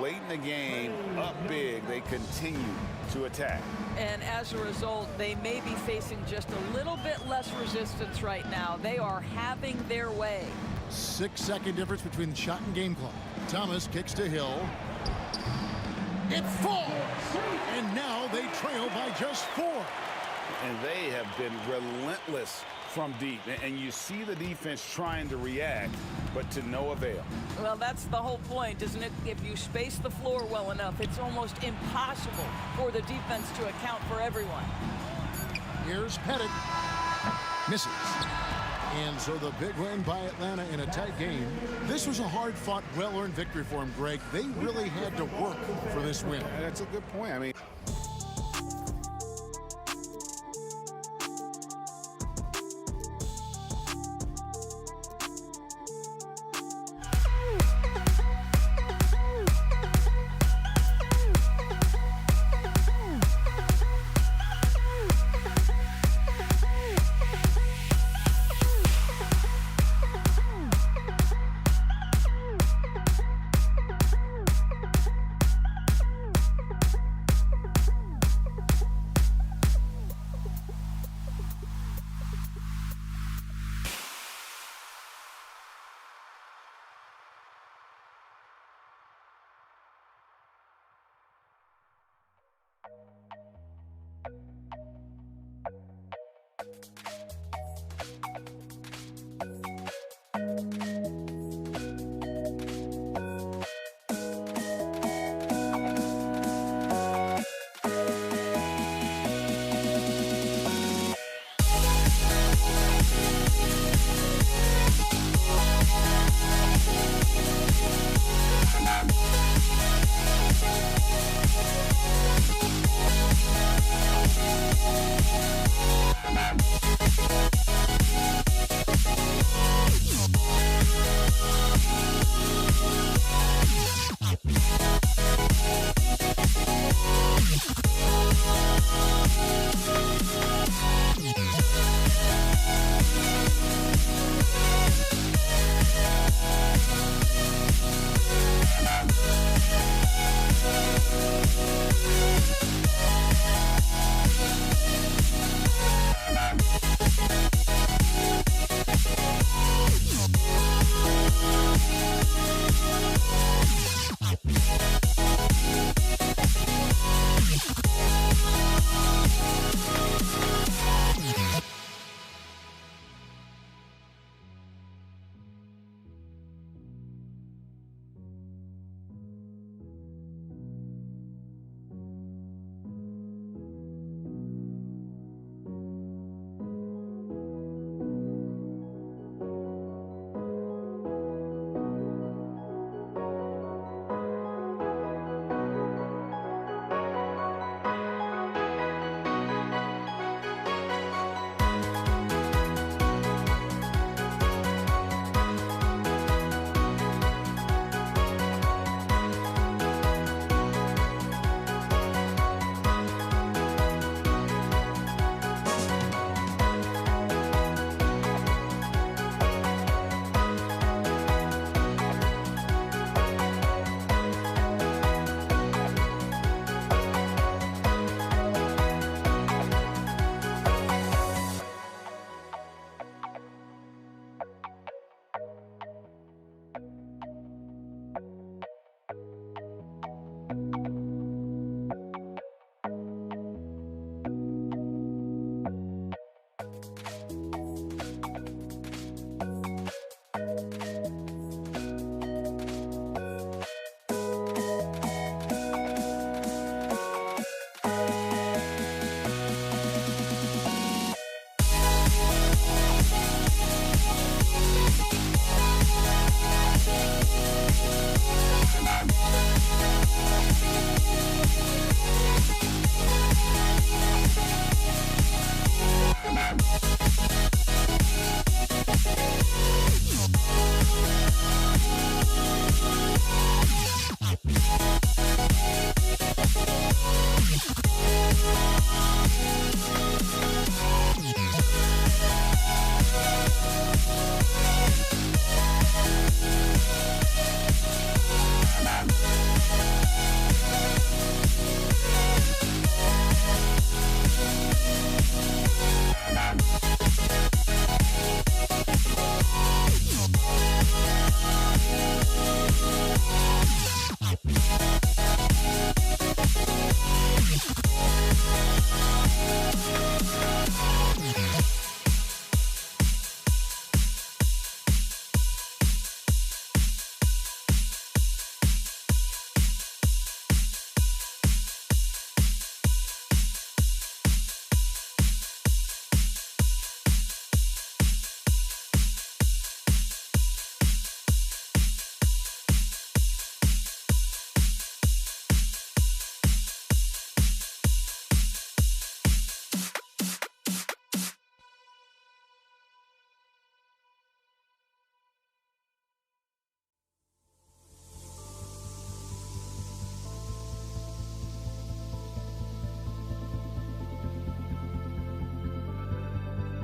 I: Late in the game, up big, they continue to attack.
N: And as a result, they may be facing just a little bit less resistance right now. They are having their way.
F: 6-second difference between the shot and game clock. Thomas kicks to Hill. It falls! And now they trail by just 4.
I: And they have been relentless from deep. And you see the defense trying to react, but to no avail.
N: Well, that's the whole point, isn't it? If you space the floor well enough, it's almost impossible for the defense to account for everyone.
F: Here's Pettit. Misses. And so the big win by Atlanta in a tight game. This was a hard-fought, well-earned victory for him, Greg. They really had to work for this win.
I: That's a good point. I mean,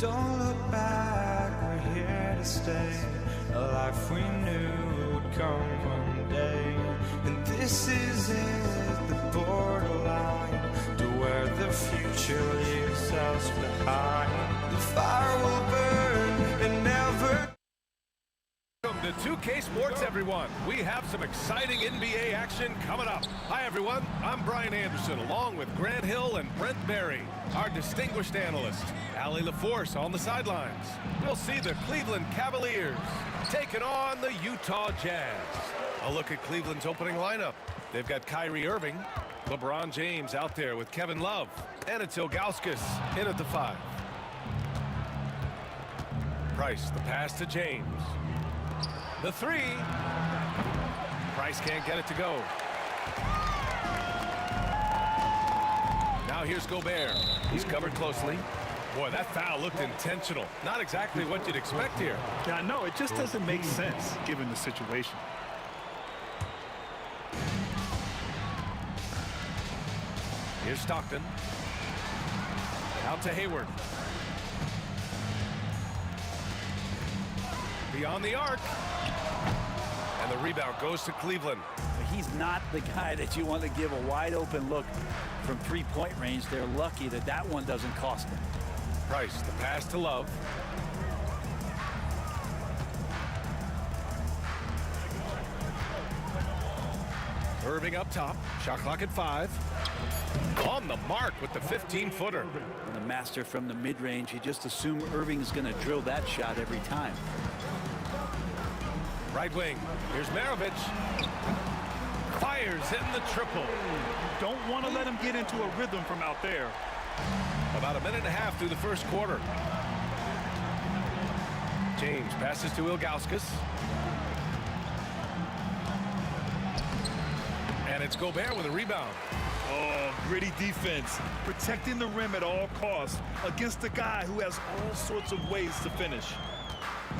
A: Don't look back, we're here to stay. A life we knew would come one day. And this is it, the borderline to where the future leaves us behind. The fire will burn and never.
B: Welcome to 2K Sports, everyone. We have some exciting NBA action coming up. Hi, everyone. I'm Brian Anderson, along with Grant Hill and Brent Barry, our distinguished analyst. Allie LaForce on the sidelines. We'll see the Cleveland Cavaliers taking on the Utah Jazz. A look at Cleveland's opening lineup. They've got Kyrie Irving, LeBron James out there with Kevin Love, and it's Ilgauskas in at the 5. Price, the pass to James. The 3. Price can't get it to go. Now here's Gobert. He's covered closely. Boy, that foul looked intentional. Not exactly what you'd expect here.
E: Yeah, I know. It just doesn't make sense given the situation.
B: Here's Stockton. Out to Hayward. Beyond the arc. And the rebound goes to Cleveland.
O: He's not the guy that you want to give a wide open look from three-point range. They're lucky that that one doesn't cost them.
B: Price, the pass to Love. Irving up top. Shot clock at 5. On the mark with the 15-footer.
O: And the master from the mid-range. You just assume Irving's going to drill that shot every time.
B: Right wing. Here's Maravich. Fires in the triple.
E: Don't want to let him get into a rhythm from out there.
B: About a minute and a half through the first quarter. James passes to Ilgauskas. And it's Gobert with a rebound.
E: Oh, gritty defense. Protecting the rim at all costs against a guy who has all sorts of ways to finish.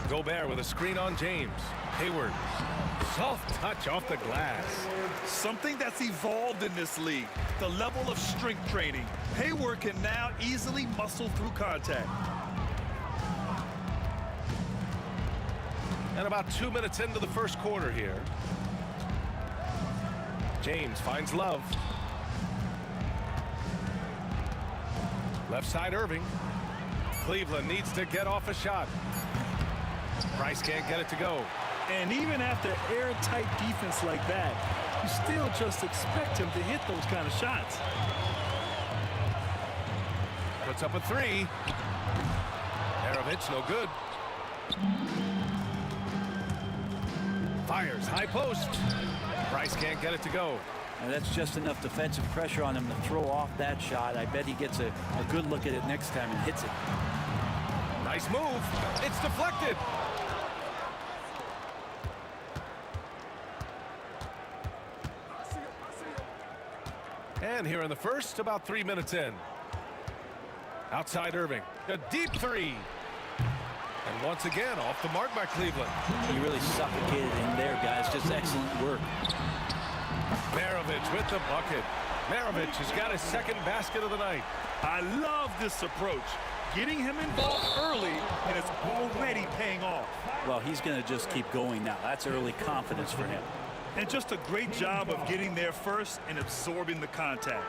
B: Gobert with a screen on James. Hayward. Soft touch off the glass.
E: Something that's evolved in this league. The level of strength training. Hayward can now easily muscle through contact.
B: And about 2 minutes into the first quarter here. James finds Love. Left side Irving. Cleveland needs to get off a shot. Price can't get it to go.
E: And even after airtight defense like that, you still just expect him to hit those kind of shots.
B: Puts up a 3. Maravich, no good. Fires, high post. Price can't get it to go.
O: And that's just enough defensive pressure on him to throw off that shot. I bet he gets a good look at it next time and hits it.
B: Nice move. It's deflected. And here in the first, about 3 minutes in. Outside Irving. A deep 3. And once again, off the mark by Cleveland.
O: He really suffocated in there, guys. Just excellent work.
B: Maravich with the bucket. Maravich has got his second basket of the night.
E: I love this approach. Getting him involved early, and it's already paying off.
O: Well, he's going to just keep going now. That's early confidence for him.
E: And just a great job of getting there first and absorbing the contact.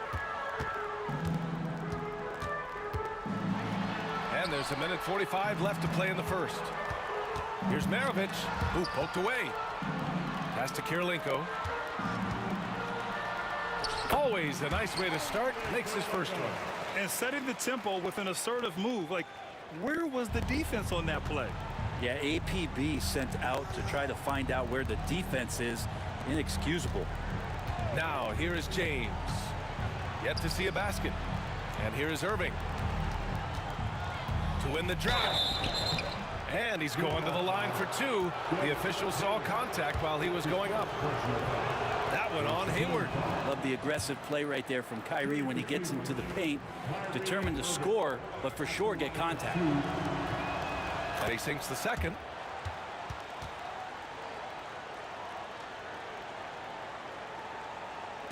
B: And there's a minute 45 left to play in the first. Here's Maravich, who poked away. Pass to Kirilenko. Always a nice way to start. Makes his first one.
E: And setting the tempo with an assertive move. Like, where was the defense on that play?
O: Yeah, APB sent out to try to find out where the defense is. Inexcusable.
B: Now, here is James. Yet to see a basket. And here is Irving. To win the draft. And he's going to the line for 2. The official saw contact while he was going up. That one on Hayward.
O: Love the aggressive play right there from Kyrie when he gets into the paint. Determined to score, but for sure get contact.
B: And he sinks the second.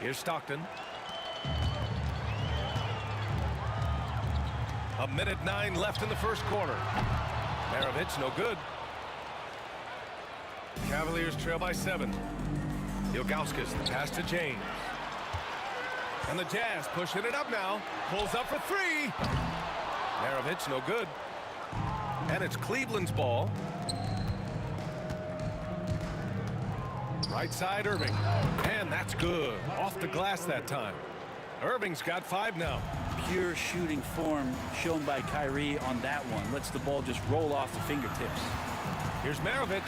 B: Here's Stockton. 1:09 left in the first quarter. Maravich, no good. Cavaliers trail by 7. Ilgauskas, the pass to James. And the Jazz pushing it up now. Pulls up for 3. Maravich, no good. And it's Cleveland's ball. Right side, Irving. And that's good. Off the glass that time. Irving's got 5 now.
O: Pure shooting form shown by Kyrie on that one. Lets the ball just roll off the fingertips.
B: Here's Maravich.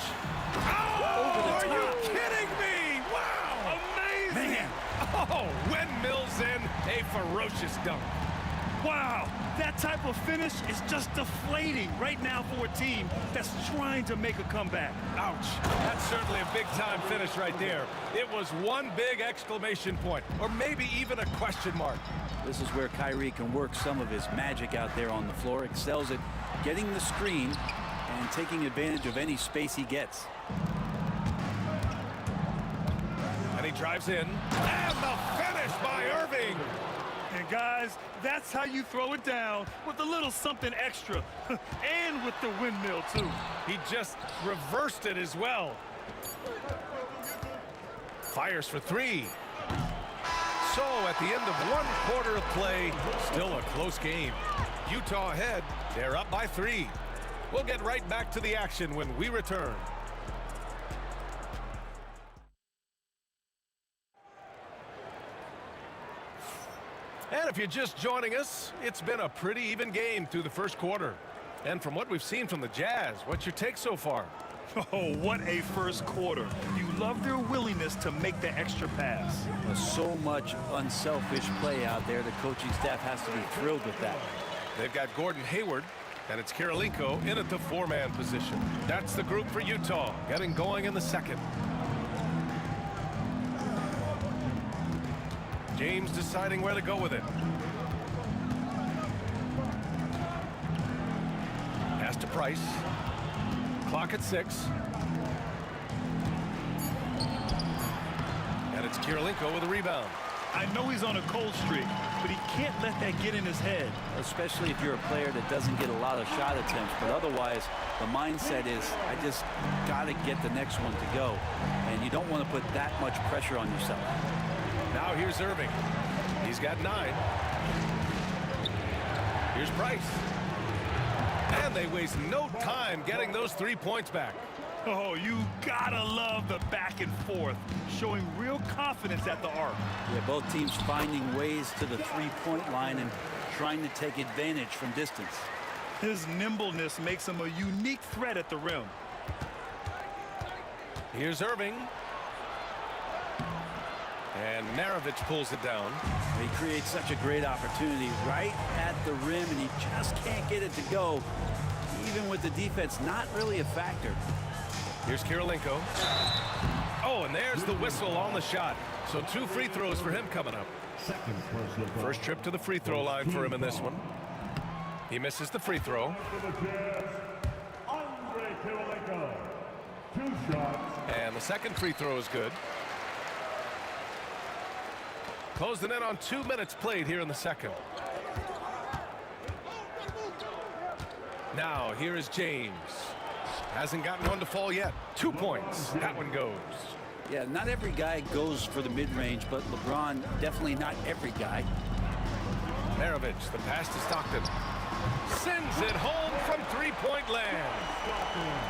B: Oh, are you kidding me? Wow, amazing.
E: Man.
B: Oh, windmills in, a ferocious dunk.
E: Wow, that type of finish is just deflating right now for a team that's trying to make a comeback.
B: Ouch. That's certainly a big-time finish right there. It was one big exclamation point, or maybe even a question mark.
O: This is where Kyrie can work some of his magic out there on the floor. Excels at getting the screen and taking advantage of any space he gets.
B: And he drives in. And the finish by Irving.
E: And guys, that's how you throw it down, with a little something extra. And with the windmill, too.
B: He just reversed it as well. Fires for 3. So at the end of 1 quarter of play, still a close game. Utah ahead. They're up by 3. We'll get right back to the action when we return. And if you're just joining us, it's been a pretty even game through the first quarter. And from what we've seen from the Jazz, what's your take so far?
E: Oh, what a first quarter. You love their willingness to make the extra pass.
O: There's so much unselfish play out there. The coaching staff has to be thrilled with that.
B: They've got Gordon Hayward, and it's Kirilenko in at the 4-man position. That's the group for Utah, getting going in the second. James deciding where to go with it. Pass to Price. Clock at 6. And it's Kirilenko with a rebound.
E: I know he's on a cold streak, but he can't let that get in his head.
O: Especially if you're a player that doesn't get a lot of shot attempts. But otherwise, the mindset is, I just got to get the next one to go. And you don't want to put that much pressure on yourself.
B: Now here's Irving. He's got 9. Here's Price. And they waste no time getting those 3 points back.
E: Oh, you gotta love the back and forth, showing real confidence at the arc.
O: Yeah, both teams finding ways to the 3-point line and trying to take advantage from distance.
E: His nimbleness makes him a unique threat at the rim.
B: Here's Irving. And Maravich pulls it down.
O: He creates such a great opportunity right at the rim, and he just can't get it to go. Even with the defense not really a factor.
B: Here's Kirilenko. Oh, and there's the whistle on the shot. So 2 free throws for him coming up. First trip to the free throw line for him in this one. He misses the free throw. And the second free throw is good. Closing in on 2 minutes played here in the second. Now here is James. Hasn't gotten one to fall yet. 2 points. That one goes.
O: Yeah, not every guy goes for the mid-range, but LeBron, definitely not every guy.
B: Maravich, the pass to Stockton. Sends it home from 3-point land.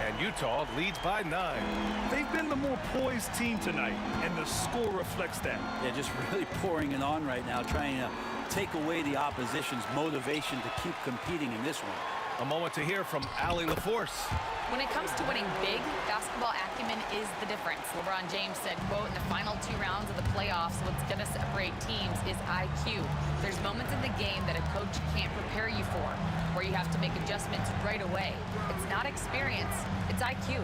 B: And Utah leads by 9.
E: They've been the more poised team tonight, and the score reflects that.
O: Yeah, just really pouring it on right now, trying to take away the opposition's motivation to keep competing in this one.
B: A moment to hear from Allie LaForce.
L: When it comes to winning big, basketball acumen is the difference. LeBron James said, quote, in the final 2 rounds of the playoffs, what's going to separate teams is IQ. There's moments in the game that a coach can't prepare you for, where you have to make adjustments right away. It's not experience, it's IQ.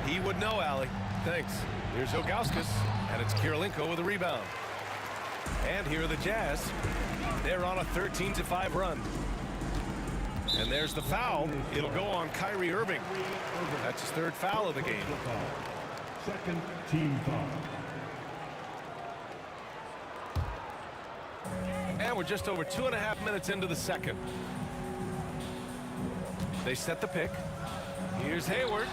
B: He would know, Allie. Thanks. Here's Ilgauskas, and it's Kirilenko with a rebound. And here are the Jazz. They're on a 13-5 run. And there's the foul. It'll go on Kyrie Irving. That's his 3rd foul of the game.
D: Second team foul.
B: And we're just over 2.5 minutes into the second. They set the pick. Here's Hayward.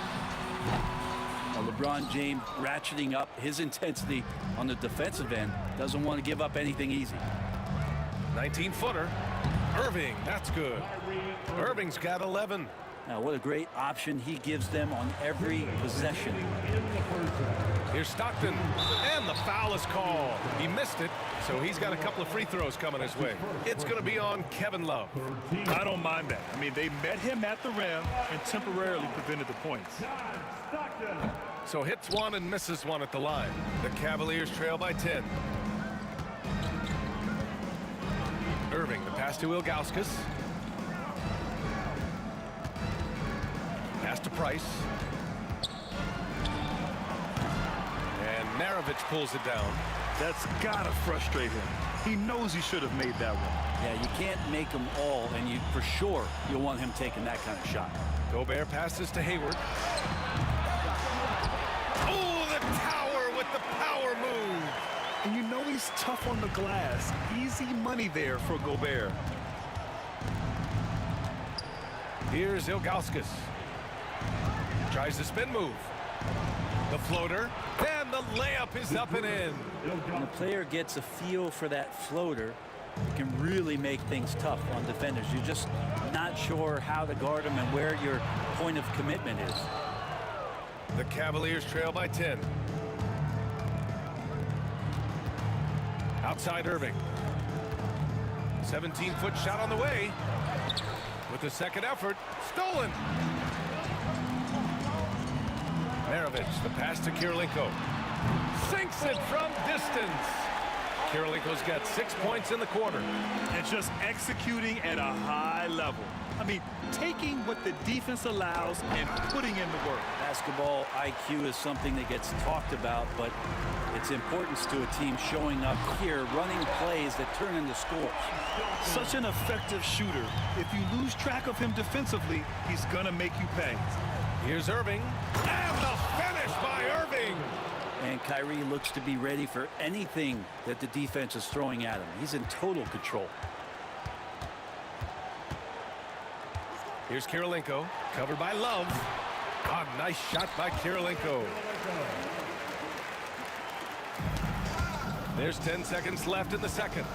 O: LeBron James ratcheting up his intensity on the defensive end. Doesn't want to give up anything easy.
B: 19-footer. Irving, that's good. Irving's got 11.
O: Now, what a great option he gives them on every possession.
B: Here's Stockton, and the foul is called. He missed it, so he's got a couple of free throws coming his way. It's going to be on Kevin Love.
E: I don't mind that. I mean, they met him at the rim and temporarily prevented the points.
B: So hits one and misses one at the line. The Cavaliers trail by 10. Irving, the pass to Ilgauskas. Pass to Price. And Maravich pulls it down.
E: That's gotta frustrate him. He knows he should have made that one.
O: Yeah, you can't make them all, and you for sure you'll want him taking that kind of shot.
B: Gobert passes to Hayward. Oh, the tower with the power move.
E: And you know he's tough on the glass. Easy money there for Gobert.
B: Here's Ilgauskas. Tries the spin move. The floater, and the layup is up and in.
O: When a player gets a feel for that floater, it can really make things tough on defenders. You're just not sure how to guard them and where your point of commitment is.
B: The Cavaliers trail by 10. Outside Irving. 17-foot shot on the way. With the second effort, stolen. Maravich, the pass to Kirilenko. Sinks it from distance. Kirilenko's got 6 points in the quarter.
E: And just executing at a high level. I mean, taking what the defense allows and putting in the work.
O: Basketball IQ is something that gets talked about, but its importance to a team showing up here, running plays that turn into scores.
E: Such an effective shooter. If you lose track of him defensively, he's gonna make you pay.
B: Here's Irving, and the finish by Irving.
O: And Kyrie looks to be ready for anything that the defense is throwing at him. He's in total control.
B: Here's Kirilenko, covered by Love. A nice shot by Kirilenko. There's 10 seconds left in the second.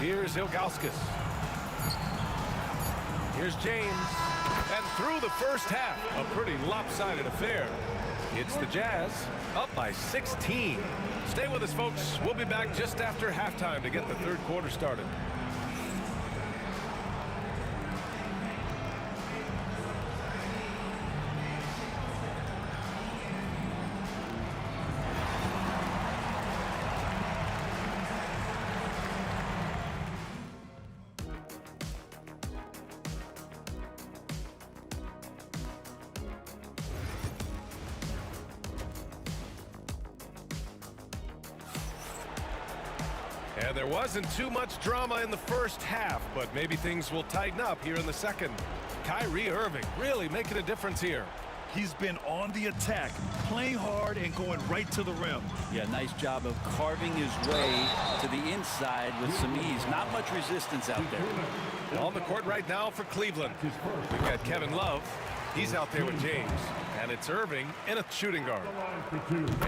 B: Here's Ilgauskas. Here's James. And through the first half, a pretty lopsided affair. It's the Jazz up by 16. Stay with us, folks. We'll be back just after halftime to get the third quarter started. And there wasn't too much drama in the first half, but maybe things will tighten up here in the second. Kyrie Irving really making a difference here.
E: He's been on the attack, playing hard and going right to the rim.
O: Yeah, nice job of carving his way to the inside with some ease. Not much resistance out there.
B: On the court right now for Cleveland. We've got Kevin Love. He's out there with James. And it's Irving in a shooting guard.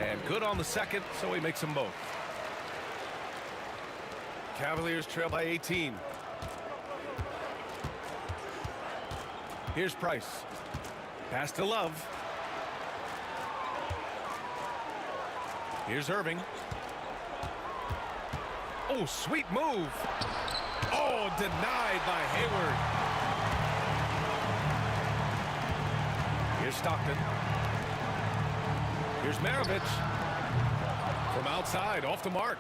B: And good on the second, so he makes them both. Cavaliers trail by 18. Here's Price. Pass to Love. Here's Irving. Oh, sweet move. Oh, denied by Hayward. Here's Stockton. Here's Maravich. From outside, off the mark.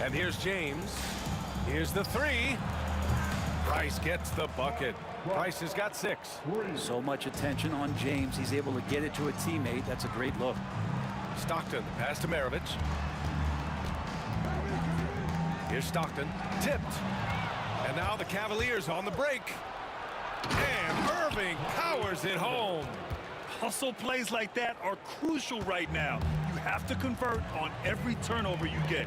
B: And here's James. Here's the three. Price gets the bucket. Price has got 6.
O: So much attention on James. He's able to get it to a teammate. That's a great look.
B: Stockton, pass to Maravich. Here's Stockton, tipped. And now the Cavaliers on the break. And Irving powers it home.
E: Hustle plays like that are crucial right now. You have to convert on every turnover you get.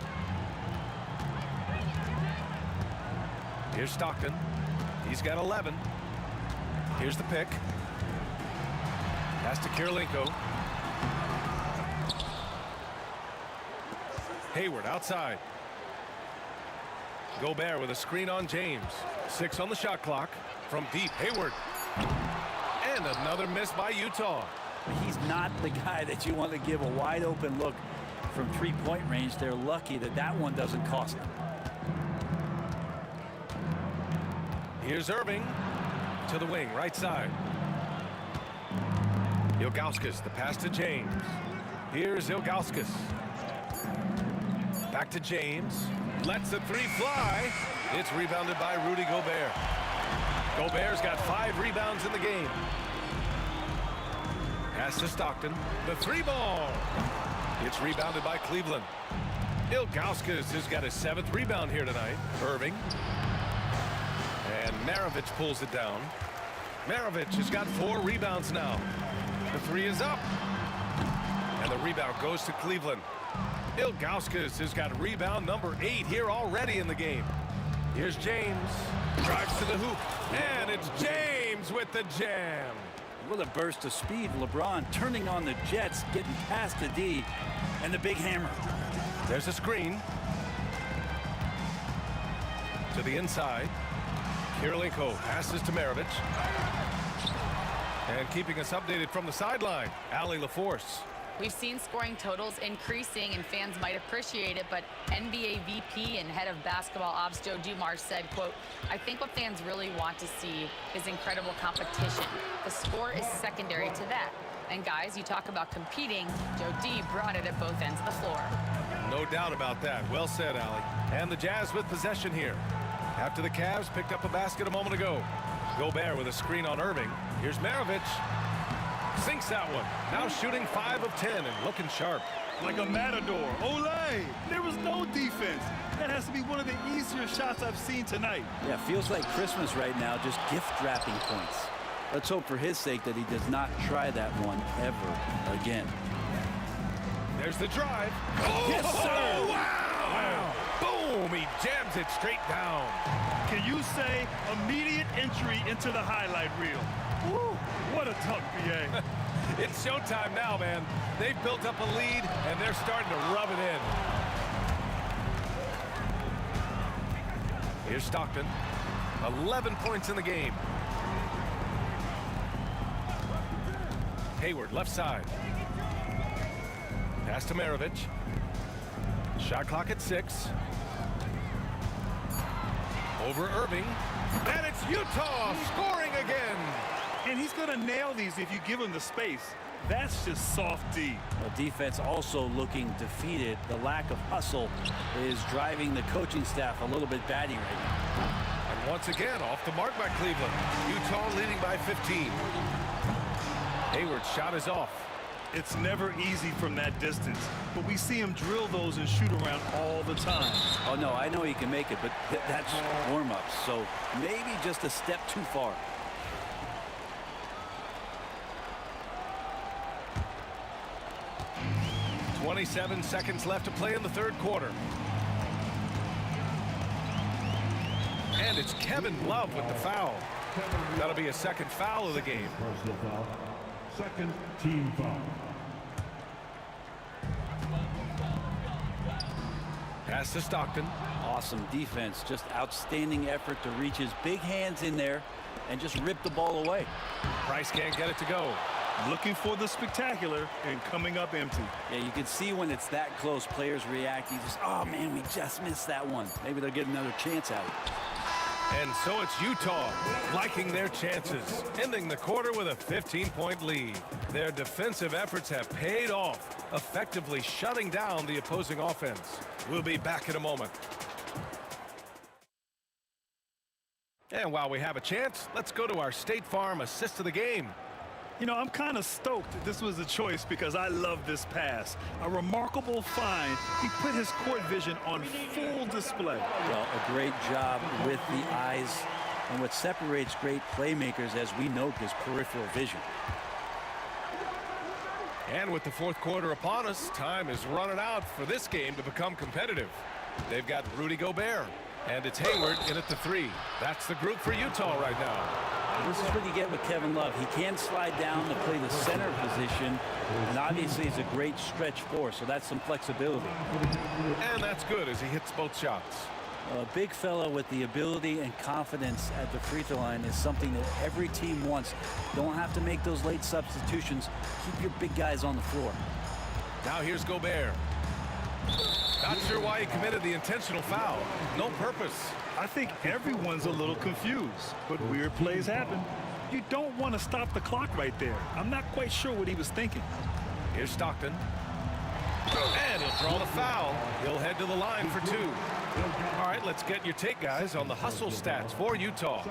B: Here's Stockton. He's got 11. Here's the pick. Pass to Kirilenko. Hayward outside. Gobert with a screen on James. 6 on the shot clock. From deep, Hayward. And another miss by Utah.
O: He's not the guy that you want to give a wide open look from three-point range. They're lucky that that one doesn't cost them.
B: Here's Irving to the wing, right side. Ilgauskas, the pass to James. Here's Ilgauskas. Back to James. Lets the three fly. It's rebounded by Rudy Gobert. Gobert's got 5 rebounds in the game. Pass to Stockton. The 3 ball. It's rebounded by Cleveland. Ilgauskas has got his 7th rebound here tonight. Irving. And Maravich pulls it down. Maravich has got 4 rebounds now. The 3 is up. And the rebound goes to Cleveland. Ilgauskas has got rebound number 8 here already in the game. Here's James. Drives to the hoop. And it's James with the jam.
O: What a burst of speed. LeBron turning on the Jets, getting past the D, and the big hammer.
B: There's a screen. To the inside. Kirilenko passes to Maravich. And keeping us updated from the sideline, Allie LaForce.
L: We've seen scoring totals increasing, and fans might appreciate it, but NBA VP and head of basketball ops Joe Dumars said, quote, "I think what fans really want to see is incredible competition. The score is secondary to that. And guys, you talk about competing, Joe D brought it at both ends of the floor."
B: No doubt about that. Well said, Allie. And the Jazz with possession here. After the Cavs picked up a basket a moment ago. Gobert with a screen on Irving. Here's Maravich. Sinks that one. Now shooting 5 of 10 and looking sharp.
E: Like a matador. Olay! There was no defense. That has to be one of the easier shots I've seen tonight.
O: Yeah, feels like Christmas right now, just gift wrapping points. Let's hope for his sake that he does not try that one ever again.
B: There's the drive.
E: Oh,
B: yes, sir! Wow! Boom! He jams it straight down.
E: Can you say immediate entry into the highlight reel? Woo, what a tough BA.
B: It's showtime now, man. They've built up a lead, and they're starting to rub it in. Here's Stockton. 11 points in the game. Hayward, left side. Pass to Maravich. Shot clock at 6. Over Irving. And it's Utah scoring again.
E: And he's going to nail these if you give him the space. That's just soft D.
O: Well, defense also looking defeated. The lack of hustle is driving the coaching staff a little bit batty right now.
B: And once again, off the mark by Cleveland. Utah leading by 15. Hayward's shot is off.
E: It's never easy from that distance, but we see him drill those and shoot around all the time.
O: Oh, no, I know he can make it, but that's warm-ups, so maybe just a step too far.
B: .27 seconds left to play in the third quarter. And it's Kevin Love with the foul. That'll be a second foul of the game.
D: Personal foul. Second team foul.
B: Pass to Stockton.
O: Awesome defense. Just outstanding effort to reach his big hands in there and just rip the ball away.
B: Price can't get it to go.
E: Looking for the spectacular and coming up empty.
O: Yeah, you can see when it's that close, players react. You just, oh, man, we just missed that one. Maybe they'll get another chance at it.
B: And so it's Utah liking their chances, ending the quarter with a 15-point lead. Their defensive efforts have paid off, effectively shutting down the opposing offense. We'll be back in a moment. And while we have a chance, let's go to our State Farm assist of the game.
E: You know, I'm kind of stoked that this was a choice because I love this pass. A remarkable find. He put his court vision on full display.
O: Well, a great job with the eyes. And what separates great playmakers, as we note, is peripheral vision.
B: And with the fourth quarter upon us, time is running out for this game to become competitive. They've got Rudy Gobert. And it's Hayward in at the 3. That's the group for Utah right now.
O: This is what you get with Kevin Love. He can slide down to play the center position, and obviously he's a great stretch four, so that's some flexibility.
B: And that's good as he hits both shots.
O: A big fella with the ability and confidence at the free throw line is something that every team wants. Don't have to make those late substitutions. Keep your big guys on the floor.
B: Now here's Gobert. Not sure why he committed the intentional foul. No purpose.
E: I think everyone's a little confused, but weird plays happen. You don't want to stop the clock right there. I'm not quite sure what he was thinking.
B: Here's Stockton. And he'll draw the foul. He'll head to the line for 2. All right, let's get your take, guys, on the hustle stats for Utah.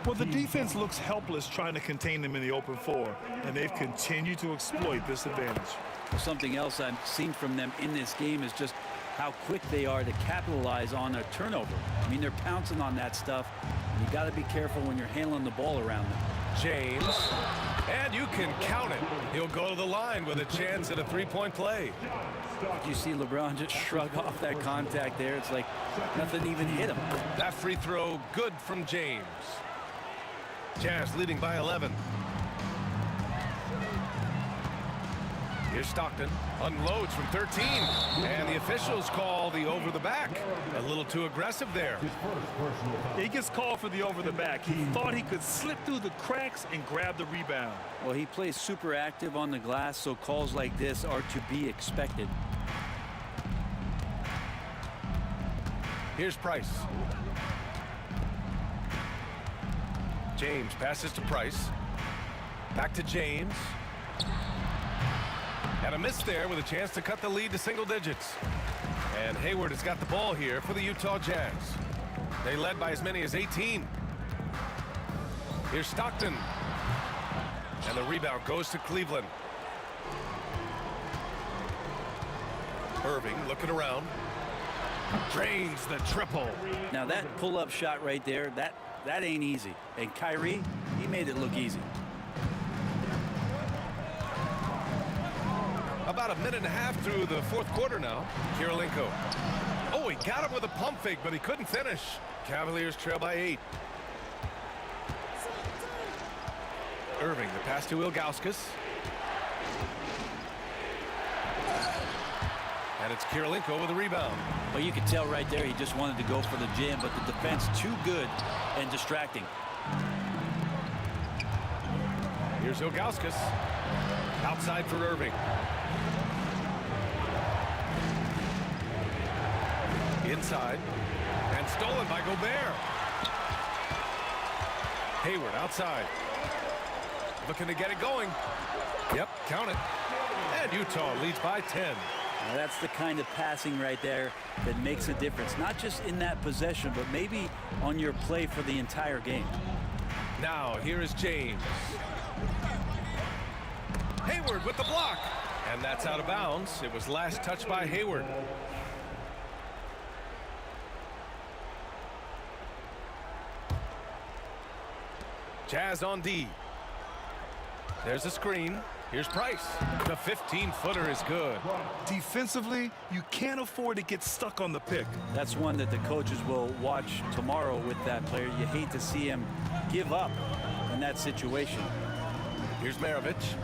E: Well, the defense looks helpless trying to contain them in the open floor, and they've continued to exploit this advantage.
O: Something else I've seen from them in this game is just how quick they are to capitalize on a turnover. I mean, they're pouncing on that stuff. You got to be careful when you're handling the ball around them.
B: James, and you can count it. He'll go to the line with a chance at a three-point play.
O: Did you see LeBron just shrug off that contact there? It's like nothing even hit him.
B: That free throw good from James. Jazz leading by 11. Here's Stockton, unloads from 13, and the officials call the over the back. A little too aggressive there.
E: He gets called for the over the back. He thought he could slip through the cracks and grab the rebound.
O: Well, he plays super active on the glass, so calls like this are to be expected.
B: Here's Price. James passes to Price. Back to James. And a miss there with a chance to cut the lead to single digits. And Hayward has got the ball here for the Utah Jazz. They led by as many as 18. Here's Stockton. And the rebound goes to Cleveland. Irving looking around. Drains the triple.
O: Now that pull-up shot right there, that ain't easy. And Kyrie, he made it look easy.
B: About a minute and a half through the fourth quarter now. Kirilenko. Oh, he got him with a pump fake, but he couldn't finish. Cavaliers trail by 8. Irving, the pass to Ilgauskas. And it's Kirilenko with a rebound.
O: Well, you could tell right there he just wanted to go for the jam, but the defense too good and distracting.
B: Here's Ilgauskas. Outside for Irving. Inside. And stolen by Gobert. Hayward outside. Looking to get it going. Yep, count it. And Utah leads by 10.
O: Now that's the kind of passing right there that makes a difference. Not just in that possession, but maybe on your play for the entire game.
B: Now, here is James. Hayward with the block. And that's out of bounds. It was last touched by Hayward. Jazz on D. There's a screen. Here's Price. The 15-footer is good.
E: Defensively, you can't afford to get stuck on the pick.
O: That's one that the coaches will watch tomorrow with that player. You hate to see him give up in that situation.
B: Here's Maravich.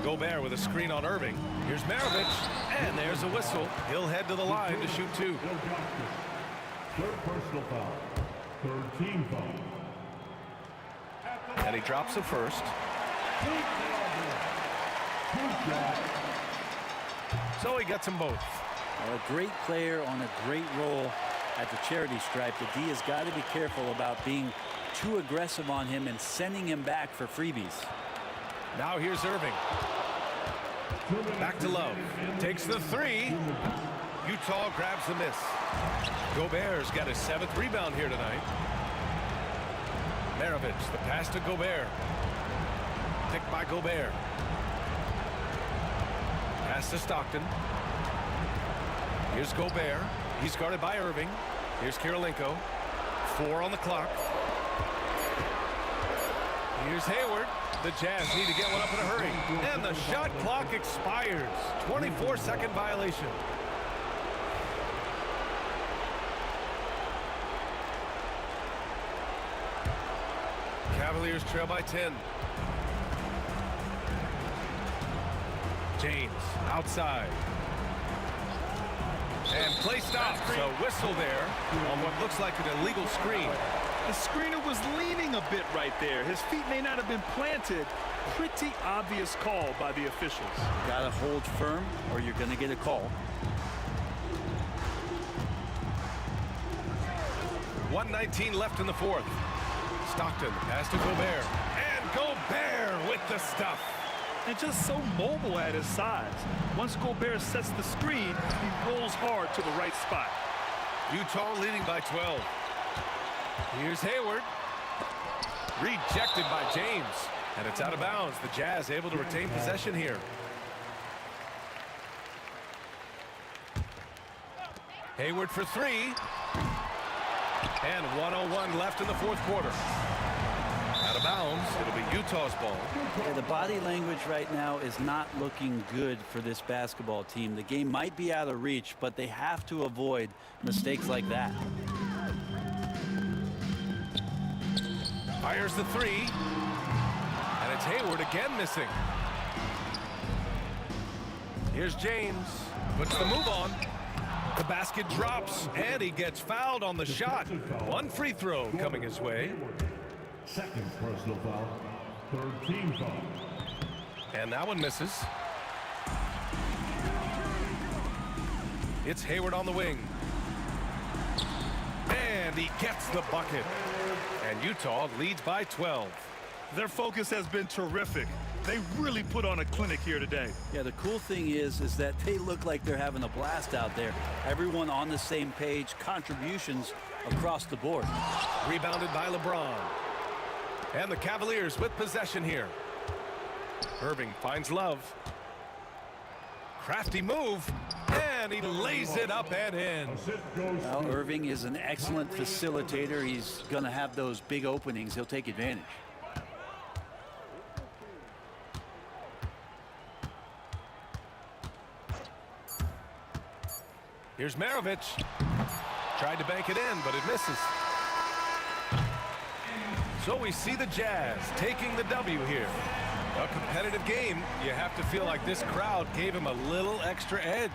B: Gobert with a screen on Irving. Here's Maravich, and there's a whistle. He'll head to the line to shoot 2.
D: Third personal foul. Third team foul.
B: And he drops the first. So he gets them both.
O: Well, a great player on a great role at the charity stripe. The D has got to be careful about being too aggressive on him and sending him back for freebies.
B: Now here's Irving. Back to Love. Takes the 3. Utah grabs the miss. Gobert's got his 7th rebound here tonight. Maravich, the pass to Gobert. Picked by Gobert. Pass to Stockton. Here's Gobert. He's guarded by Irving. Here's Kirilenko. 4 on the clock. Here's Hayward. The Jazz need to get one up in a hurry. And the shot clock expires. 24-second violation. trail by 10. James outside. And play stops. A whistle there on what looks like an illegal screen.
E: The screener was leaning a bit right there. His feet may not have been planted. Pretty obvious call by the officials.
O: Got to hold firm or you're going to get a call.
B: 1:19 left in the fourth. Stockton pass to Gobert. And Gobert with the stuff.
E: And just so mobile at his size. Once Gobert sets the screen, he rolls hard to the right spot.
B: Utah leading by 12. Here's Hayward. Rejected by James. And it's out of bounds. The Jazz able to retain possession here. Hayward for three. And 1:01 left in the fourth quarter. Out of bounds. It'll be Utah's ball.
O: Yeah, the body language right now is not looking good for this basketball team. The game might be out of reach, but they have to avoid mistakes like that.
B: Fires the three. And it's Hayward again missing. Here's James. Puts the move on. The basket drops, and he gets fouled on the shot. One free throw coming his way.
D: Second personal foul. Third team foul.
B: And that one misses. It's Hayward on the wing. And he gets the bucket. And Utah leads by 12.
E: Their focus has been terrific. They really put on a clinic here today.
O: Yeah, the cool thing is that they look like they're having a blast out there. Everyone on the same page, contributions across the board.
B: Rebounded by LeBron. And the Cavaliers with possession here. Irving finds Love. Crafty move. And he lays it up and in.
O: Well, Irving is an excellent facilitator. He's going to have those big openings. He'll take advantage.
B: Here's Maravich. Tried to bank it in, but it misses. So we see the Jazz taking the W here. A competitive game. You have to feel like this crowd gave him a little extra edge.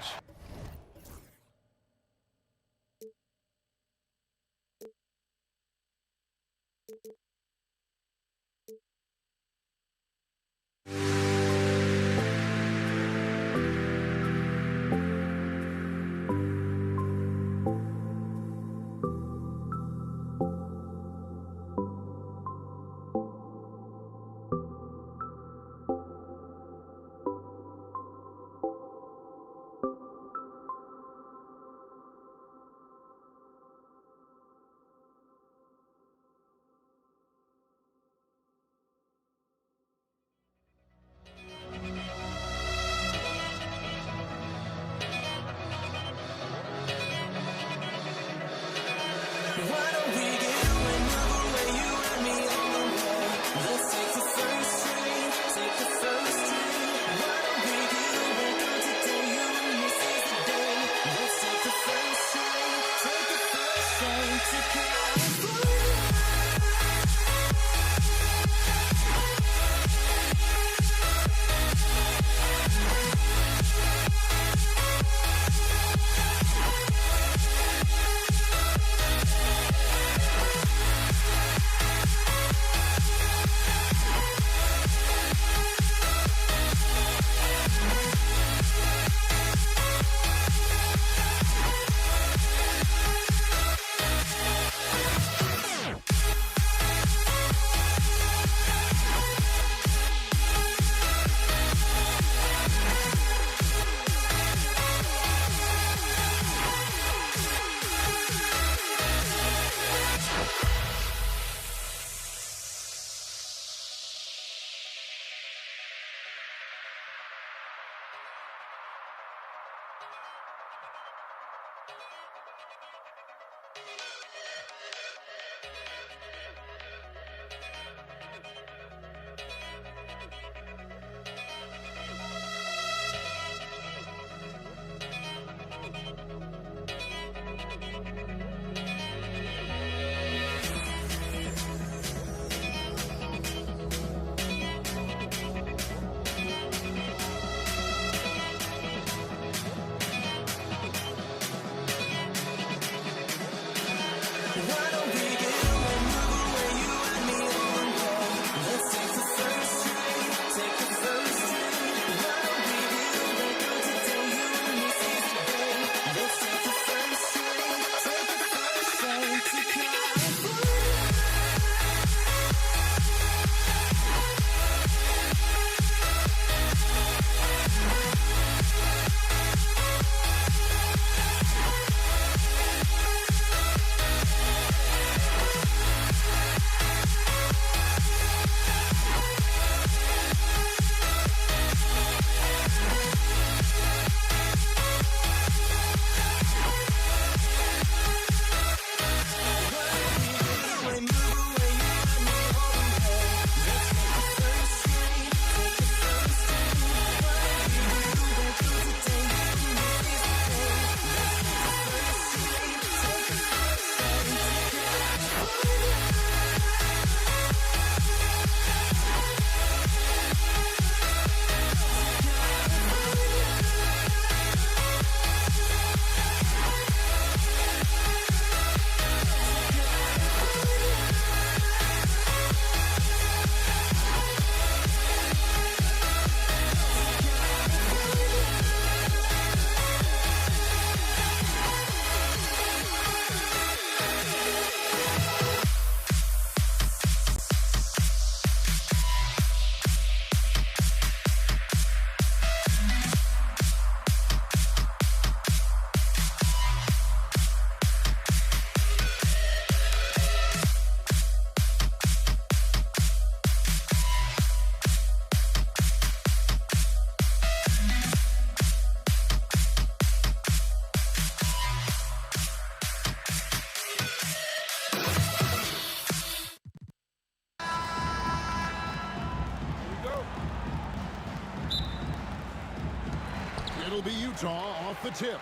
F: It'll be Utah off the tip.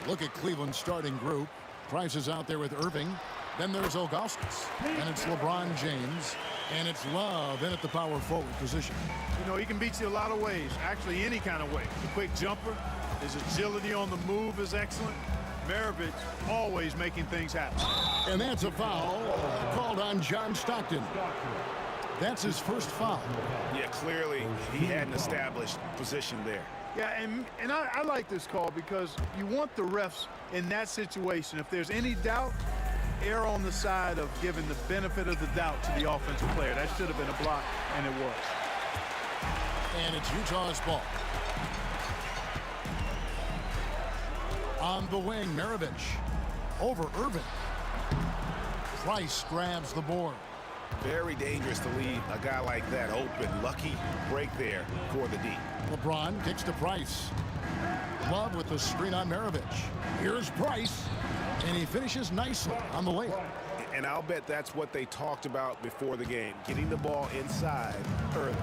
F: Look at Cleveland's starting group. Price is out there with Irving. Then there's Augustus. And it's LeBron James. And it's Love in at the power forward position.
C: You know, he can beat you a lot of ways. Actually, any kind of way. The quick jumper, his agility on the move is excellent. Maravich always making things happen.
F: And that's a foul called on John Stockton. That's his first foul.
I: Yeah, clearly he had an established position there.
C: Yeah, and I like this call because you want the refs in that situation. If there's any doubt, err on the side of giving the benefit of the doubt to the offensive player. That should have been a block, and it was.
F: And it's Utah's ball. On the wing, Maravich over Irving. Price grabs the board.
I: Very dangerous to leave a guy like that open. Lucky break there for the D.
F: LeBron kicks to Price. Love with the screen on Maravich. Here's Price, and he finishes nicely on the layup.
I: And I'll bet that's what they talked about before the game, getting the ball inside early.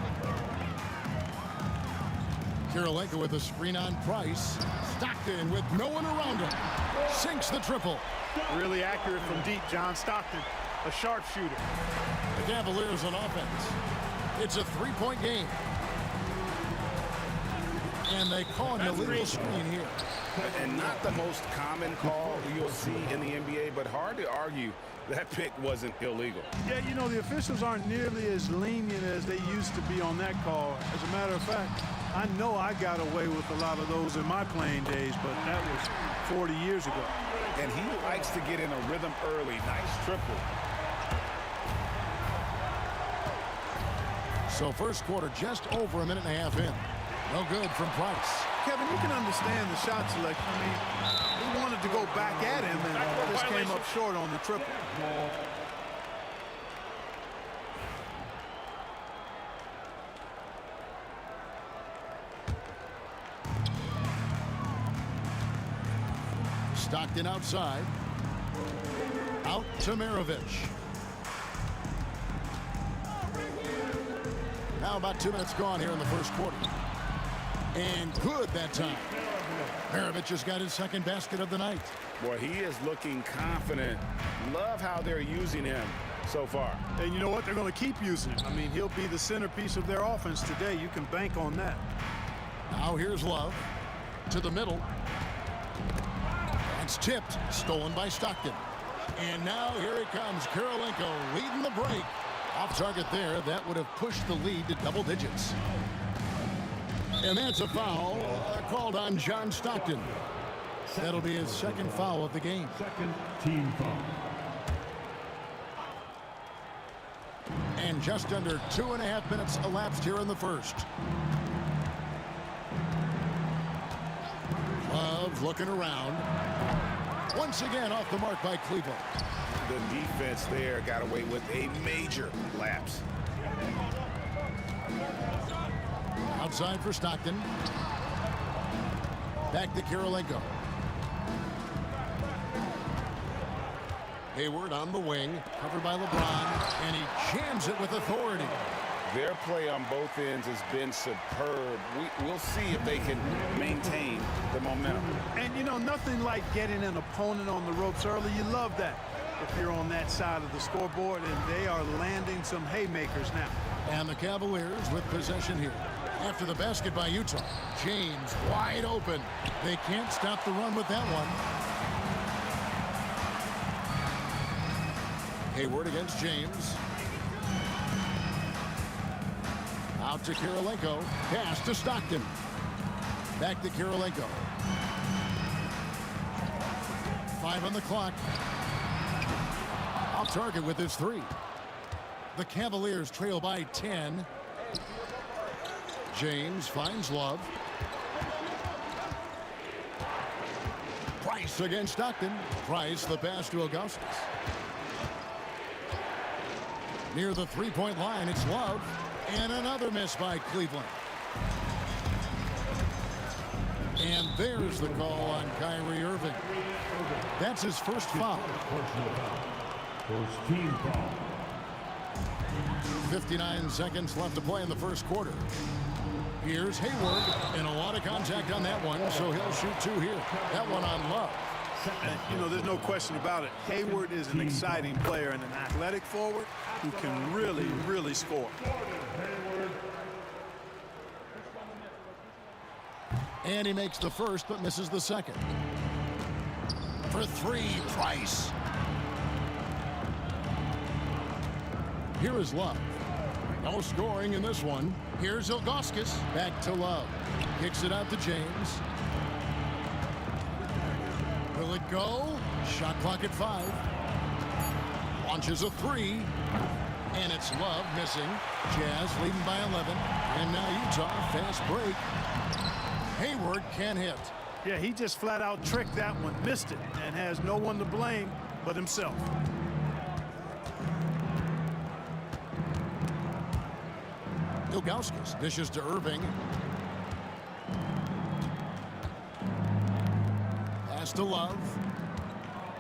F: Kirilenko with a screen on Price. Stockton with no one around him. Sinks the triple.
C: Really accurate from deep, John Stockton, a sharpshooter.
F: The Cavaliers on offense. It's a three-point game. And they call an illegal screen here.
I: And not the most common call you'll see in the NBA, but hard to argue that pick wasn't illegal.
C: Yeah, you know, the officials aren't nearly as lenient as they used to be on that call. As a matter of fact, I know I got away with a lot of those in my playing days, but that was 40 years ago.
I: And he likes to get in a rhythm early. Nice triple.
F: So first quarter just over a minute and a half in. No good from Price.
C: Kevin, you can understand the shot selection. I mean, he wanted to go back at him, and just came up short on the triple.
F: Stockton outside. Out to Maravich. Now about 2 minutes gone here in the first quarter. And good that time. Maravich has got his second basket of the night.
I: Boy, he is looking confident. Love how they're using him so far.
C: And you know what? They're going to keep using him. I mean, he'll be the centerpiece of their offense today. You can bank on that.
F: Now here's Love to the middle. It's tipped, stolen by Stockton. And now here it comes, Kirilenko leading the break. Off target there, that would have pushed the lead to double digits. And that's a foul called on John Stockton. That'll be his second foul of the game.
D: Second team foul.
F: And just under 2.5 minutes elapsed here in the first. Love looking around. Once again off the mark by Cleveland.
I: The defense there got away with a major lapse.
F: Outside for Stockton. Back to Kirilenko. Hayward on the wing, covered by LeBron, and he jams it with authority.
I: Their play on both ends has been superb. We'll see if they can maintain the momentum.
C: And, you know, nothing like getting an opponent on the ropes early. You love that if you're on that side of the scoreboard, and they are landing some haymakers now.
F: And the Cavaliers with possession here. After the basket by Utah, James wide open. They can't stop the run with that one. Hayward against James. Out to Kirilenko. Pass to Stockton. Back to Kirilenko. 5 on the clock. Off target with his 3. The Cavaliers trail by 10. James finds Love. Price against Stockton. Price the pass to Augustus. Near the three-point line, it's Love. And another miss by Cleveland. And there's the call on Kyrie Irving. That's his first foul.
D: First team foul.
F: 59 seconds left to play in the first quarter. Here's Hayward, and a lot of contact on that one, so he'll shoot 2 here. That one on Love.
C: And, you know, there's no question about it. Hayward is an exciting player and an athletic forward who can really, really score.
F: And he makes the first, but misses the second. For 3, Price. Here is Love. No scoring in this one. Here's Ilgauskas. Back to Love. Kicks it out to James. Will it go? Shot clock at 5. Launches a 3. And it's Love missing. Jazz leading by 11. And now Utah, fast break. Hayward can't hit.
C: Yeah, he just flat out tricked that one, missed it, and has no one to blame but himself.
F: Ilgauskas dishes to Irving. Pass to Love.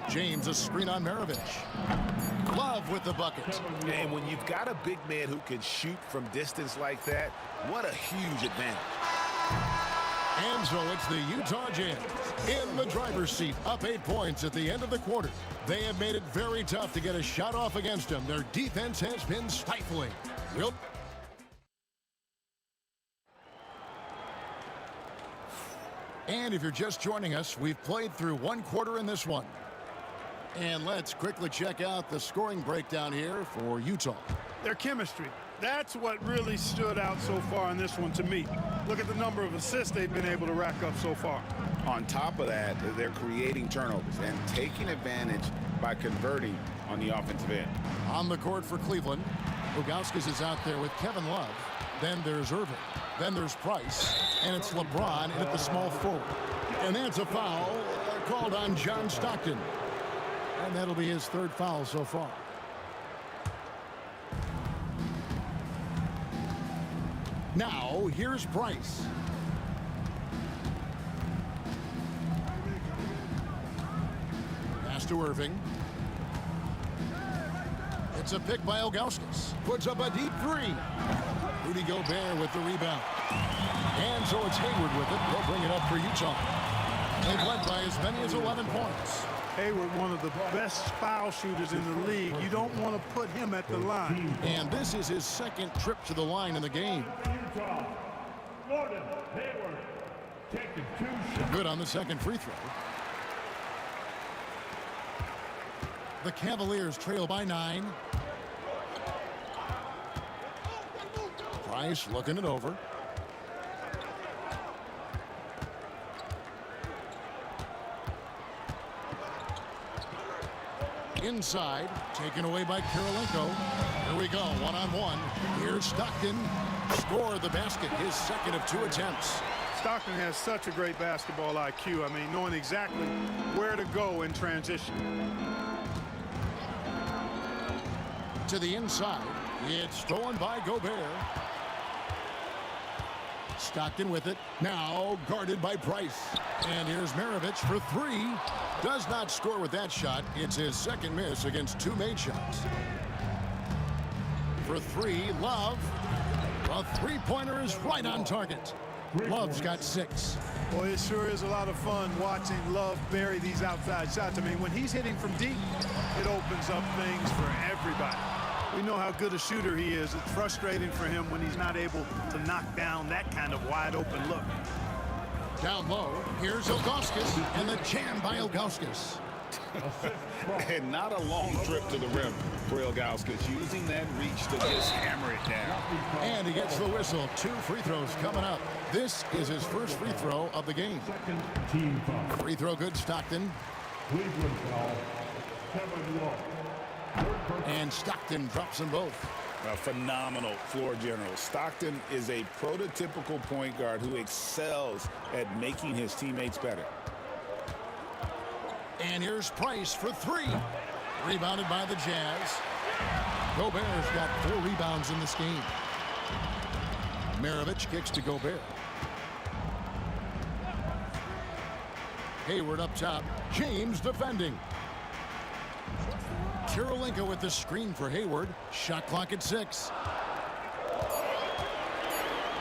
F: James a screen on Maravich. Love with the bucket.
G: And when you've got a big man who can shoot from distance like that, what a huge advantage.
F: And so it's the Utah Jazz in the driver's seat, up 8 points at the end of the quarter. They have made it very tough to get a shot off against them. Their defense has been stifling. And if you're just joining us, we've played through 1 quarter in this one. And let's quickly check out the scoring breakdown here for Utah.
C: Their chemistry. That's what really stood out so far in this one to me. Look at the number of assists they've been able to rack up so far.
I: On top of that, they're creating turnovers and taking advantage by converting on the offensive end.
F: On the court for Cleveland, Ilgauskas is out there with Kevin Love. Then there's Irving. Then there's Price. And it's LeBron at the small forward. And that's a foul called on John Stockton. And that'll be his 3rd foul so far. Now, here's Price. Pass to Irving. It's a pick by Ilgauskas. Puts up a deep 3. Rudy Gobert with the rebound. And so it's Hayward with it. They'll bring it up for Utah. They've led by as many as 11 points.
C: Hayward, one of the best foul shooters in the league. You don't want to put him at the line.
F: And this is his 2nd trip to the line in the game. Good on the 2nd free throw. The Cavaliers trail by 9. Price looking it over. Inside, taken away by Kirilenko. Here we go, 1-on-1. Here's Stockton. Scored the basket, his 2nd of 2 attempts.
C: Stockton has such a great basketball IQ. I mean, knowing exactly where to go in transition.
F: To the inside, it's stolen by Gobert. Stockton with it, now guarded by Price. And here's Maravich for 3. Does not score with that shot. It's his 2nd miss against 2 made shots. For 3, Love. A 3-pointer is right on target. Love's got 6.
C: Boy, it sure is a lot of fun watching Love bury these outside shots. I mean, when he's hitting from deep, it opens up things for everybody. We know how good a shooter he is. It's frustrating for him when he's not able to knock down that kind of wide open look.
F: Down low, here's Ilgauskas, and the jam by Ilgauskas.
I: And not a long trip to the rim for Ilgauskas, using that reach to just hammer it down.
F: And he gets the whistle. 2 free throws coming up. This is his 1st free throw of the game. Free throw good, Stockton. And Stockton drops them both.
I: A phenomenal floor general. Stockton is a prototypical point guard who excels at making his teammates better.
F: And here's Price for 3. Rebounded by the Jazz. Gobert's got 4 rebounds in this game. Maravich kicks to Gobert. Hayward up top. James defending. Kirilenko with the screen for Hayward. Shot clock at 6.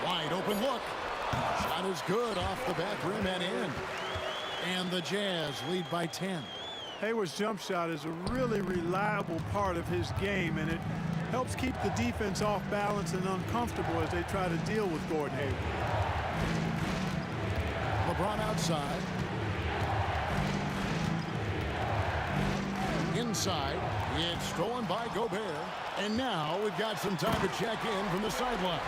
F: Wide wide open look. Shot is good off the back rim and in. And the Jazz lead by 10.
C: Hayward's jump shot is a really reliable part of his game, and it helps keep the defense off balance and uncomfortable as they try to deal with Gordon Hayward.
F: LeBron outside. Inside. It's stolen by Gobert. And now we've got some time to check in from the sideline.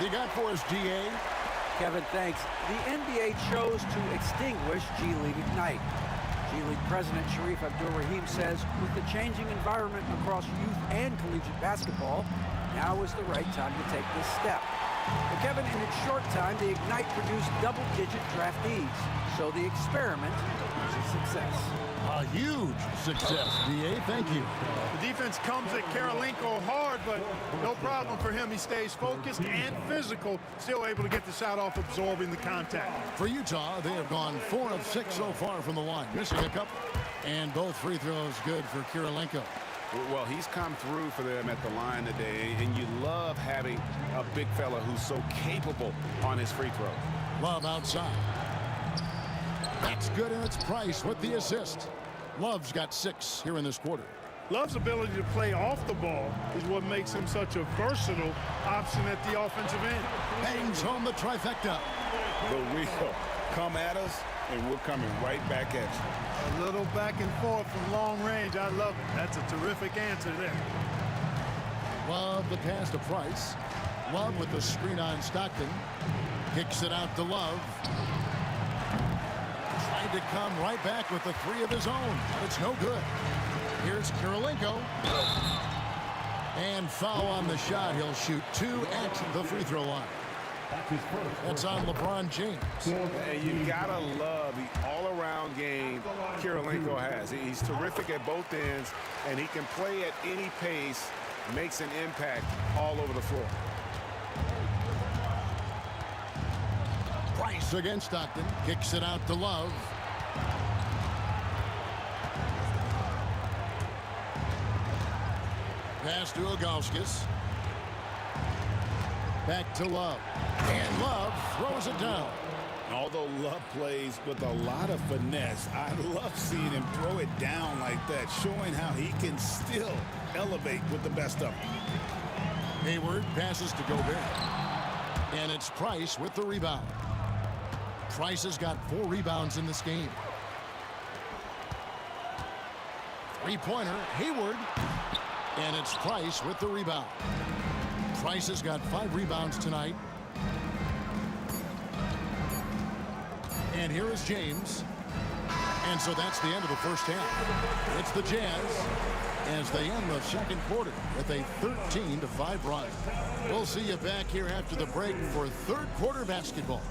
F: You got for us, GA?
M: Kevin, thanks. The NBA chose to extinguish G League Ignite. G League President Sharif Abdul-Rahim says with the changing environment across youth and collegiate basketball, now is the right time to take this step. Well, Kevin, in its short time, the Ignite produced double-digit draftees, so the experiment was a success.
F: A huge success, DA. Thank you.
C: The defense comes at Karolinko hard, but no problem for him. He stays focused and physical, still able to get the shot off, absorbing the contact.
F: For Utah, they have gone 4 of 6 so far from the line, missing a couple. And both free throws good for Karolinko.
I: Well, he's come through for them at the line today, and you love having a big fella who's so capable on his free throw.
F: Love outside. That's good in its price with the assist. Love's got 6 here in this quarter.
C: Love's ability to play off the ball is what makes him such a versatile option at the offensive end.
F: Bangs home the trifecta.
I: The wheel. Come at us, and we're coming right back at you.
C: A little back and forth from long range. I love it. That's a terrific answer there.
F: Love the pass to Price. Love with the screen on Stockton. Kicks it out to Love. Tried to come right back with the 3 of his own, but it's no good. Here's Karolinko. And foul on the shot. He'll shoot 2 at the free throw line. That's on LeBron James.
I: And you gotta love the all-around game Karolinko has. He's terrific at both ends, and he can play at any pace, makes an impact all over the floor.
F: Price against Stockton. Kicks it out to Love. Pass to Ilgauskas. Back to Love. And Love throws it down.
J: Although Love plays with a lot of finesse, I love seeing him throw it down like that, showing how he can still elevate with the best of them.
F: Hayward passes to Gobert. And it's Price with the rebound. Price has got 4 rebounds in this game. 3-pointer, Hayward. And it's Price with the rebound. Price has got 5 rebounds tonight. And here is James. And so that's the end of the first half. It's the Jazz as they end the second quarter with a 13-5 run. We'll see you back here after the break for third quarter basketball.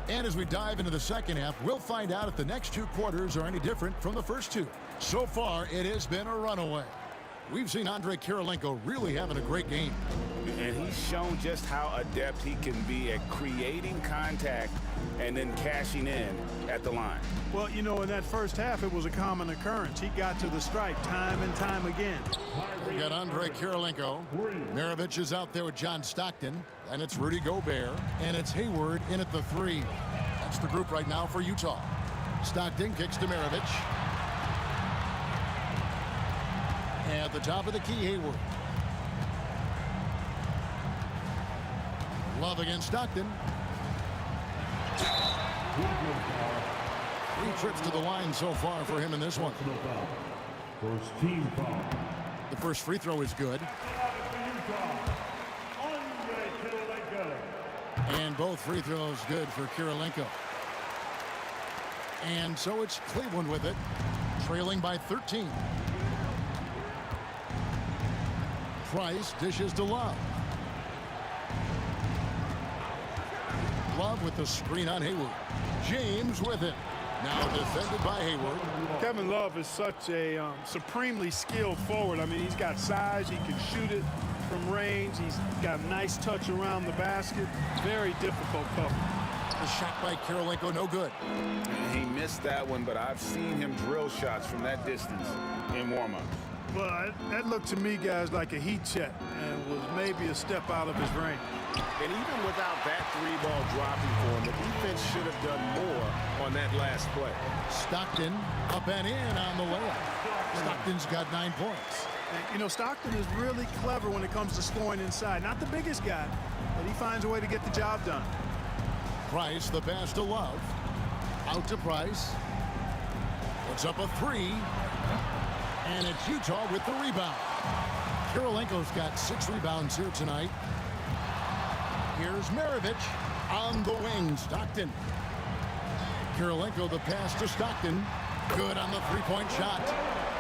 F: And as we dive into the second half, we'll find out if the next 2 quarters are any different from the first 2. So far, it has been a runaway. We've seen Andre Karolinko really having a great game.
I: And he's shown just how adept he can be at creating contact and then cashing in at the line.
C: Well, you know, in that first half, it was a common occurrence. He got to the stripe time and time again.
F: We got Andre Karolinko. Maravich is out there with John Stockton. And it's Rudy Gobert. And it's Hayward in at the 3. That's the group right now for Utah. Stockton kicks to Maravich. At the top of the key, Hayward. Love against Stockton. 3 trips to the line so far for him in this one.
D: First team foul.
F: The first free throw is good. And both free throws good for Karolinko. And so it's Cleveland with it, trailing by 13. Price dishes to Love. Love with the screen on Hayward. James with it. Now defended by Hayward.
C: Kevin Love is such a supremely skilled forward. I mean, he's got size. He can shoot it from range. He's got a nice touch around the basket. Very difficult cover.
F: The shot by Karolinko, no good.
J: He missed that one, but I've seen him drill shots from that distance in warm-ups.
C: Well, that looked to me, guys, like a heat check and was maybe a step out of his range.
G: And even without that three-ball dropping for him, the defense should have done more on that last play.
F: Stockton up and in on the layup. Stockton's got 9 points.
C: And, you know, Stockton is really clever when it comes to scoring inside. Not the biggest guy, but he finds a way to get the job done.
F: Price, the pass to Love. Out to Price. Puts up a three. And it's Utah with the rebound. Karolinko's got 6 rebounds here tonight. Here's Maravich on the wing. Stockton. Karolinko, the pass to Stockton. Good on the three-point shot.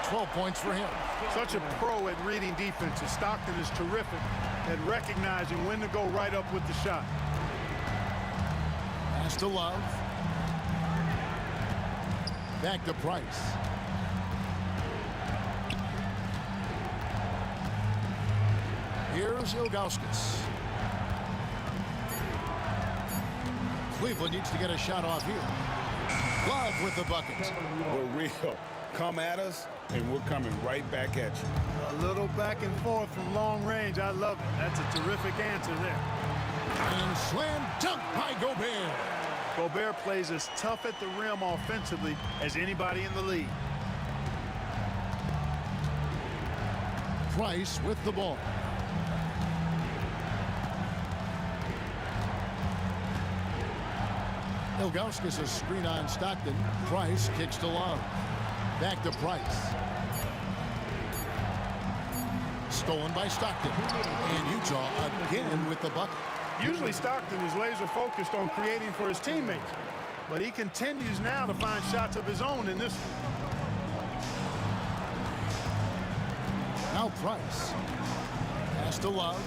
F: 12 points for him.
C: Such a pro at reading defenses. Stockton is terrific at recognizing when to go right up with the shot.
F: Pass to Love. Back to Price. Here's Ilgauskas. Cleveland needs to get a shot off here. Love with the bucket.
J: We're real. Come at us, and we're coming right back at you.
C: A little back and forth from long range. I love it. That's a terrific answer there.
F: And slam dunk by Gobert.
C: Gobert plays as tough at the rim offensively as anybody in the league.
F: Price with the ball. Ilgauskas a screen on Stockton. Price kicks to Love. Back to Price. Stolen by Stockton. And Utah again with the bucket.
C: Usually Stockton is laser focused on creating for his teammates, but he continues now to find shots of his own in this one.
F: Now Price. Pass to Love.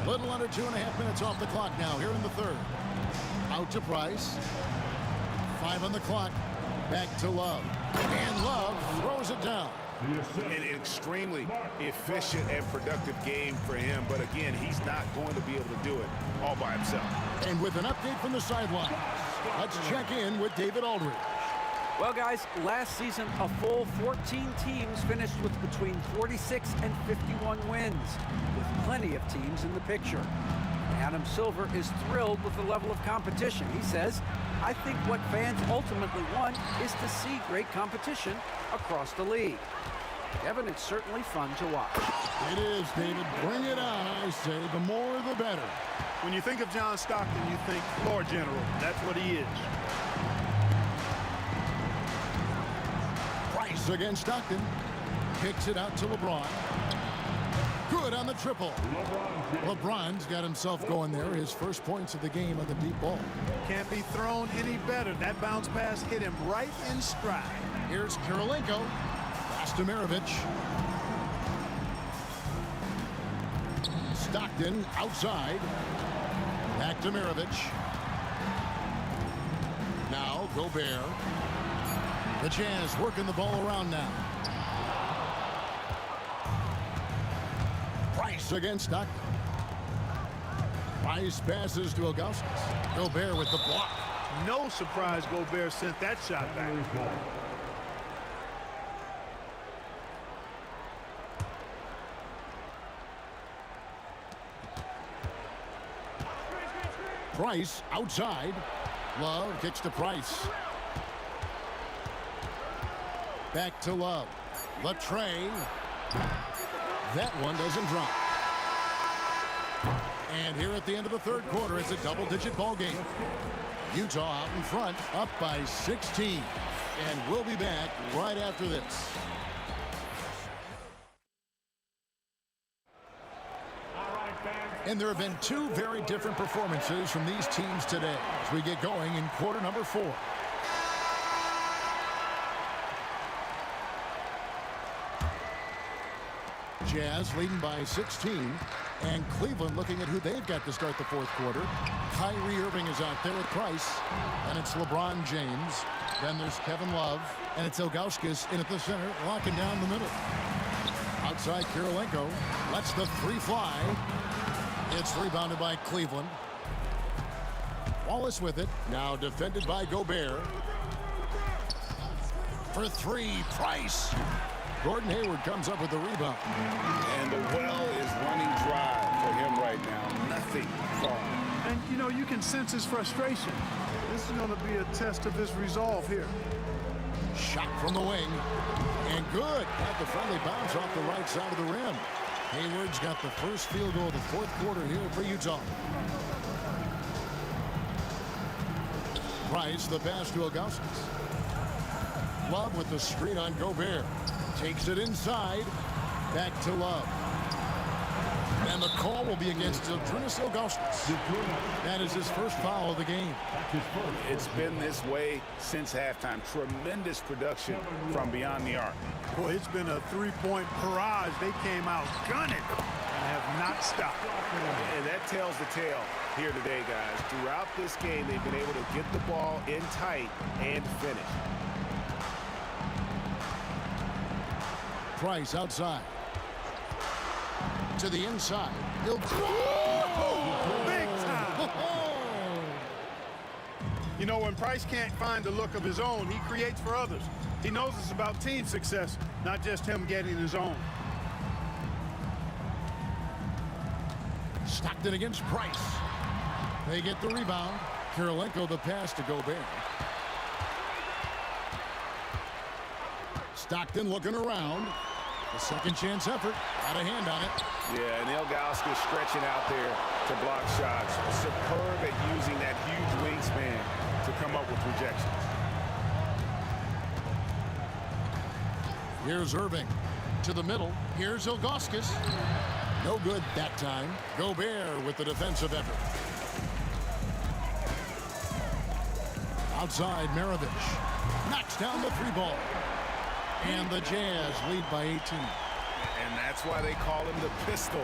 F: Little under 2.5 minutes off the clock now here in the third. Out to Price. 5 on the clock. Back to Love. And Love throws it down.
G: An extremely efficient and productive game for him, but again, he's not going to be able to do it all by himself.
F: And with an update from the sideline, let's check in with David Aldridge.
P: Well, guys, last season, a full 14 teams finished with between 46 and 51 wins, with plenty of teams in the picture. Adam Silver is thrilled with the level of competition. He says, I think what fans ultimately want is to see great competition across the league. Kevin, it's certainly fun to watch.
F: It is, David. Bring it on, I say. The more, the better.
C: When you think of John Stockton, you think floor general. That's what he is.
F: Price against Stockton. Kicks it out to LeBron. Good on the triple. LeBron's got himself going there. His first points of the game on the deep ball.
C: Can't be thrown any better. That bounce pass hit him right in stride.
F: Here's Karolinko. Pass to Maravich. Stockton outside. Back to Maravich. Now Gobert. The Jazz working the ball around now. Price against Stockton. Price passes to Ilgauskas. Gobert with the block.
C: No surprise Gobert sent that shot back.
F: Price outside. Love kicks to Price. Back to Love. Latrey. That one doesn't drop. And here at the end of the third quarter, it's a double-digit ball game. Utah out in front, up by 16. And we'll be back right after this. And there have been two very different performances from these teams today as we get going in quarter number 4. Jazz leading by 16. And Cleveland looking at who they've got to start the fourth quarter. Kyrie Irving is out there at Price. And it's LeBron James. Then there's Kevin Love. And it's Ilgauskas in at the center, locking down the middle. Outside, Kirilenko lets the three fly. It's rebounded by Cleveland. Wallace with it. Now defended by Gobert. For three, Price. Gordon Hayward comes up with the rebound.
J: And the well is running dry for him right now. Nothing falling.
C: And, you know, you can sense his frustration. This is going to be a test of his resolve here.
F: Shot from the wing. And good. Got the friendly bounce off the right side of the rim. Hayward's got the first field goal of the fourth quarter here for Utah. Price, the pass to Ilgauskas. Love with the screen on Gobert. Takes it inside. Back to Love. And the call will be against Zydrunas Ilgauskas. That is his first foul of the game.
J: It's been this way since halftime. Tremendous production from beyond the arc.
C: Boy, it's been a three-point barrage. They came out gunning and have not stopped.
G: And that tells the tale here today, guys. Throughout this game, they've been able to get the ball in tight and finish.
F: Price outside. To the inside. He'll
C: big time. You know, when Price can't find the look of his own, he creates for others. He knows it's about team success, not just him getting his own.
F: Stockton against Price. They get the rebound. Kirilenko the pass to Gobert. Stockton looking around. The second chance effort. Got a hand on it.
G: Yeah, and Ilgauskas stretching out there to block shots. Superb at using that huge wingspan to come up with rejections.
F: Here's Irving to the middle. Here's Ilgauskas. No good that time. Gobert with the defensive effort. Outside, Maravich knocks down the three ball. And the Jazz lead by 18.
G: And that's why they call him the pistol.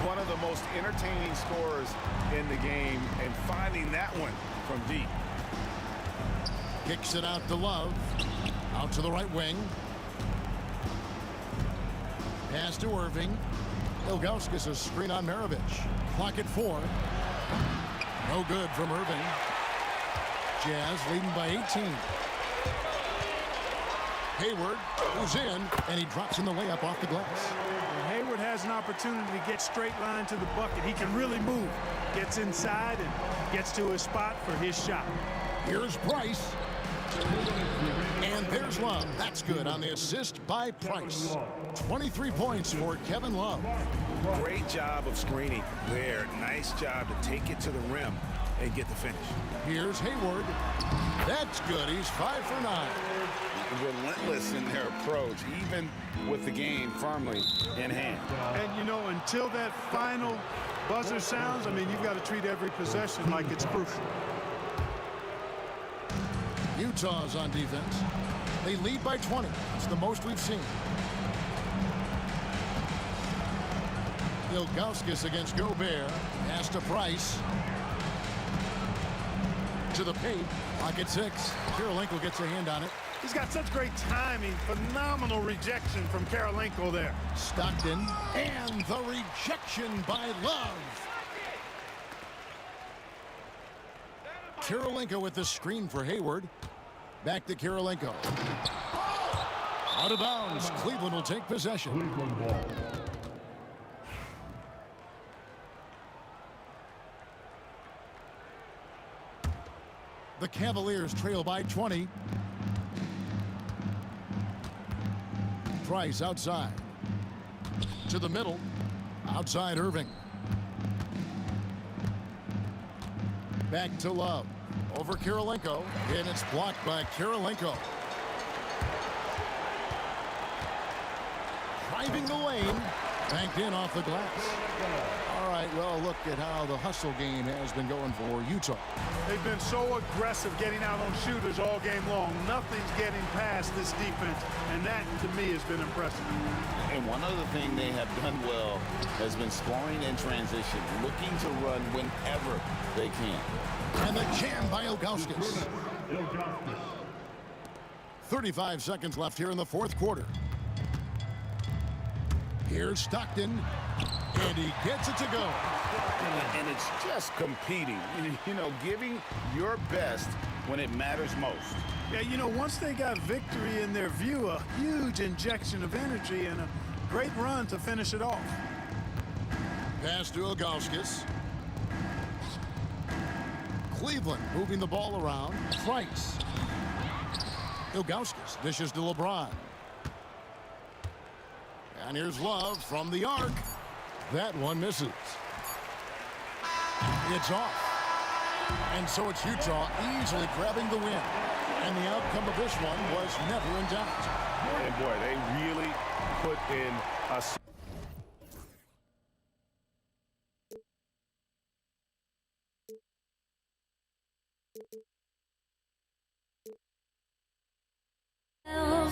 G: One of the most entertaining scorers in the game. And finding that one from deep.
F: Kicks it out to Love. Out to the right wing. Pass to Irving. Ilgauskas a screen on Maravich. Clock at 4. No good from Irving. Jazz leading by 18. Hayward goes in, and he drops in the layup off the glass.
C: And Hayward has an opportunity to get straight line to the bucket. He can really move. Gets inside and gets to his spot for his shot.
F: Here's Price. And there's Love. That's good on the assist by Price. 23 points for Kevin Love.
G: Great job of screening there. Nice job to take it to the rim and get the finish.
F: Here's Hayward. That's good. He's 5 for 9.
J: Relentless in their approach, even with the game firmly in hand.
C: And, you know, until that final buzzer sounds, I mean, you've got to treat every possession like it's crucial.
F: Utah's on defense. They lead by 20. It's the most we've seen. Ilgauskas against Gobert. Pass to Price. To the paint. Pocket 6. Kirilenko gets a hand on it.
C: He's got such great timing. Phenomenal rejection from Kirilenko there.
F: Stockton. And the rejection by Love. Kirilenko with the screen for Hayward. Back to Kirilenko. Out of bounds. Cleveland will take possession. The Cavaliers trail by 20. Price outside. To the middle. Outside Irving. Back to Love. Over Kirilenko. And it's blocked by Kirilenko. Driving the lane. Banked in off the glass. All right, well, look at how the hustle game has been going for Utah.
C: They've been so aggressive getting out on shooters all game long. Nothing's getting past this defense, and that, to me, has been impressive.
J: And one other thing they have done well has been scoring in transition, looking to run whenever they can.
F: And the jam by Ilgauskas. 35 seconds left here in the fourth quarter. Here's Stockton, and he gets it to go.
J: And it's just competing, you know, giving your best when it matters most.
C: Yeah, you know, once they got victory in their view, a huge injection of energy and a great run to finish it off.
F: Pass to Ilgauskas. Cleveland moving the ball around. Price. Ilgauskas dishes to LeBron. And here's Love from the arc. That one misses. It's off. And so it's Utah easily grabbing the win. And the outcome of this one was never in doubt.
G: And boy, they really put in a...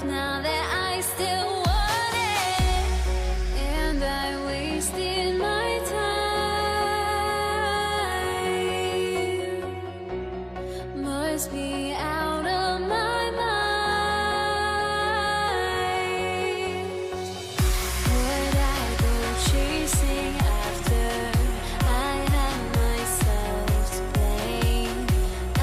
Q: Now that I still want it, and I wasted my time, must be out of my mind. Would I go chasing after? I have myself to blame. I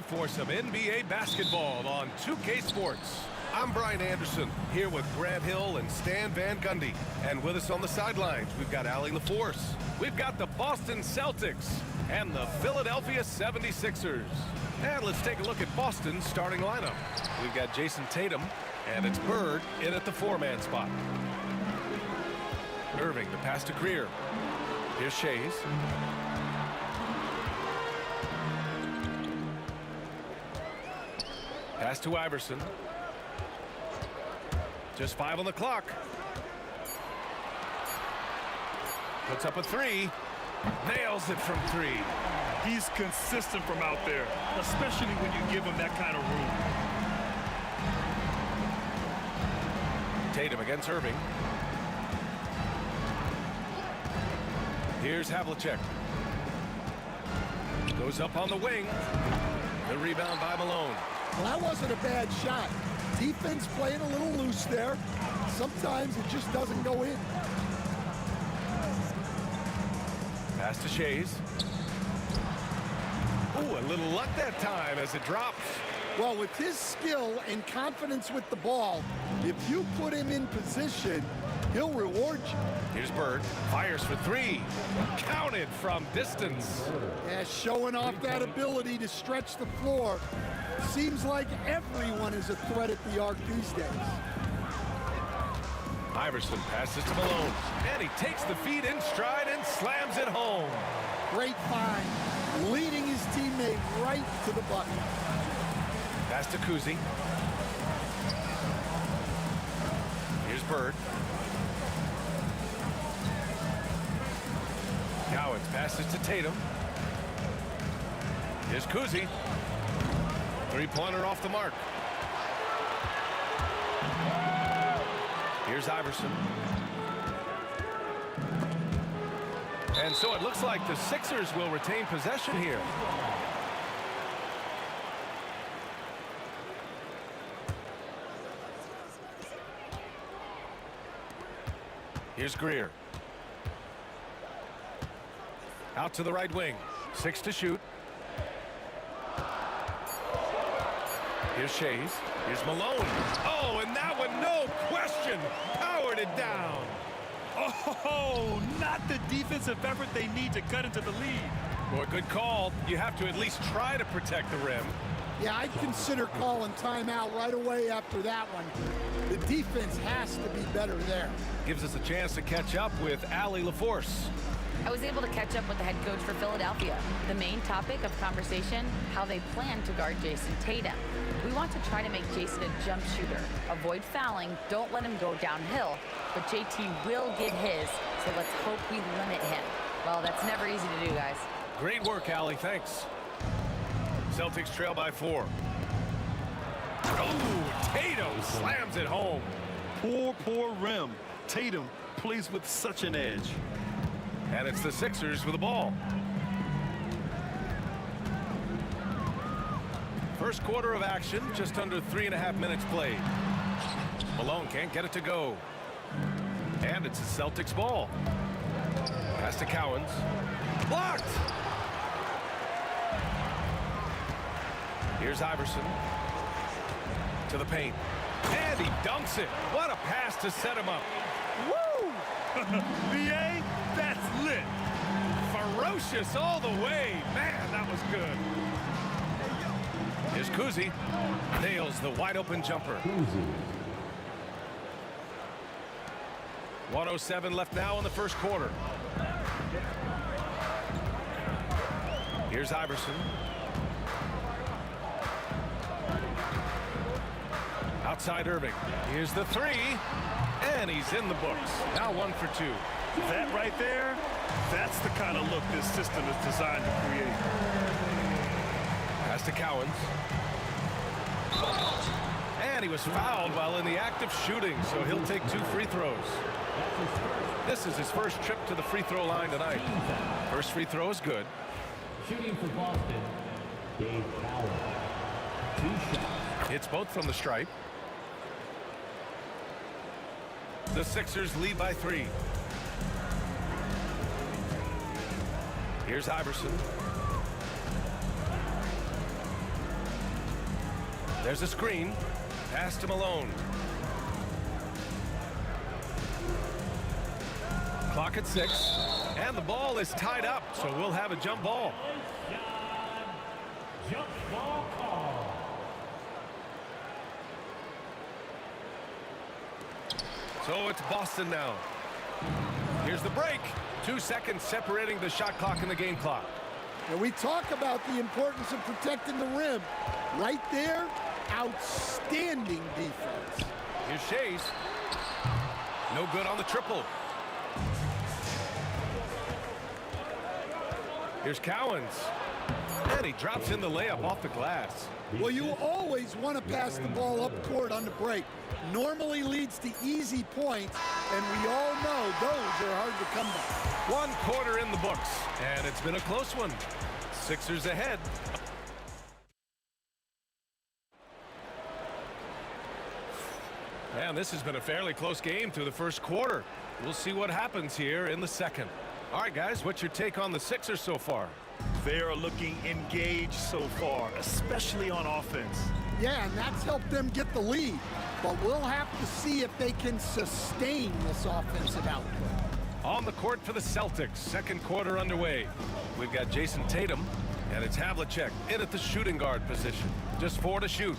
B: for some NBA basketball on 2K Sports. I'm Brian Anderson, here with Grant Hill and Stan Van Gundy. And with us on the sidelines, we've got Allie LaForce. We've got the Boston Celtics and the Philadelphia 76ers. And let's take a look at Boston's starting lineup. We've got Jason Tatum, and it's Bird in at the 4-man spot. Irving, the pass to Greer. Here's Shays. Pass to Iverson. Just 5 on the clock. Puts up a 3. Nails it from 3.
E: He's consistent from out there, especially when you give him that kind of room.
B: Tatum against Irving. Here's Havlicek. Goes up on the wing. The rebound by Malone.
H: Well, that wasn't a bad shot. Defense playing a little loose there. Sometimes it just doesn't go in.
B: Pass to Shays. Oh, a little luck that time as it drops.
H: Well, with his skill and confidence with the ball, if you put him in position, he'll reward you.
B: Here's Bird. Fires for 3. Counted from distance.
H: Yeah, showing off that ability to stretch the floor. Seems like everyone is a threat at the arc these days.
B: Iverson passes to Malone. And he takes the feed in stride and slams it home.
H: Great find. Leading his teammate right to the bucket.
B: Pass to Kuzi. Here's Bird. Cowens passes to Tatum. Here's Kuzi. 3-pointer off the mark. Here's Iverson. And so it looks like the Sixers will retain possession here. Here's Greer. Out to the right wing. 6 to shoot. Here's Shays. Here's Malone. Oh, and that one, no question, powered it down.
E: Oh, not the defensive effort they need to cut into the lead.
B: Boy, good call. You have to at least try to protect the rim.
H: Yeah, I'd consider calling timeout right away after that one. The defense has to be better there.
B: Gives us a chance to catch up with Allie LaForce.
L: I was able to catch up with the head coach for Philadelphia. The main topic of conversation, how they plan to guard Jason Tatum. We want to try to make Jason a jump shooter. Avoid fouling, don't let him go downhill. But JT will get his, so let's hope we limit him. Well, that's never easy to do, guys.
B: Great work, Allie, thanks. Celtics trail by 4. Oh, Tatum slams it home.
E: Poor rim. Tatum plays with such an edge.
B: And it's the Sixers with the ball. First quarter of action, just under 3.5 minutes played. Malone can't get it to go. And it's the Celtics ball. Pass to Cowens. Blocked! Here's Iverson. To the paint. And he dunks it. What a pass to set him up.
E: Woo! VA, that's lit.
B: Ferocious all the way. Man, that was good. Here's Kuzi. Nails the wide open jumper. 1:07 left now in the first quarter. Here's Iverson. Outside Irving. Here's the 3. And he's in the books. Now 1 for 2.
E: That right there, that's the kind of look this system is designed to create.
B: Pass to Cowens. And he was fouled while in the act of shooting, so he'll take 2 free throws. This is his first trip to the free throw line tonight. First free throw is good.
R: Shooting for Boston, Dave Powell. 2 shots.
B: Hits both from the stripe. The Sixers lead by 3. Here's Iverson. There's a screen. Pass to Malone. Clock at 6. And the ball is tied up, so we'll have a jump ball.
R: Jump ball call.
B: So it's Boston now. Here's the break. 2 seconds separating the shot clock and the game clock.
H: And we talk about the importance of protecting the rim. Right there, outstanding defense.
B: Here's Shays. No good on the triple. Here's Cowens. And he drops in the layup off the glass.
H: Well, you always want to pass the ball up court on the break. Normally leads to easy points, and we all know those are hard to come by.
B: 1 quarter in the books, and it's been a close one. Sixers ahead. And this has been a fairly close game through the first quarter. We'll see what happens here in the second. All right, guys, what's your take on the Sixers so far?
E: They are looking engaged so far, especially on offense.
H: Yeah, and that's helped them get the lead. But we'll have to see if they can sustain this offensive output.
B: On the court for the Celtics, second quarter underway. We've got Jason Tatum, and it's Havlicek in at the shooting guard position. Just 4 to shoot.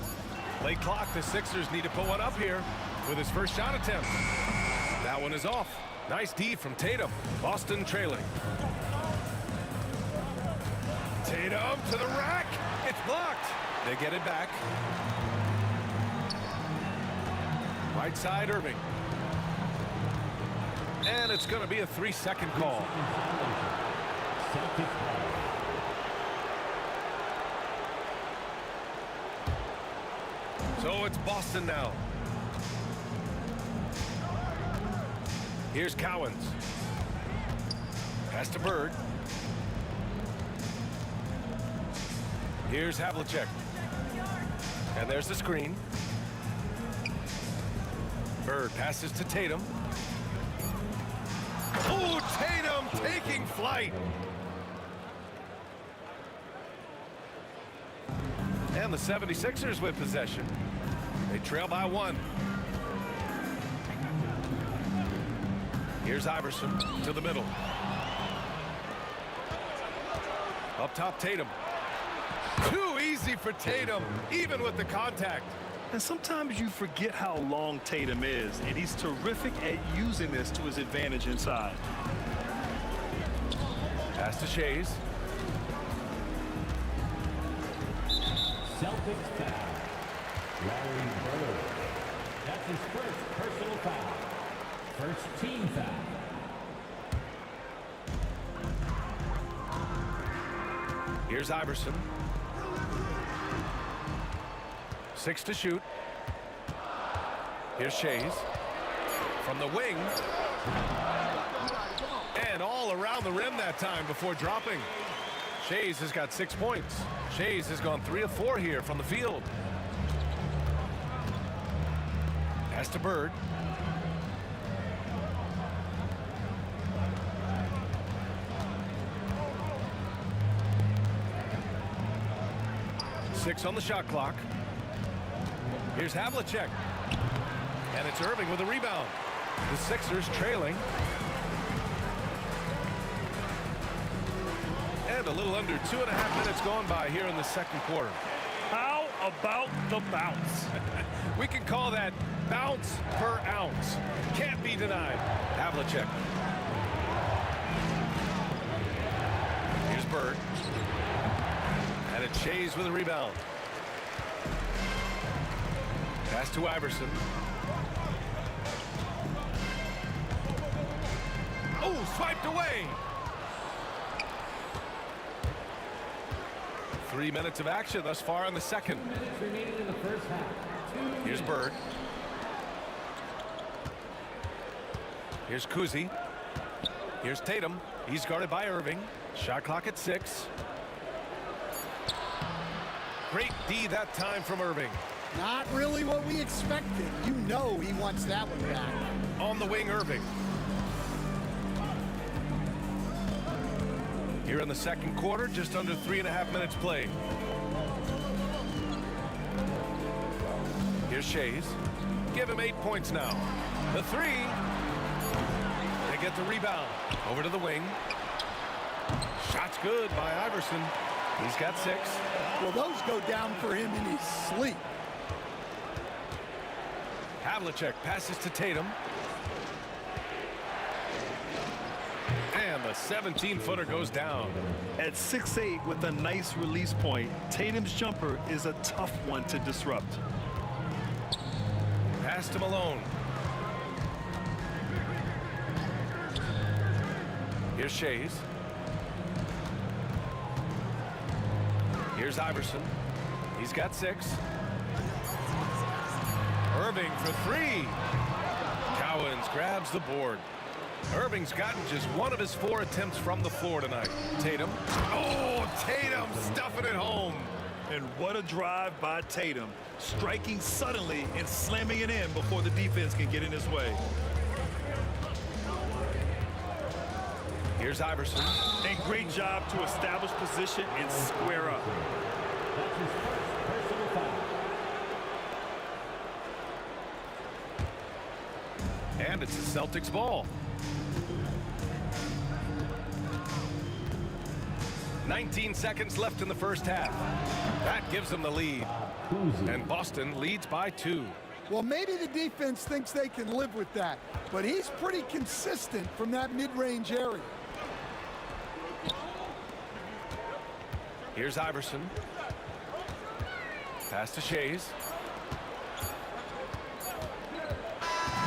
B: Late clock, the Sixers need to put one up here with his first shot attempt. That one is off. Nice D from Tatum. Boston trailing. Tatum to the rack. It's blocked. They get it back. Right side, Irving. And it's going to be a 3-second call. So it's Boston now. Here's Cowens. Pass to Bird. Here's Havlicek. And there's the screen. Bird passes to Tatum. Oh, Tatum taking flight. And the 76ers with possession. They trail by 1. Here's Iverson to the middle. Up top, Tatum. Too easy for Tatum, even with the contact.
E: And sometimes you forget how long Tatum is, and he's terrific at using this to his advantage inside.
B: Pass to Shays.
R: Celtics foul. Larry Bird. That's his first personal foul. First team foul.
B: Here's Iverson. 6 to shoot. Here's Shays. From the wing. And all around the rim that time before dropping. Shays has got 6 points. Shays has gone 3 of 4 here from the field. Pass to Bird. Six on the shot clock. Here's Havlicek. And it's Irving with a rebound. The Sixers trailing. And a little under 2.5 minutes gone by here in the second quarter.
E: How about the bounce?
B: We can call that bounce per ounce. Can't be denied. Havlicek. Here's Bird. And it's Shays with a rebound. Pass to Iverson. Oh, swiped away. 3 minutes of action thus far in the second.
R: Remaining in the first half.
B: Here's Bird. Here's Kuzi. Here's Tatum. He's guarded by Irving. Shot clock at 6. Great D that time from Irving.
H: Not really what we expected. You know he wants that one back.
B: On the wing, Irving. Here in the second quarter, just under 3.5 minutes played. Here's Shays. Give him 8 points now. The three. They get the rebound. Over to the wing. Shot's good by Iverson. He's got 6.
H: Well, those go down for him in his sleep.
B: Havlicek passes to Tatum. And the 17-footer goes down.
E: At 6'8" with a nice release point, Tatum's jumper is a tough one to disrupt.
B: Pass to Malone. Here's Shays. Here's Iverson. He's got 6. Irving for 3. Cowens grabs the board. Irving's gotten just 1 of his 4 attempts from the floor tonight. Tatum. Oh, Tatum stuffing it home.
E: And what a drive by Tatum. Striking suddenly and slamming it in before the defense can get in his way.
B: Here's Iverson.
E: And great job to establish position and square up.
R: That's his first personal foul.
B: And it's the Celtics ball. 19 seconds left in the first half. That gives them the lead. And Boston leads by 2.
H: Well, maybe the defense thinks they can live with that, but he's pretty consistent from that mid-range area.
B: Here's Iverson. Pass to Shays.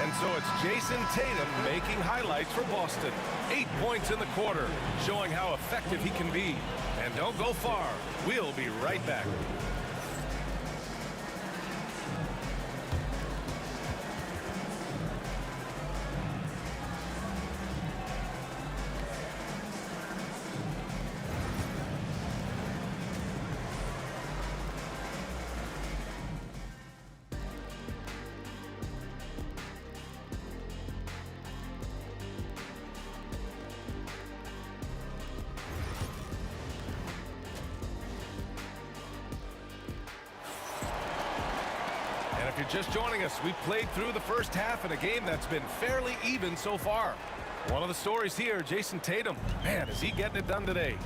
B: And so it's Jason Tatum making highlights for Boston. 8 points in the quarter, showing how effective he can be. And don't go far. We'll be right back. If you're just joining us, we played through the first half in a game that's been fairly even so far. One of the stories here, Jason Tatum. Man, is he getting it done today.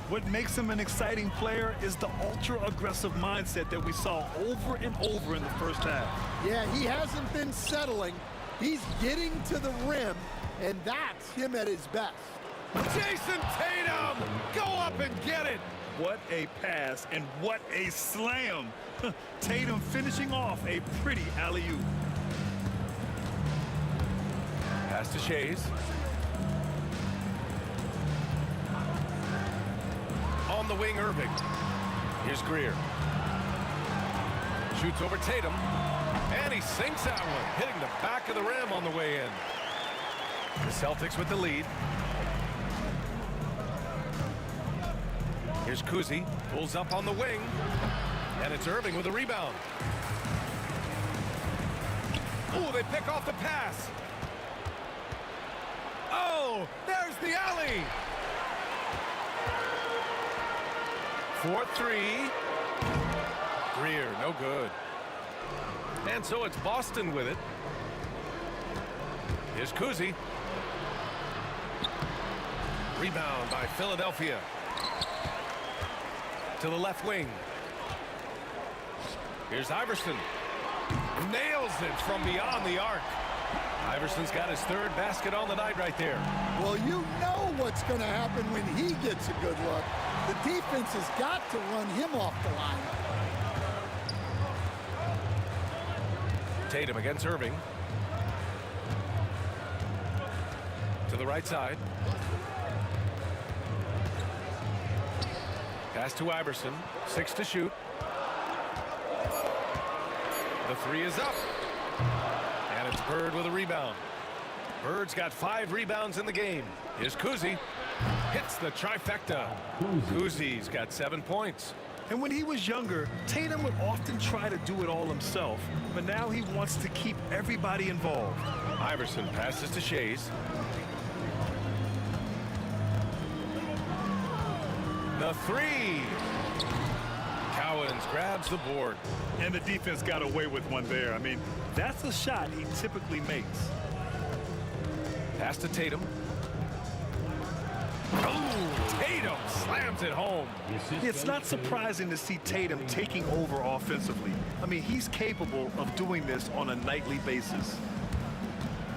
E: What makes him an exciting player is the ultra-aggressive mindset that we saw over and over in the first half.
H: Yeah, he hasn't been settling. He's getting to the rim, and that's him at his best.
B: Jason Tatum! Go up and get it!
E: What a pass and what a slam. Tatum finishing off a pretty alley-oop.
B: Pass to Shays. On the wing, Irving. Here's Greer. Shoots over Tatum. And he sinks that one, hitting the back of the rim on the way in. The Celtics with the lead. Here's Kuzi, pulls up on the wing, and it's Irving with a rebound. Oh, they pick off the pass. Oh, there's the alley. 4-3. Greer, no good. And so it's Boston with it. Here's Kuzi. Rebound by Philadelphia. To the left wing. Here's Iverson. Nails it from beyond the arc. Iverson's got his 3rd basket on the night right there.
H: Well, you know what's going to happen when he gets a good look. The defense has got to run him off the line.
B: Tatum against Irving. To the right side. Pass to Iverson. 6 to shoot. The 3 is up. And it's Bird with a rebound. Bird's got 5 rebounds in the game. Here's Kuzi. Hits the trifecta. Kuzi's got 7 points.
E: And when he was younger, Tatum would often try to do it all himself. But now he wants to keep everybody involved.
B: Iverson passes to Shays. The 3. Cowens grabs the board.
E: And the defense got away with one there. I mean, that's a shot he typically makes.
B: Pass to Tatum. Oh, Tatum slams it home.
E: It's not surprising to see Tatum taking over offensively. I mean, he's capable of doing this on a nightly basis.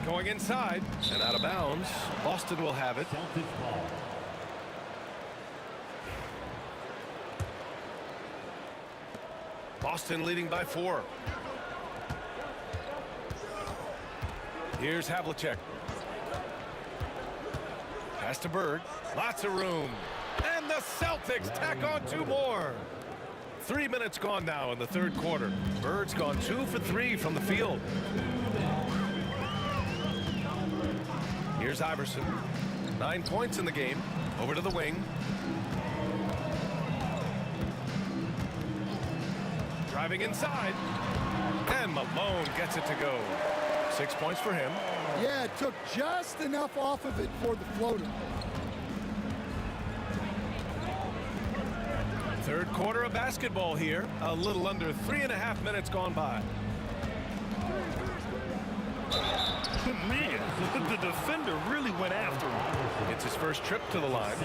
B: Going inside and out of bounds. Boston will have it. Boston leading by 4. Here's Havlicek. Pass to Bird. Lots of room. And the Celtics tack on 2 more. 3 minutes gone now in the third quarter. Bird's gone 2 for 3 from the field. Here's Iverson. 9 points in the game. Over to the wing. Driving inside. And Malone gets it to go. 6 points for him.
H: Yeah, it took just enough off of it for the floater.
B: Third quarter of basketball here. A little under 3.5 minutes gone by.
E: Man, the defender really went after him.
B: It's his first trip to the line.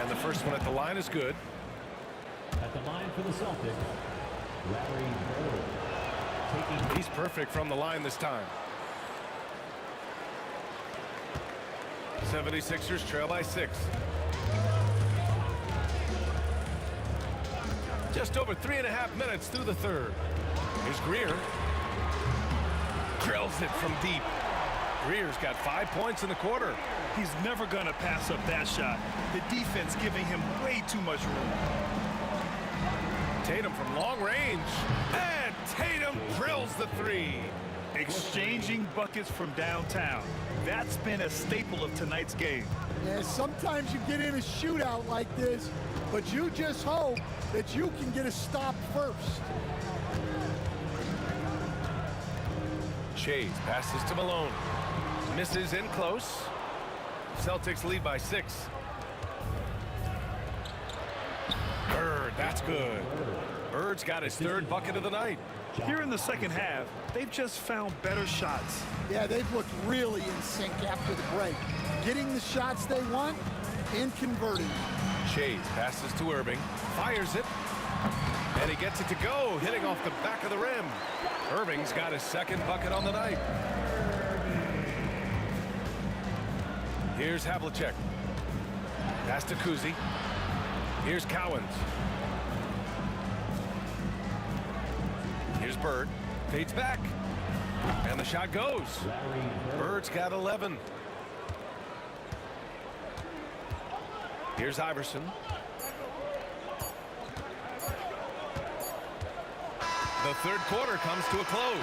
B: And the first one at the line is good.
R: At the line for the Celtics, Larry Bird.
B: He's perfect from the line this time. 76ers trail by 6. Just over 3.5 minutes through the third. Here's Greer. Drills it from deep. Greer's got 5 points in the quarter.
E: He's never going to pass up that shot. The defense giving him way too much room.
B: Tatum from long range. And Tatum drills the 3.
E: Exchanging buckets from downtown. That's been a staple of tonight's game.
H: Yeah, sometimes you get in a shootout like this, but you just hope that you can get a stop first.
B: Chase passes to Malone. Misses in close. Celtics lead by 6. Bird, that's good. Bird's got his third bucket of the night.
E: Here in the second half, they've just found better shots.
H: Yeah, they've looked really in sync after the break. Getting the shots they want and converting.
B: Chase passes to Irving. Fires it. And he gets it to go, hitting off the back of the rim. Irving's got his second bucket on the night. Here's Havlicek. Pass to Kuzi. Here's Cowens. Here's Bird. Fades back. And the shot goes. Bird's got 11. Here's Iverson. The third quarter comes to a close.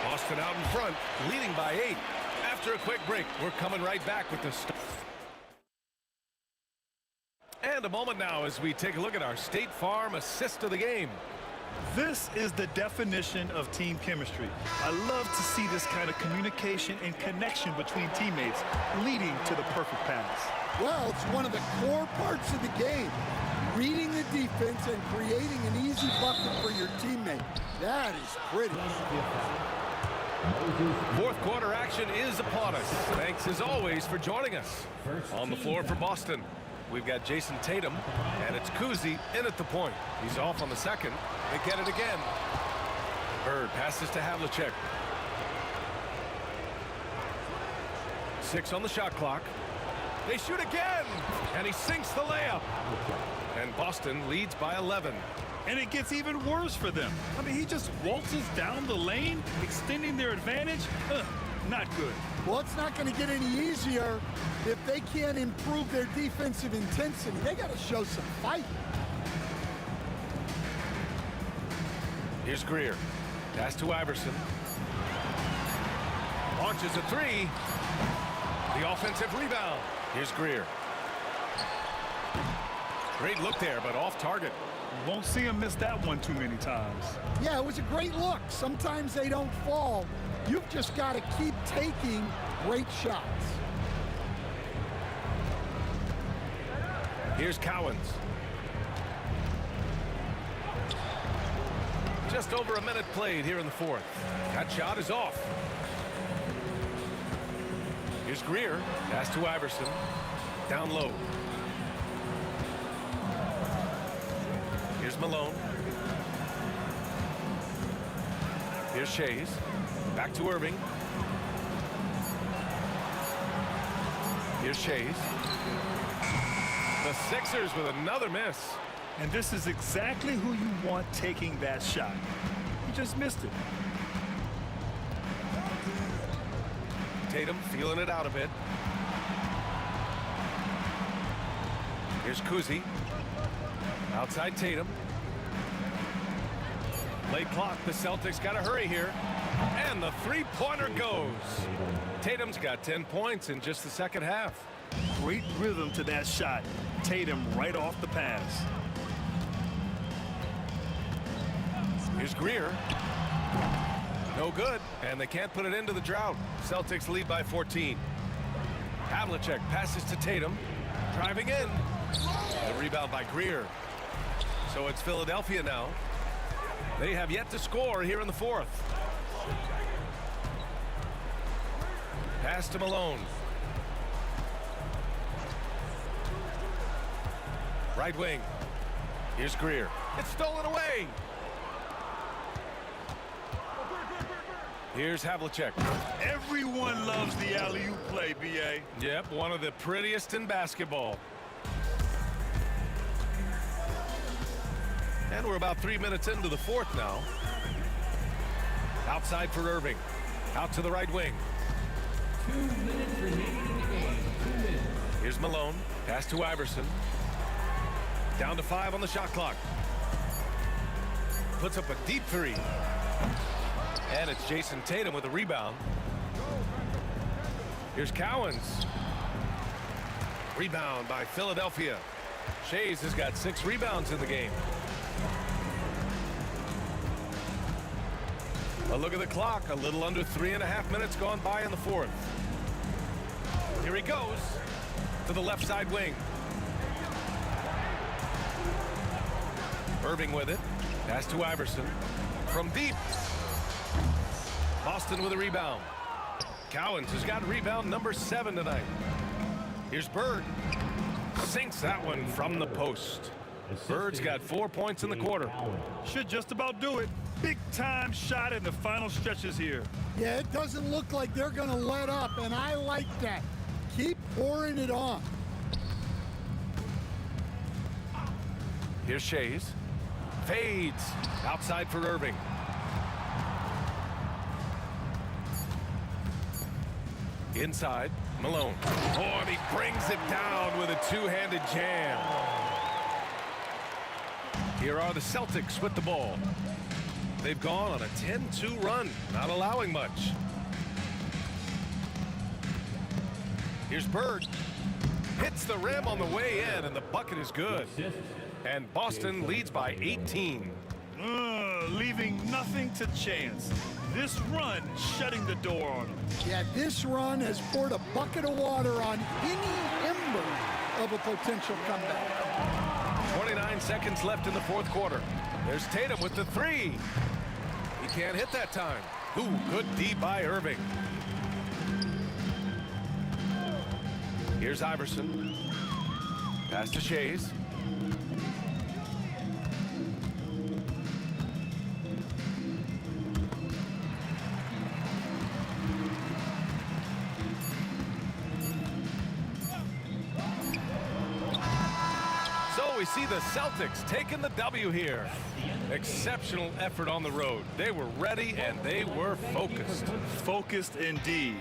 B: Boston out in front, leading by 8. After a quick break, we're coming right back with the start. And a moment now as we take a look at our State Farm assist of the game.
E: This is the definition of team chemistry. I love to see this kind of communication and connection between teammates leading to the perfect pass.
H: Well, it's one of the core parts of the game. Reading the defense and creating an easy bucket for your teammate. That is pretty.
B: Fourth quarter action is upon us. Thanks as always for joining us. On the floor for Boston, we've got Jason Tatum, and it's Kuzi in at the point. He's off on the second. They get it again. Bird passes to Havlicek. 6 on the shot clock. They shoot again, and he sinks the layup. And Boston leads by 11.
E: And it gets even worse for them. I mean, he just waltzes down the lane, extending their advantage. Not good.
H: Well, it's not going to get any easier if they can't improve their defensive intensity. They got to show some fight.
B: Here's Greer. Pass to Iverson. Launches a 3. The offensive rebound. Here's Greer. Great look there, but off target.
E: Won't see him miss that one too many times.
H: Yeah, it was a great look. Sometimes they don't fall. You've just got to keep taking great shots.
B: Here's Cowens. Just over a minute played here in the fourth. That shot is off. Here's Greer. Pass to Iverson. Down low. Here's Malone. Here's Shays. Back to Irving. Here's Shays. The Sixers with another miss.
E: And this is exactly who you want taking that shot. He just missed it.
B: Tatum feeling it out a bit. Here's Kuzi. Outside Tatum. Late clock. The Celtics got to hurry here. And the three-pointer goes. Tatum's got 10 points in just the second half.
E: Great rhythm to that shot. Tatum right off the pass.
B: Here's Greer. No good, and they can't put it into the drought. Celtics lead by 14. Havlicek passes to Tatum. Driving in. The rebound by Greer. So it's Philadelphia now. They have yet to score here in the fourth. Pass to Malone. Right wing. Here's Greer. It's stolen away. Here's Havlicek.
E: Everyone loves the alley-oop play, B.A.
B: Yep, one of the prettiest in basketball. And we're about 3 minutes into the fourth now. Outside for Irving. Out to the right wing.
R: 2 minutes remaining in the game. 2 minutes.
B: Here's Malone. Pass to Iverson. Down to 5 on the shot clock. Puts up a deep three. And it's Jason Tatum with a rebound. Here's Cowens. Rebound by Philadelphia. Shays has got 6 rebounds in the game. A look at the clock. A little under 3.5 minutes gone by in the fourth. Here he goes to the left side wing. Irving with it. Pass to Iverson. From deep. Boston with a rebound. Cowens has got rebound number 7 tonight. Here's Bird. Sinks that one from the post. Bird's got 4 points in the quarter.
E: Should just about do it. Big time shot in the final stretches here.
H: Yeah, it doesn't look like they're going to let up, and I like that. Keep pouring it on.
B: Here's Shays. Fades. Outside for Irving. Inside, Malone. Oh, and he brings it down with a two-handed jam. Here are the Celtics with the ball. They've gone on a 10-2 run, not allowing much. Here's Bird. Hits the rim on the way in, and the bucket is good. And Boston leads by 18.
E: Leaving nothing to chance. This run shutting the door on them.
H: Yeah, this run has poured a bucket of water on any ember of a potential comeback.
B: 29 seconds left in the fourth quarter. There's Tatum with the three. He can't hit that time. Ooh, good D by Irving. Here's Iverson. Pass to Shays. We see the Celtics taking the W here. Exceptional effort on the road. They were ready and they were focused.
E: Focused indeed.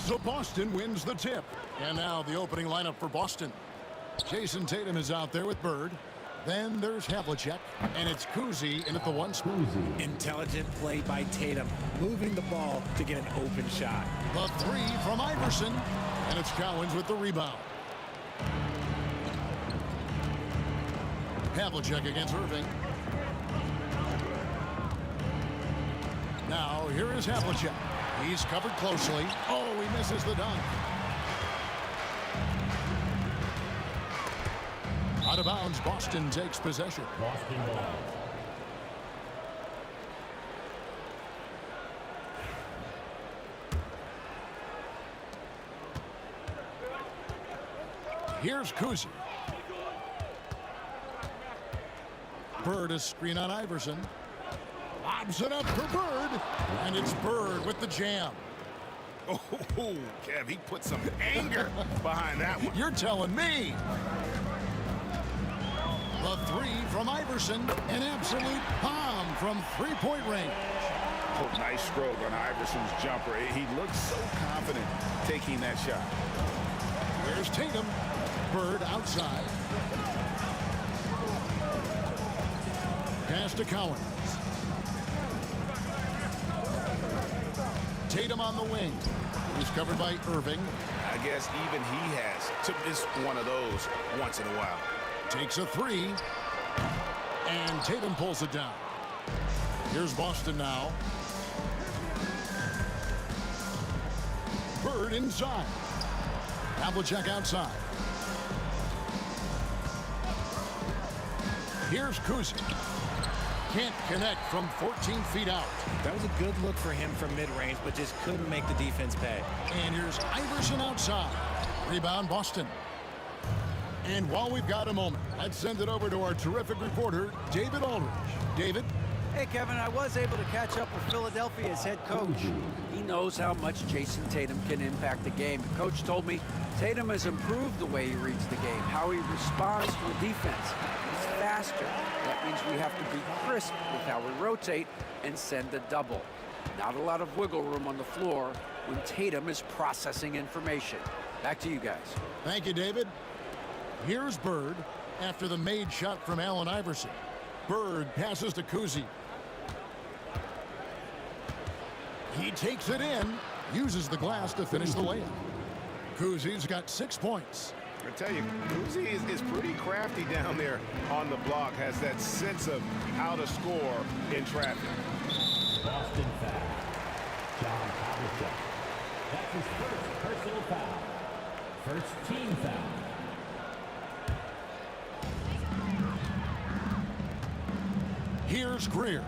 F: So Boston wins the tip. And now the opening lineup for Boston. Jason Tatum is out there with Bird. Then there's Havlicek, and it's Kuzi in at the one spot.
K: Intelligent play by Tatum, moving the ball to get an open shot.
F: The three from Iverson, and it's Cowens with the rebound. Havlicek against Irving. Now here is Havlicek. He's covered closely. Oh, he misses the dunk. Out of bounds, Boston takes possession.
R: Boston ball.
F: Here's Kuzi. Bird a screen on Iverson. Lobs it up for Bird. And it's Bird with the jam.
I: Oh, Kev, he put some anger behind that one.
F: You're telling me. The three from Iverson. An absolute bomb from three-point range.
I: Oh, nice stroke on Iverson's jumper. He looks so confident taking that shot.
F: Here's Tatum. Bird outside. Pass to Cowens. Tatum on the wing. He's covered by Irving.
I: I guess even he has to miss one of those once in a while.
F: Takes a three. And Tatum pulls it down. Here's Boston now. Bird inside. Havlicek outside. Here's Kuzi. Can't connect from 14 feet out.
K: That was a good look for him from mid-range, but just couldn't make the defense pay.
F: And here's Iverson outside. Rebound Boston. And while we've got a moment, let's send it over to our terrific reporter, David Aldridge. David?
M: Hey, Kevin, I was able to catch up with Philadelphia's head coach. He knows how much Jason Tatum can impact the game. The coach told me Tatum has improved the way he reads the game, how he responds to a defense. He's faster. That means we have to be crisp with how we rotate and send a double. Not a lot of wiggle room on the floor when Tatum is processing information. Back to you guys.
F: Thank you, David. Here's Bird after the made shot from Allen Iverson. Bird passes to Kuzi. He takes it in, uses the glass to finish the layup. Kuzi's got 6 points.
G: I tell you, Kuzi is pretty crafty down there on the block, has that sense of how to score in traffic.
R: Boston foul. John Havlicek. That's his first personal foul. First team foul.
F: Here's Greer.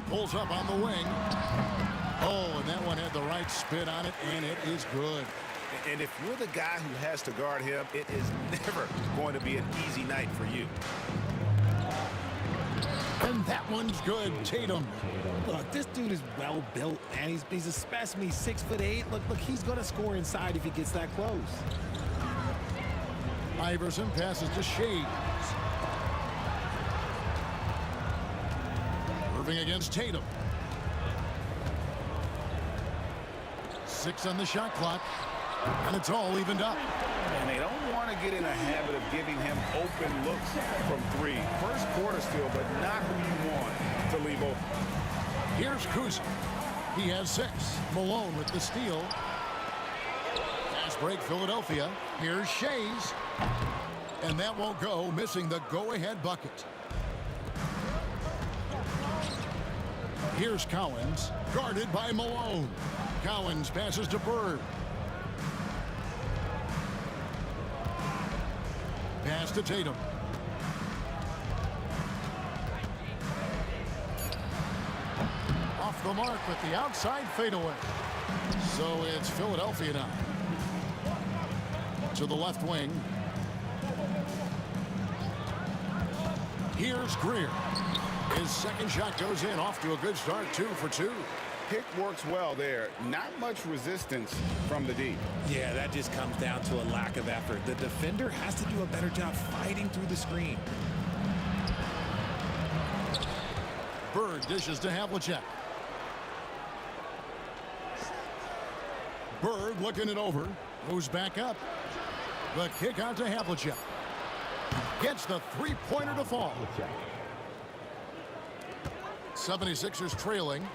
F: Pulls up on the wing. Oh, and that one had the right spin on it, and it is good.
I: And if you're the guy who has to guard him, it is never going to be an easy night for you.
F: And that one's good. Tatum.
K: Look, this dude is well built, man. He's a specimen. He's 6'8". Look, he's going to score inside if he gets that close.
F: Iverson passes to Shades. Irving against Tatum. 6 on the shot clock. And it's all evened up.
I: And they don't want to get in a habit of giving him open looks from three. First quarter still, but not who you want to leave open.
F: Here's Kuzi. He has 6. Malone with the steal. Fast break Philadelphia. Here's Shays. And that won't go, missing the go-ahead bucket. Here's Cowens, guarded by Malone. Cowens passes to Bird. Pass to Tatum. Off the mark with the outside fadeaway. So it's Philadelphia now. To the left wing. Here's Greer. His second shot goes in, off to a good start, 2 for 2.
I: Pick works well there. Not much resistance from the D.
K: Yeah, that just comes down to a lack of effort. The defender has to do a better job fighting through the screen.
F: Bird dishes to Havlicek. Bird looking it over. Moves back up. The kick out to Havlicek. Gets the three-pointer to fall. 76ers trailing.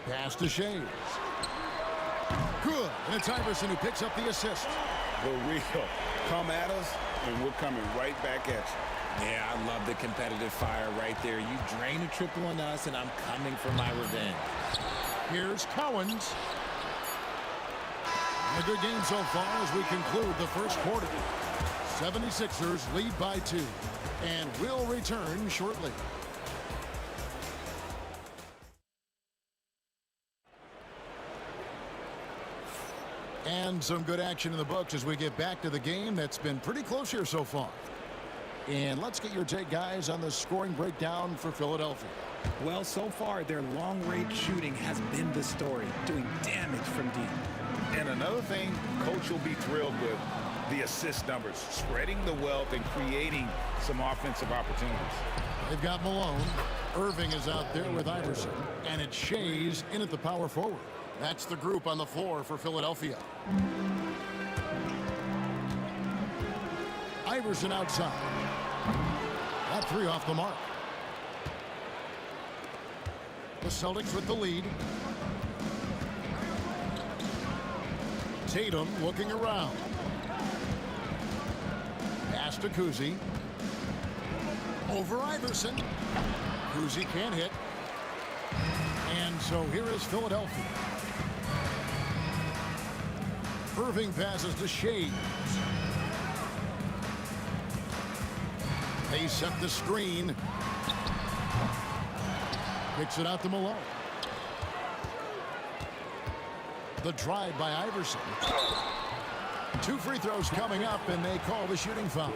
F: Pass to Shays. Good. And it's Iverson who picks up the assist.
J: The real. Come at us, and we're coming right back at you.
K: Yeah, I love the competitive fire right there. You drain a triple on us, and I'm coming for my revenge.
F: Here's Cowens. A good game so far as we conclude the first quarter. 76ers lead by 2 and will return shortly. And some good action in the books as we get back to the game that's been pretty close here so far. And let's get your take, guys, on the scoring breakdown for Philadelphia.
K: Well, so far, their long-range shooting has been the story, doing damage from deep.
I: And another thing, Coach will be thrilled with the assist numbers, spreading the wealth and creating some offensive opportunities.
F: They've got Malone. Irving is out there with Iverson. And it's Shays in at the power forward. That's the group on the floor for Philadelphia. Iverson outside. That three off the mark. The Celtics with the lead. Tatum looking around. Pass to Kuzi. Over Iverson. Kuzi can't hit. And so here is Philadelphia. Irving passes to Shays. They set the screen. Kicks it out to Malone. The drive by Iverson. 2 free throws coming up, and they call the shooting foul.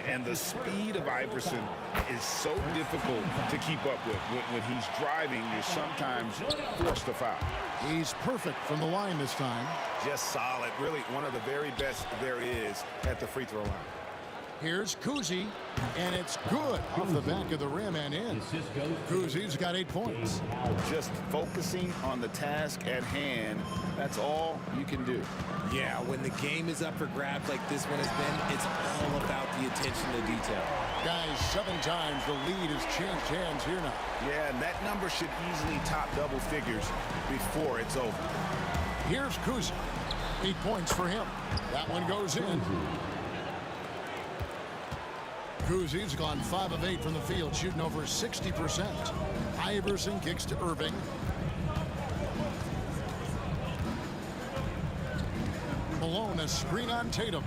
I: And the speed of Iverson is so difficult to keep up with. When he's driving, you're sometimes forced to foul.
F: He's perfect from the line this time.
I: Just solid. Really one of the very best there is at the free throw line.
F: Here's Kuzi, and it's good off the back of the rim and in. Kuzi's got 8 points.
I: Just focusing on the task at hand, that's all you can do.
K: Yeah, when the game is up for grabs like this one has been, it's all about the attention to detail.
F: Guys, 7 times the lead has changed hands here now.
I: Yeah, and that number should easily top double figures before it's over.
F: Here's Kuzi. 8 points for him. That one goes in. Kuzi's gone 5 of 8 from the field, shooting over 60%. Iverson kicks to Irving. Malone, a screen on Tatum.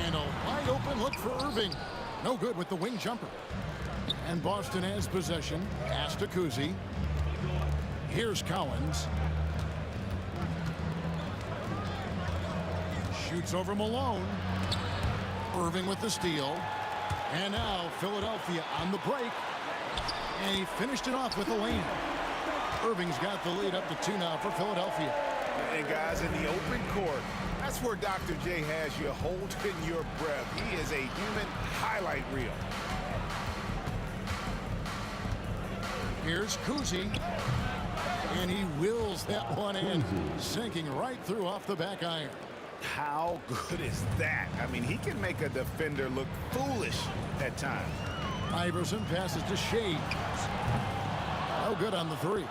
F: And a wide open look for Irving. No good with the wing jumper. And Boston has possession. Pass to Kuzi. Here's Cowens. Shoots over Malone. Irving with the steal. And now Philadelphia on the break. And he finished it off with a lane. Irving's got the lead up to 2 now for Philadelphia.
I: And guys, in the open court, that's where Dr. J has you holding your breath. He is a human highlight reel.
F: Here's Kuzi. And he wills that one in, sinking right through off the back iron.
I: How good is that? I mean, he can make a defender look foolish at times.
F: Iverson passes to Shays. No good on the 3.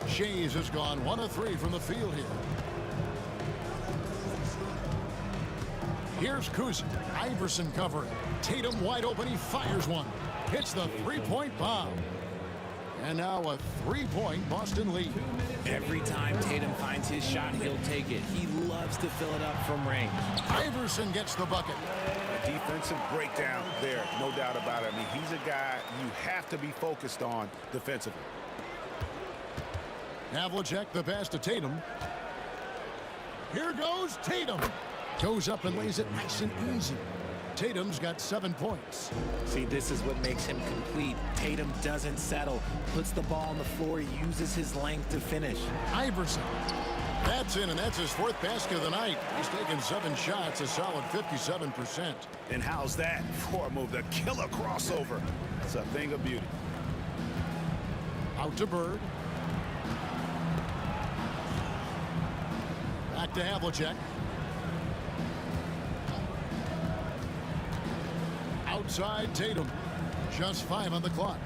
F: Shays has gone 1 of 3 from the field here. Here's Kuzi. Iverson covering. Tatum wide open. He fires one. Hits the 3-point bomb. And now a 3-point Boston lead.
K: Every time Tatum finds his shot, he'll take it. He loves to fill it up from range.
F: Iverson gets the bucket.
I: A defensive breakdown there, no doubt about it. I mean, he's a guy you have to be focused on defensively.
F: Havlicek the pass to Tatum. Here goes Tatum. Goes up and lays it nice and easy. Tatum's got 7 points.
K: See, this is what makes him complete. Tatum doesn't settle, puts the ball on the floor, uses his length to finish.
F: Iverson. That's in, and that's his 4th basket of the night. He's taken 7 shots, a solid 57%.
I: And how's that for a move? The killer crossover. It's a thing of beauty.
F: Out to Bird. Back to Havlicek. Outside Tatum. Just 5 on the clock.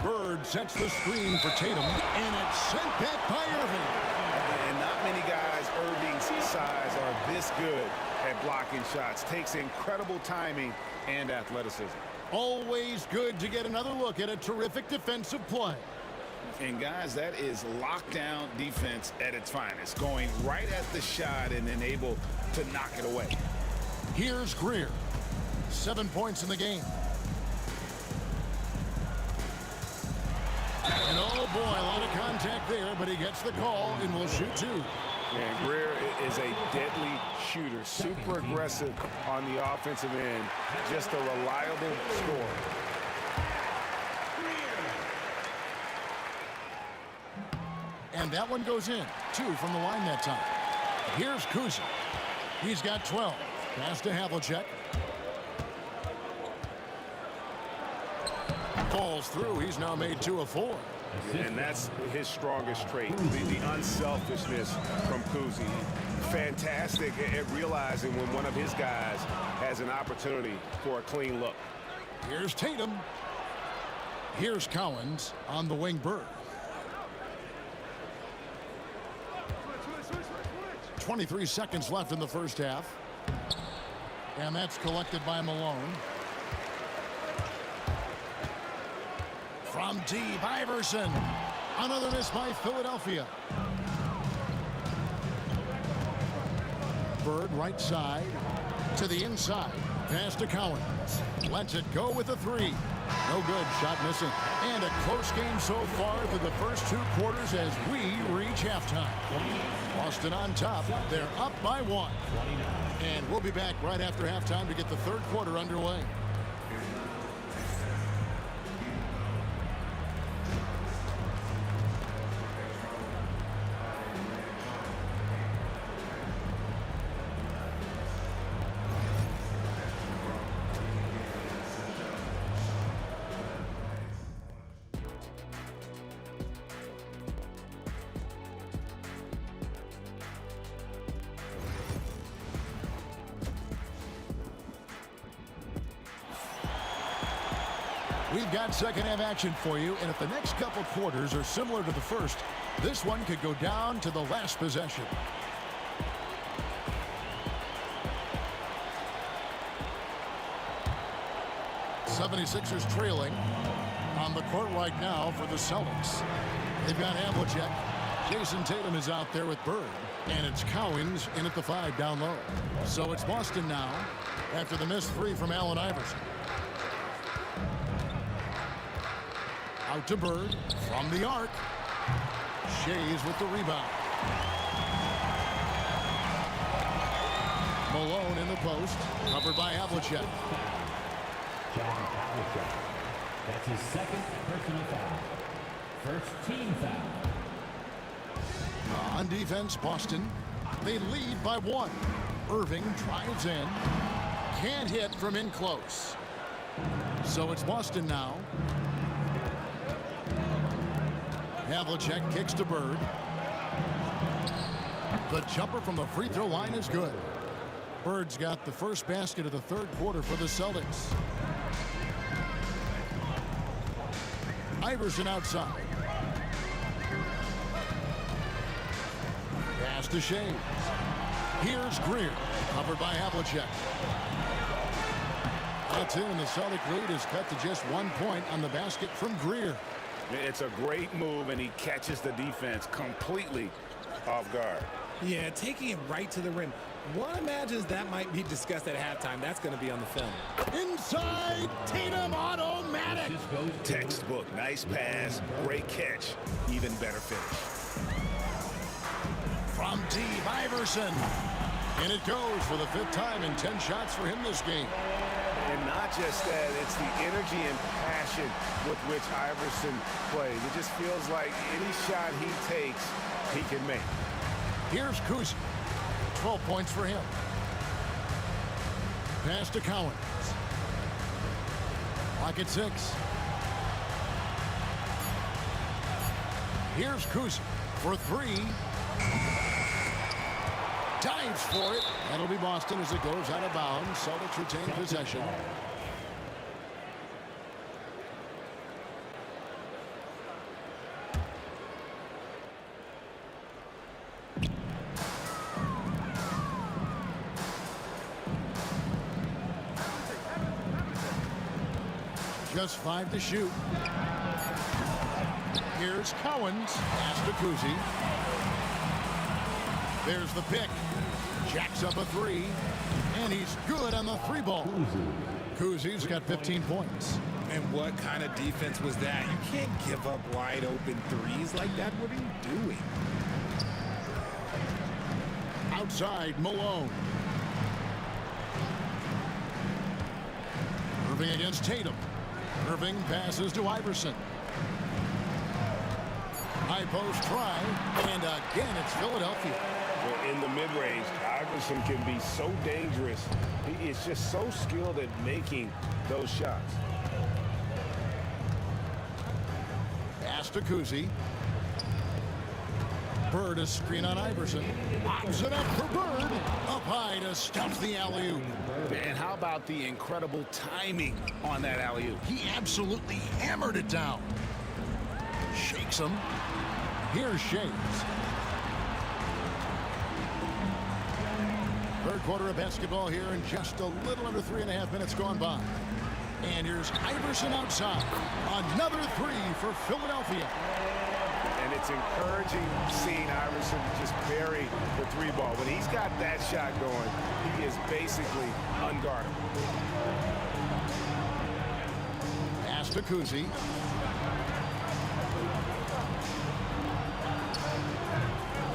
F: Bird sets the screen for Tatum, and it's sent back by Irving.
G: And not many guys Irving's size are this good at blocking shots. Takes incredible timing and athleticism.
F: Always good to get another look at a terrific defensive play.
I: And guys, that is lockdown defense at its finest. Going right at the shot and then able to knock it away.
F: Here's Greer. 7 points in the game. And oh boy, a lot of contact there, but he gets the call and will shoot 2.
G: And Greer is a deadly shooter. Super aggressive on the offensive end. Just a reliable scorer.
F: And that one goes in. 2 from the line that time. Here's Kuzic. He's got 12. Pass to Havlicek. Falls through. He's now made 2 of 4.
G: And that's his strongest trait, the unselfishness from Kuzic. Fantastic at realizing when one of his guys has an opportunity for a clean look.
F: Here's Tatum. Here's Cowens on the wing. Bird. 23 seconds left in the first half. And that's collected by Malone. From deep, Iverson. Another miss by Philadelphia. Bird right side to the inside. Pass to Cowens. Lets it go with a 3. No good. Shot missing. And a close game so far through the first 2 quarters as we reach halftime. Boston on top. They're up by 1. And we'll be back right after halftime to get the third quarter underway. We've got second half action for you, and if the next couple quarters are similar to the first, this one could go down to the last possession. '76ers trailing on the court right now for the Celtics. They've got Havlicek. Jason Tatum is out there with Bird, and it's Cowens in at the 5 down low. So it's Boston now after the missed 3 from Allen Iverson. Out to Bird from the arc. Shays with the rebound. Malone in the post, covered by Havlicek.
R: John Havlicek. That's his second personal foul. First team foul.
F: On defense, Boston. They lead by 1. Irving drives in. Can't hit from in close. So it's Boston now. Havlicek kicks to Bird. The jumper from the free throw line is good. Bird's got the first basket of the third quarter for the Celtics. Iverson outside. Pass to Shays. Here's Greer, covered by Havlicek. That's it, and the Celtic lead is cut to just 1 point on the basket from Greer.
G: It's a great move, and he catches the defense completely off guard.
K: Yeah, taking it right to the rim. One imagines that might be discussed at halftime. That's going to be on the film.
F: Inside, Tatum automatic.
G: Textbook, nice pass, great catch, even better finish.
F: From deep, Iverson. And it goes for the 5th time in 10 shots for him this game.
G: And not just that, it's the energy and passion with which Iverson plays. It just feels like any shot he takes, he can make.
F: Here's Kuzic. 12 points for him. Pass to Cowens. Clock at 6. Here's Kuzi for three. Dives for it. That'll be Boston as it goes out of bounds. Celtics retain possession. Just 5 to shoot. Here's Cowens. Pass to Kuzi. There's the pick. Jacks up a three. And he's good on the three ball. Kuzi's got 15 points.
K: And what kind of defense was that? You can't give up wide open threes like that. What are you doing?
F: Outside, Malone. Irving against Tatum. Irving passes to Iverson. High post try, and again it's Philadelphia.
G: Well, in the mid-range, Iverson can be so dangerous. He is just so skilled at making those shots.
F: Pass to Kuzi. Bird a screen on Iverson. Lobs it up for Bird. Up high to stuff the alley-oop.
I: And how about the incredible timing on that alley-oop?
F: He absolutely hammered it down. Shakes him. Here's Shays. Third quarter of basketball here, and just a little under 3.5 minutes gone by. And here's Iverson outside. Another three for Philadelphia.
G: And it's encouraging seeing Iverson just bury the three ball. When he's got that shot going, he is basically unguardable.
F: Pass to Kuzi.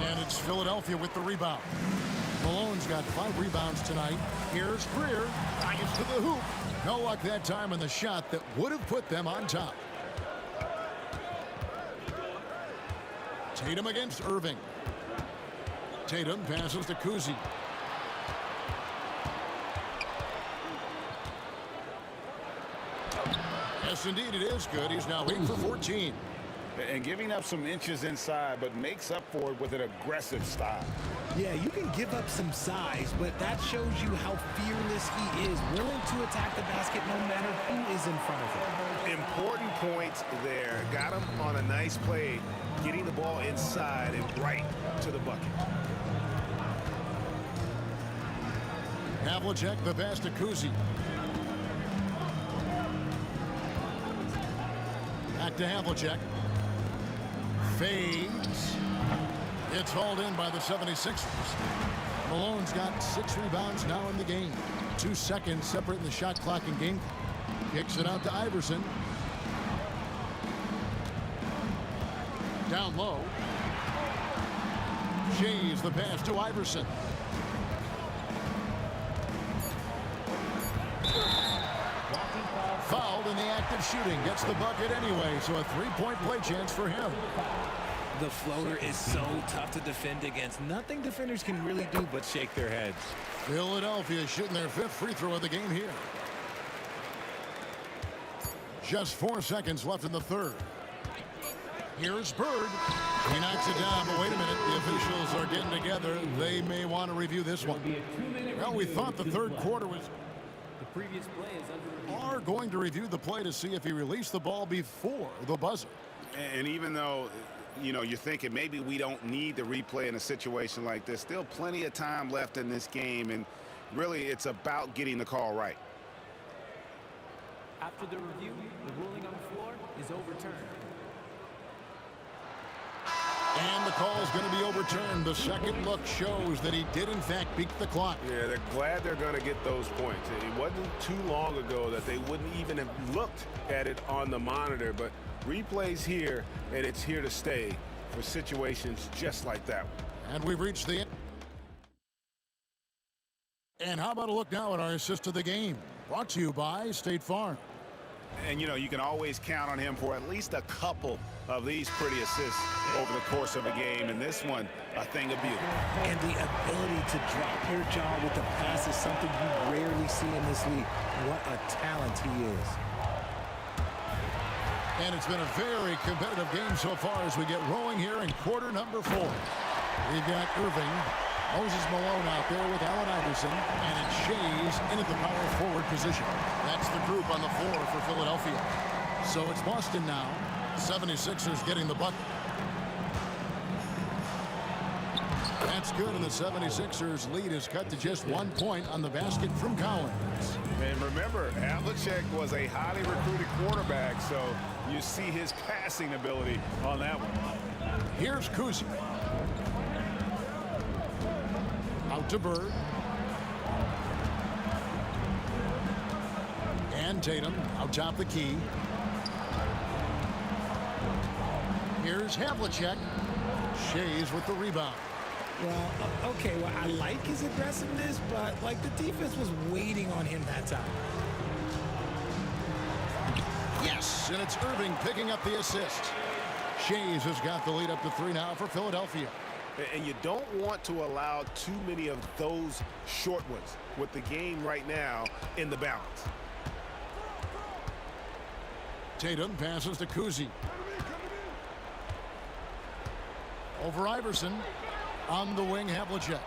F: And it's Philadelphia with the rebound. Malone's got 5 rebounds tonight. Here's Greer. Drives to the hoop. No luck that time on the shot that would have put them on top. Tatum against Irving. Tatum passes to Kuzi. Yes, indeed, it is good. He's now 8 for 14.
I: And giving up some inches inside, but makes up for it with an aggressive style.
K: Yeah, you can give up some size, but that shows you how fearless he is, willing to attack the basket no matter who is in front of him.
G: Important points there. Got him on a nice play, getting the ball inside and right to the bucket.
F: Havlicek the pass to Kuzi. Back to Havlicek. Fades. It's hauled in by the 76ers. Malone's got 6 rebounds now in the game. 2 seconds separating the shot clock and game. Kicks it out to Iverson. Down low. Shays the pass to Iverson. Fouled in the act of shooting. Gets the bucket anyway, so a 3-point play chance for him.
K: The floater is so tough to defend against. Nothing defenders can really do but shake their heads.
F: Philadelphia shooting their 5th free throw of the game here. Just 4 seconds left in the third. Here's Bird. He knocks it down, but wait a minute. The officials are getting together. They may want to review this one. Well, we thought the third quarter was...
R: The previous play is under review.
F: Are going to review the play to see if he released the ball before the buzzer.
I: And even though, you know, you're thinking maybe we don't need the replay in a situation like this, still plenty of time left in this game, and really it's about getting the call right.
R: After the review, the ruling on the floor is overturned.
F: And the call is going to be overturned. The second look shows that he did, in fact, beat the clock.
G: Yeah, they're glad they're going to get those points. It wasn't too long ago that they wouldn't even have looked at it on the monitor, but replays here, and it's here to stay for situations just like that one.
F: And we've reached the end. And how about a look now at our assist of the game? Brought to you by State Farm.
I: And, you know, you can always count on him for at least a couple of these pretty assists over the course of a game. And this one, a thing of beauty.
K: And the ability to drop your jaw with the pass is something you rarely see in this league. What a talent he is.
F: And it's been a very competitive game so far as we get rolling here in quarter number 4. We've got Irving, Moses Malone out there with Allen Iverson, and it's Shays in at the power forward position. That's the group on the floor for Philadelphia. So it's Boston now. 76ers getting the bucket. That's good, and the 76ers lead is cut to just 1 point on the basket from Collins.
G: And remember, Havlicek was a highly recruited quarterback, so you see his passing ability on that one.
F: Here's Kuzi. Out to Bird. And Tatum out top the key. Here's Havlicek. Shays with the rebound.
K: Well, okay, well, I like his aggressiveness, but, like, the defense was waiting on him that time.
F: Yes, and it's Irving picking up the assist. Shays has got the lead up to 3 now for Philadelphia.
G: And you don't want to allow too many of those short ones with the game right now in the balance.
F: Tatum passes to Kuzi. Over Iverson. On the wing, Havlicek.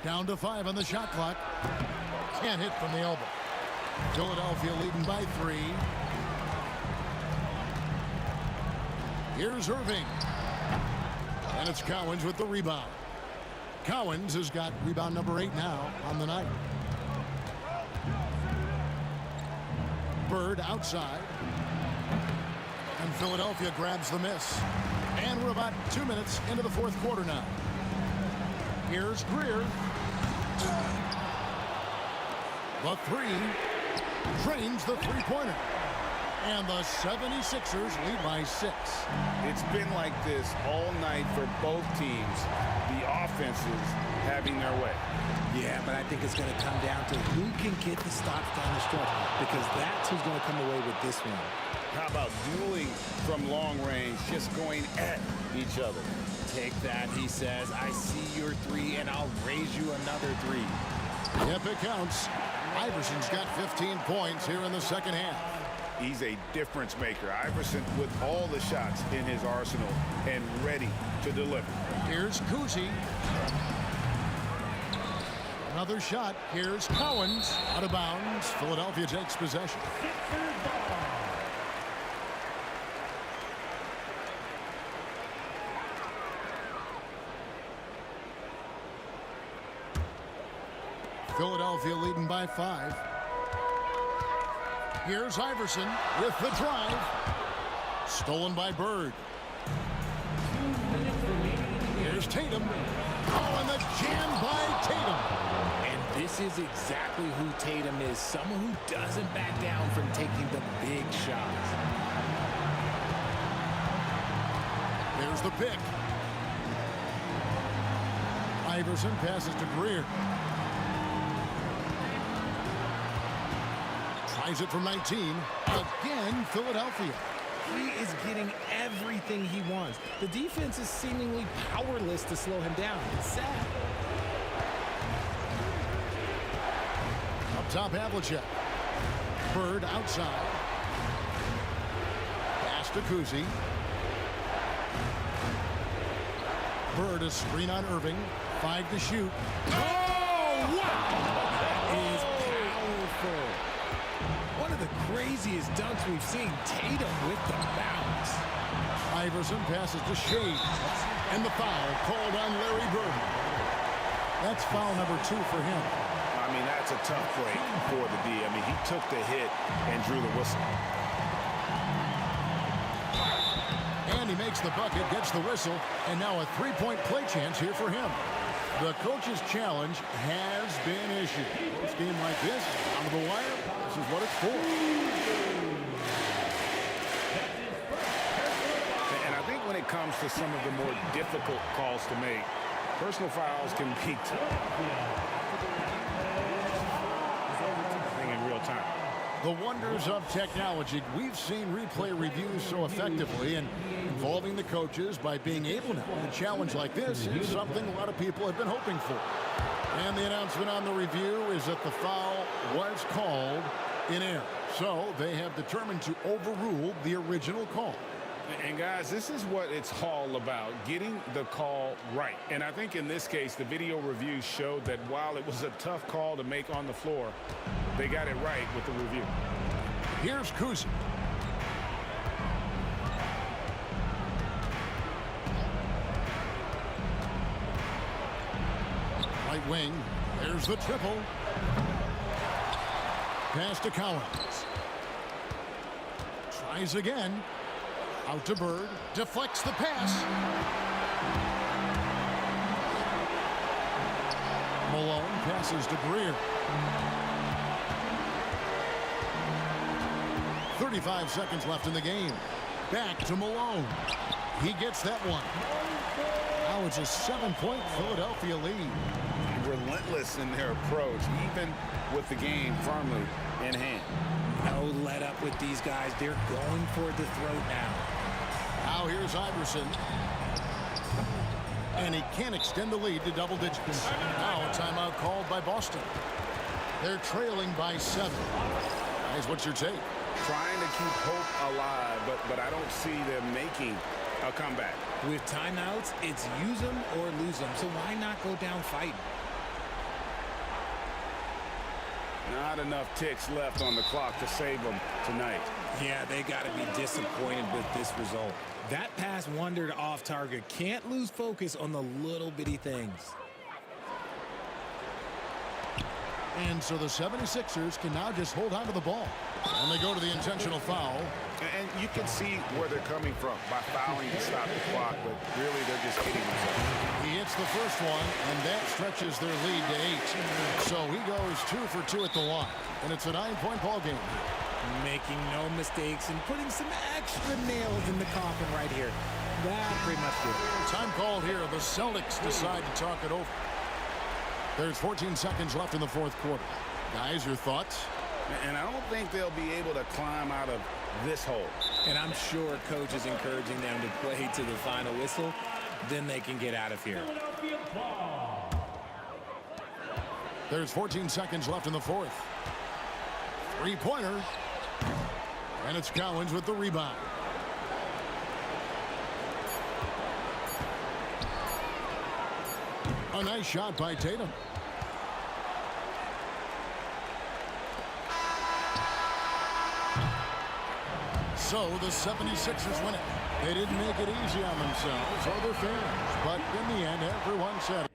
F: Down to 5 on the shot clock. Can't hit from the elbow. Philadelphia leading by 3. Here's Irving. And it's Collins with the rebound. Collins has got rebound number 8 now on the night. Bird outside. And Philadelphia grabs the miss. And we're about 2 minutes into the 4th quarter now. Here's Greer. The 3 drains the three-pointer. And the 76ers lead by 6.
J: It's been like this all night for both teams. The offenses having their way.
K: Yeah, but I think it's going to come down to who can get the stops down the stretch, because that's who's going to come away with this one.
J: How about dueling from long range, just going at each other?
K: Take that, he says. I see your 3, and I'll raise you another 3.
F: Yep, it counts. Iverson's got 15 points here in the second half.
G: He's a difference maker. Iverson with all the shots in his arsenal and ready to deliver.
F: Here's Kuzi. Another shot. Here's Collins. Out of bounds. Philadelphia takes possession. Philadelphia leading by 5. Here's Iverson with the drive. Stolen by Bird. Here's Tatum. Oh, and the jam by Tatum.
K: And this is exactly who Tatum is. Someone who doesn't back down from taking the big shots.
F: There's the pick. Iverson passes to Greer. Tries it from 19. Again, Philadelphia.
K: He is getting everything he wants. The defense is seemingly powerless to slow him down. It's sad.
F: Up top, Havlicek. Bird outside. Pass to Kuzi. Bird a screen on Irving. 5 to shoot.
K: Oh, wow! That is powerful. One of the craziest dunks we've seen. Tatum with the bounce.
F: Iverson passes to Shea. And the foul called on Larry Bird. That's foul number 2 for him.
G: I mean, that's a tough break for the D. I mean, he took the hit and drew the whistle.
F: And he makes the bucket, gets the whistle, and now a 3-point play chance here for him. The coach's challenge has been issued. Close game like this, on the wire, this is what it's for.
G: And I think when it comes to some of the more difficult calls to make, personal fouls can be tough. In real time.
F: The wonders of technology. We've seen replay reviews so effectively, and involving the coaches by being able now to challenge like this is something a lot of people have been hoping for. And the announcement on the review is that the foul was called in error. So they have determined to overrule the original call.
G: And guys, this is what it's all about, getting the call right. And I think in this case, the video review showed that while it was a tough call to make on the floor, they got it right with the review.
F: Here's Kuzi. Right wing. There's the triple. Pass to Collins. Tries again. Out to Bird. Deflects the pass. Malone passes to Greer. 35 seconds left in the game. Back to Malone. He gets that one. Now it's a 7-point Philadelphia lead.
I: Relentless in their approach, even with the game firmly in hand.
K: No let up with these guys. They're going for the throat now.
F: Now here's Iverson. And he can't extend the lead to double digits. Now a timeout called by Boston. They're trailing by 7. Guys, what's your take?
I: Trying to keep hope alive, but I don't see them making a comeback.
K: With timeouts, it's use them or lose them. So why not go down fighting?
I: Not enough ticks left on the clock to save them tonight.
K: Yeah, they got to be disappointed with this result. That pass wandered off target. Can't lose focus on the little bitty things.
F: And so the 76ers can now just hold on to the ball. And they go to the intentional foul.
I: And you can see where they're coming from by fouling to stop the clock, but really they're just hitting themselves.
F: He hits the first one, and that stretches their lead to 8. So he goes 2 for 2 at the line. And it's a 9-point ball game.
K: Making no mistakes and putting some extra nails in the coffin right here. That pretty much did it.
F: Time called here. The Celtics decide to talk it over. There's 14 seconds left in the fourth quarter. Guys, your thoughts?
I: And I don't think they'll be able to climb out of this hole.
K: And I'm sure coach is encouraging them to play to the final whistle. Then they can get out of here.
F: There's 14 seconds left in the fourth. Three-pointer. And it's Collins with the rebound. A nice shot by Tatum. So the 76ers win it. They didn't make it easy on themselves or their fans, but in the end, everyone said it.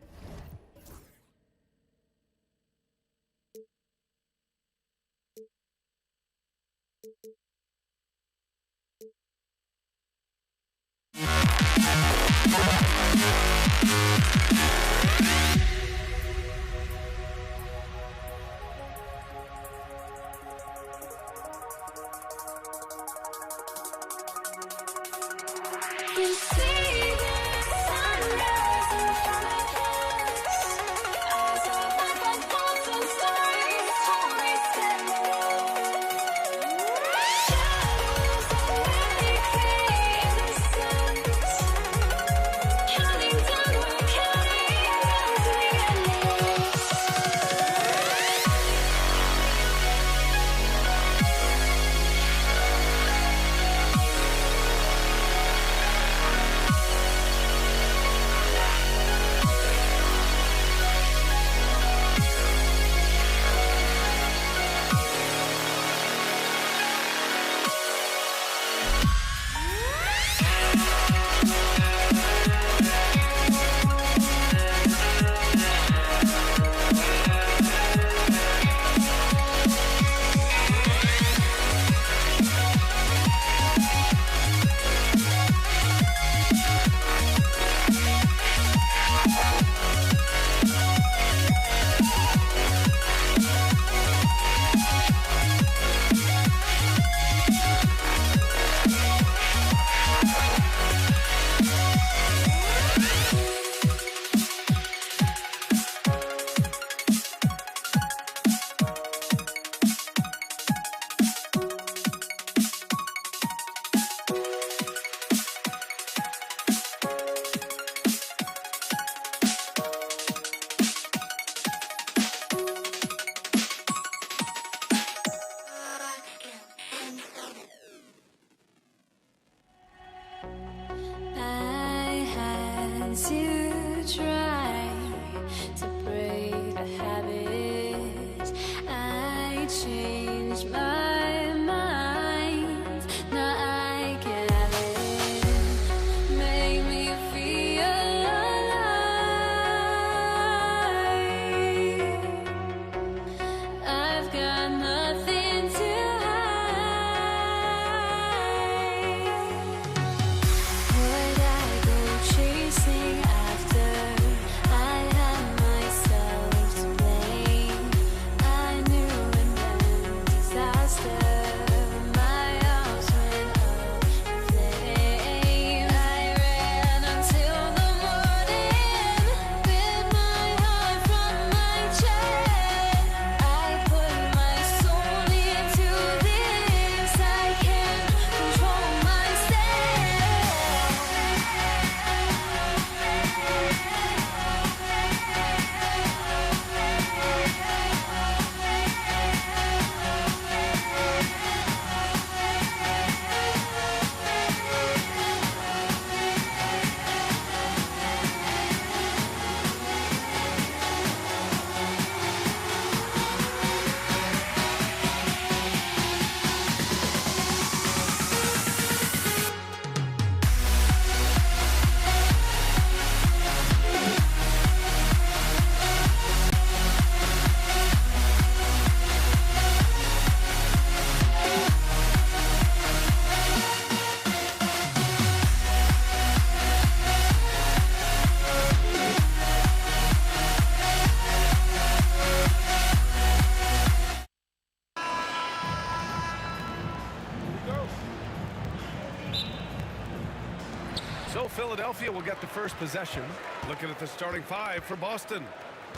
B: So Philadelphia will get the first possession. Looking at the starting five for Boston.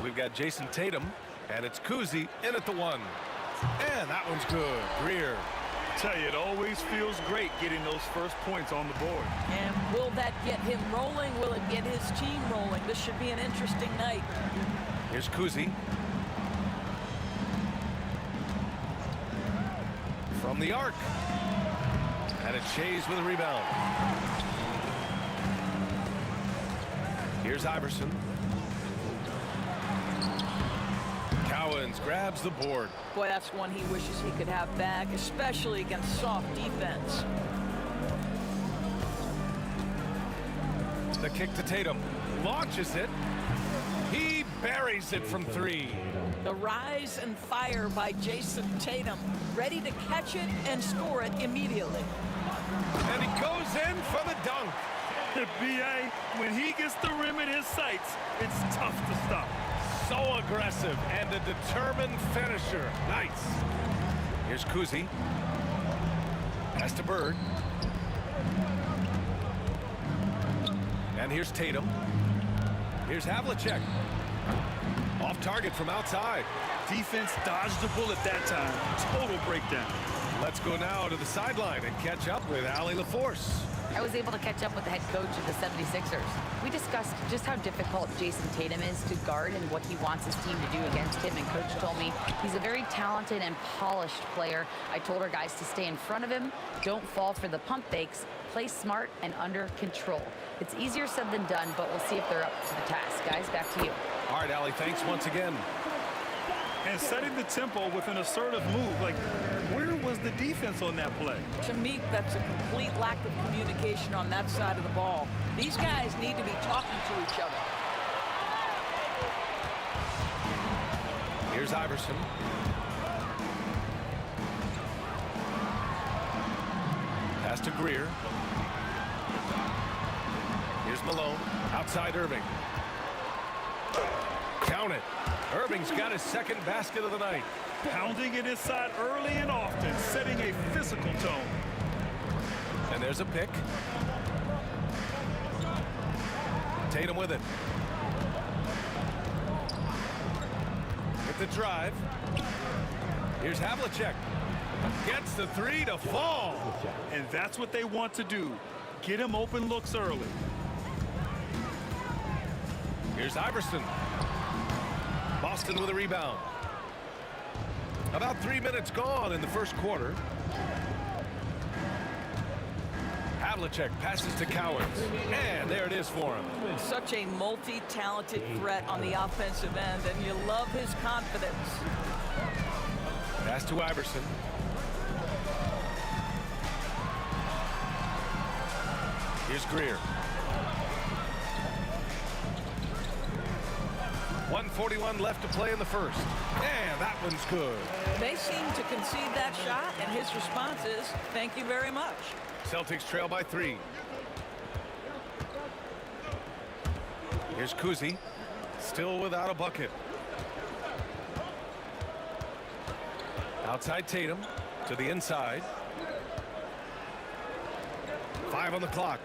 B: We've got Jason Tatum, and it's Kuzi in at the 1. And that one's good. Greer.
E: Tell you, it always feels great getting those first points on the board.
N: And will that get him rolling? Will it get his team rolling? This should be an interesting night.
B: Here's Kuzi. From the arc. And it's Shays with a rebound. Here's Iverson. Cowens grabs the board.
N: Boy, that's one he wishes he could have back, especially against soft defense.
B: The kick to Tatum. Launches it. He buries it from 3.
N: The rise and fire by Jason Tatum. Ready to catch it and score it immediately.
B: And he goes in for the dunk.
E: The BA, when he gets the rim in his sights, it's tough to stop.
B: So aggressive and a determined finisher. Nice. Here's Kuzi. Pass to Bird. And here's Tatum. Here's Havlicek. Off target from outside.
E: Defense dodged the bullet that time. Total breakdown.
B: Let's go now to the sideline and catch up with Allie LaForce.
L: I was able to catch up with the head coach of the 76ers. We discussed just how difficult Jason Tatum is to guard and what he wants his team to do against him. And coach told me he's a very talented and polished player. I told our guys to stay in front of him, don't fall for the pump fakes, play smart and under control. It's easier said than done, but we'll see if they're up to the task. Guys, back to you.
B: All right, Allie, thanks once again.
E: And setting the tempo with an assertive move. Like, where was the defense on that play?
N: To me, that's a complete lack of communication on that side of the ball. These guys need to be talking to each other.
B: Here's Iverson. Pass to Greer. Here's Malone. Outside Irving. Count it. Irving's got his second basket of the night.
E: Pounding it inside early and often, setting a physical tone.
B: And there's a pick. Tatum with it. With the drive. Here's Havlicek. Gets the 3 to fall.
E: And that's what they want to do. Get him open looks early.
B: Here's Iverson. Boston with a rebound. About 3 minutes gone in the first quarter. Havlicek passes to Cowens. And there it is for him.
N: Such a multi-talented threat on the offensive end, and you love his confidence.
B: Pass to Iverson. Here's Greer. 1:41 left to play in the first. And that one's good.
N: They seem to concede that shot, and his response is, thank you very much.
B: Celtics trail by 3. Here's Kuzi. Still without a bucket. Outside Tatum to the inside. 5 on the clock.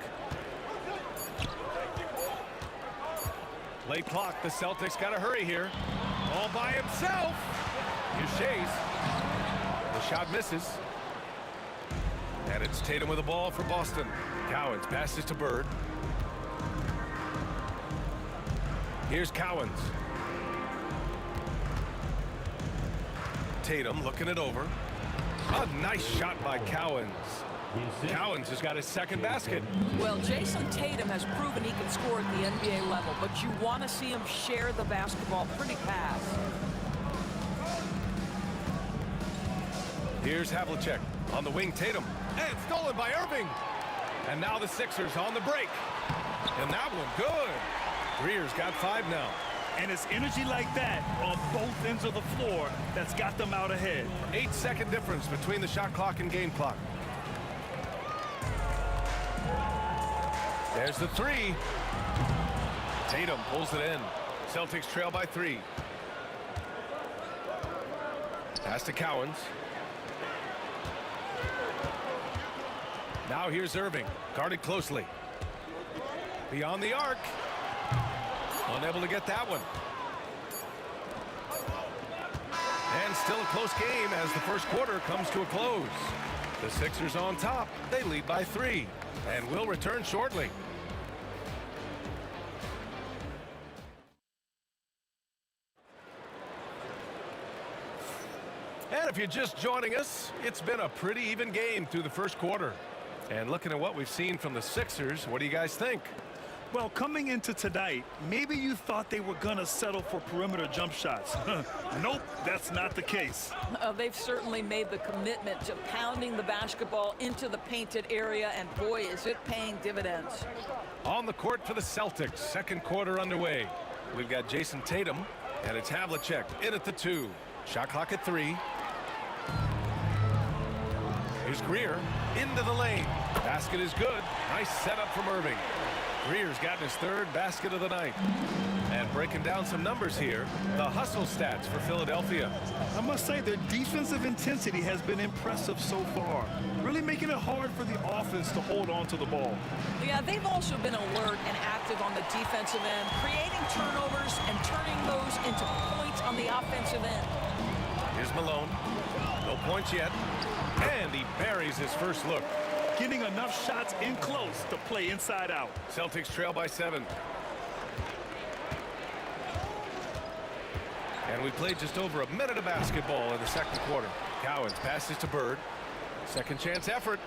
B: Late clock. The Celtics got to hurry here. All by himself. Here's Shays. The shot misses. And it's Tatum with the ball for Boston. Cowens passes to Bird. Here's Cowens. Tatum looking it over. A nice shot by Cowens. Cowens has got his second basket.
N: Well, Jason Tatum has proven he can score at the NBA level, but you want to see him share the basketball pretty fast.
B: Here's Havlicek on the wing. Tatum. And stolen by Irving. And now the Sixers on the break. And that one good. Greer's got 5 now.
E: And it's energy like that on both ends of the floor that's got them out ahead.
B: 8-second difference between the shot clock and game clock. There's the 3. Tatum pulls it in. Celtics trail by 3. Pass to Cowens. Now here's Irving, guarded closely. Beyond the arc. Unable to get that one. And still a close game as the first quarter comes to a close. The Sixers on top. They lead by 3 and will return shortly. And if you're just joining us, it's been a pretty even game through the first quarter. And looking at what we've seen from the Sixers, what do you guys think?
E: Well, coming into tonight, maybe you thought they were going to settle for perimeter jump shots. Nope, that's not the case.
N: They've certainly made the commitment to pounding the basketball into the painted area, and boy, is it paying dividends.
B: On the court for the Celtics, second quarter underway. We've got Jason Tatum, and it's Havlicek in at the 2. Shot clock at 3. Here's Greer into the lane. Basket is good. Nice setup from Irving. Greer's gotten his 3rd basket of the night. And breaking down some numbers here, the hustle stats for Philadelphia.
E: I must say their defensive intensity has been impressive so far, really making it hard for the offense to hold on to the ball.
N: Yeah, they've also been alert and active on the defensive end, creating turnovers and turning those into points on the offensive end.
B: Here's Malone. No points yet. And he buries his first look.
E: Getting enough shots in close to play inside out.
B: Celtics trail by 7. And we played just over a minute of basketball in the second quarter. Cowens passes to Bird. Second chance effort.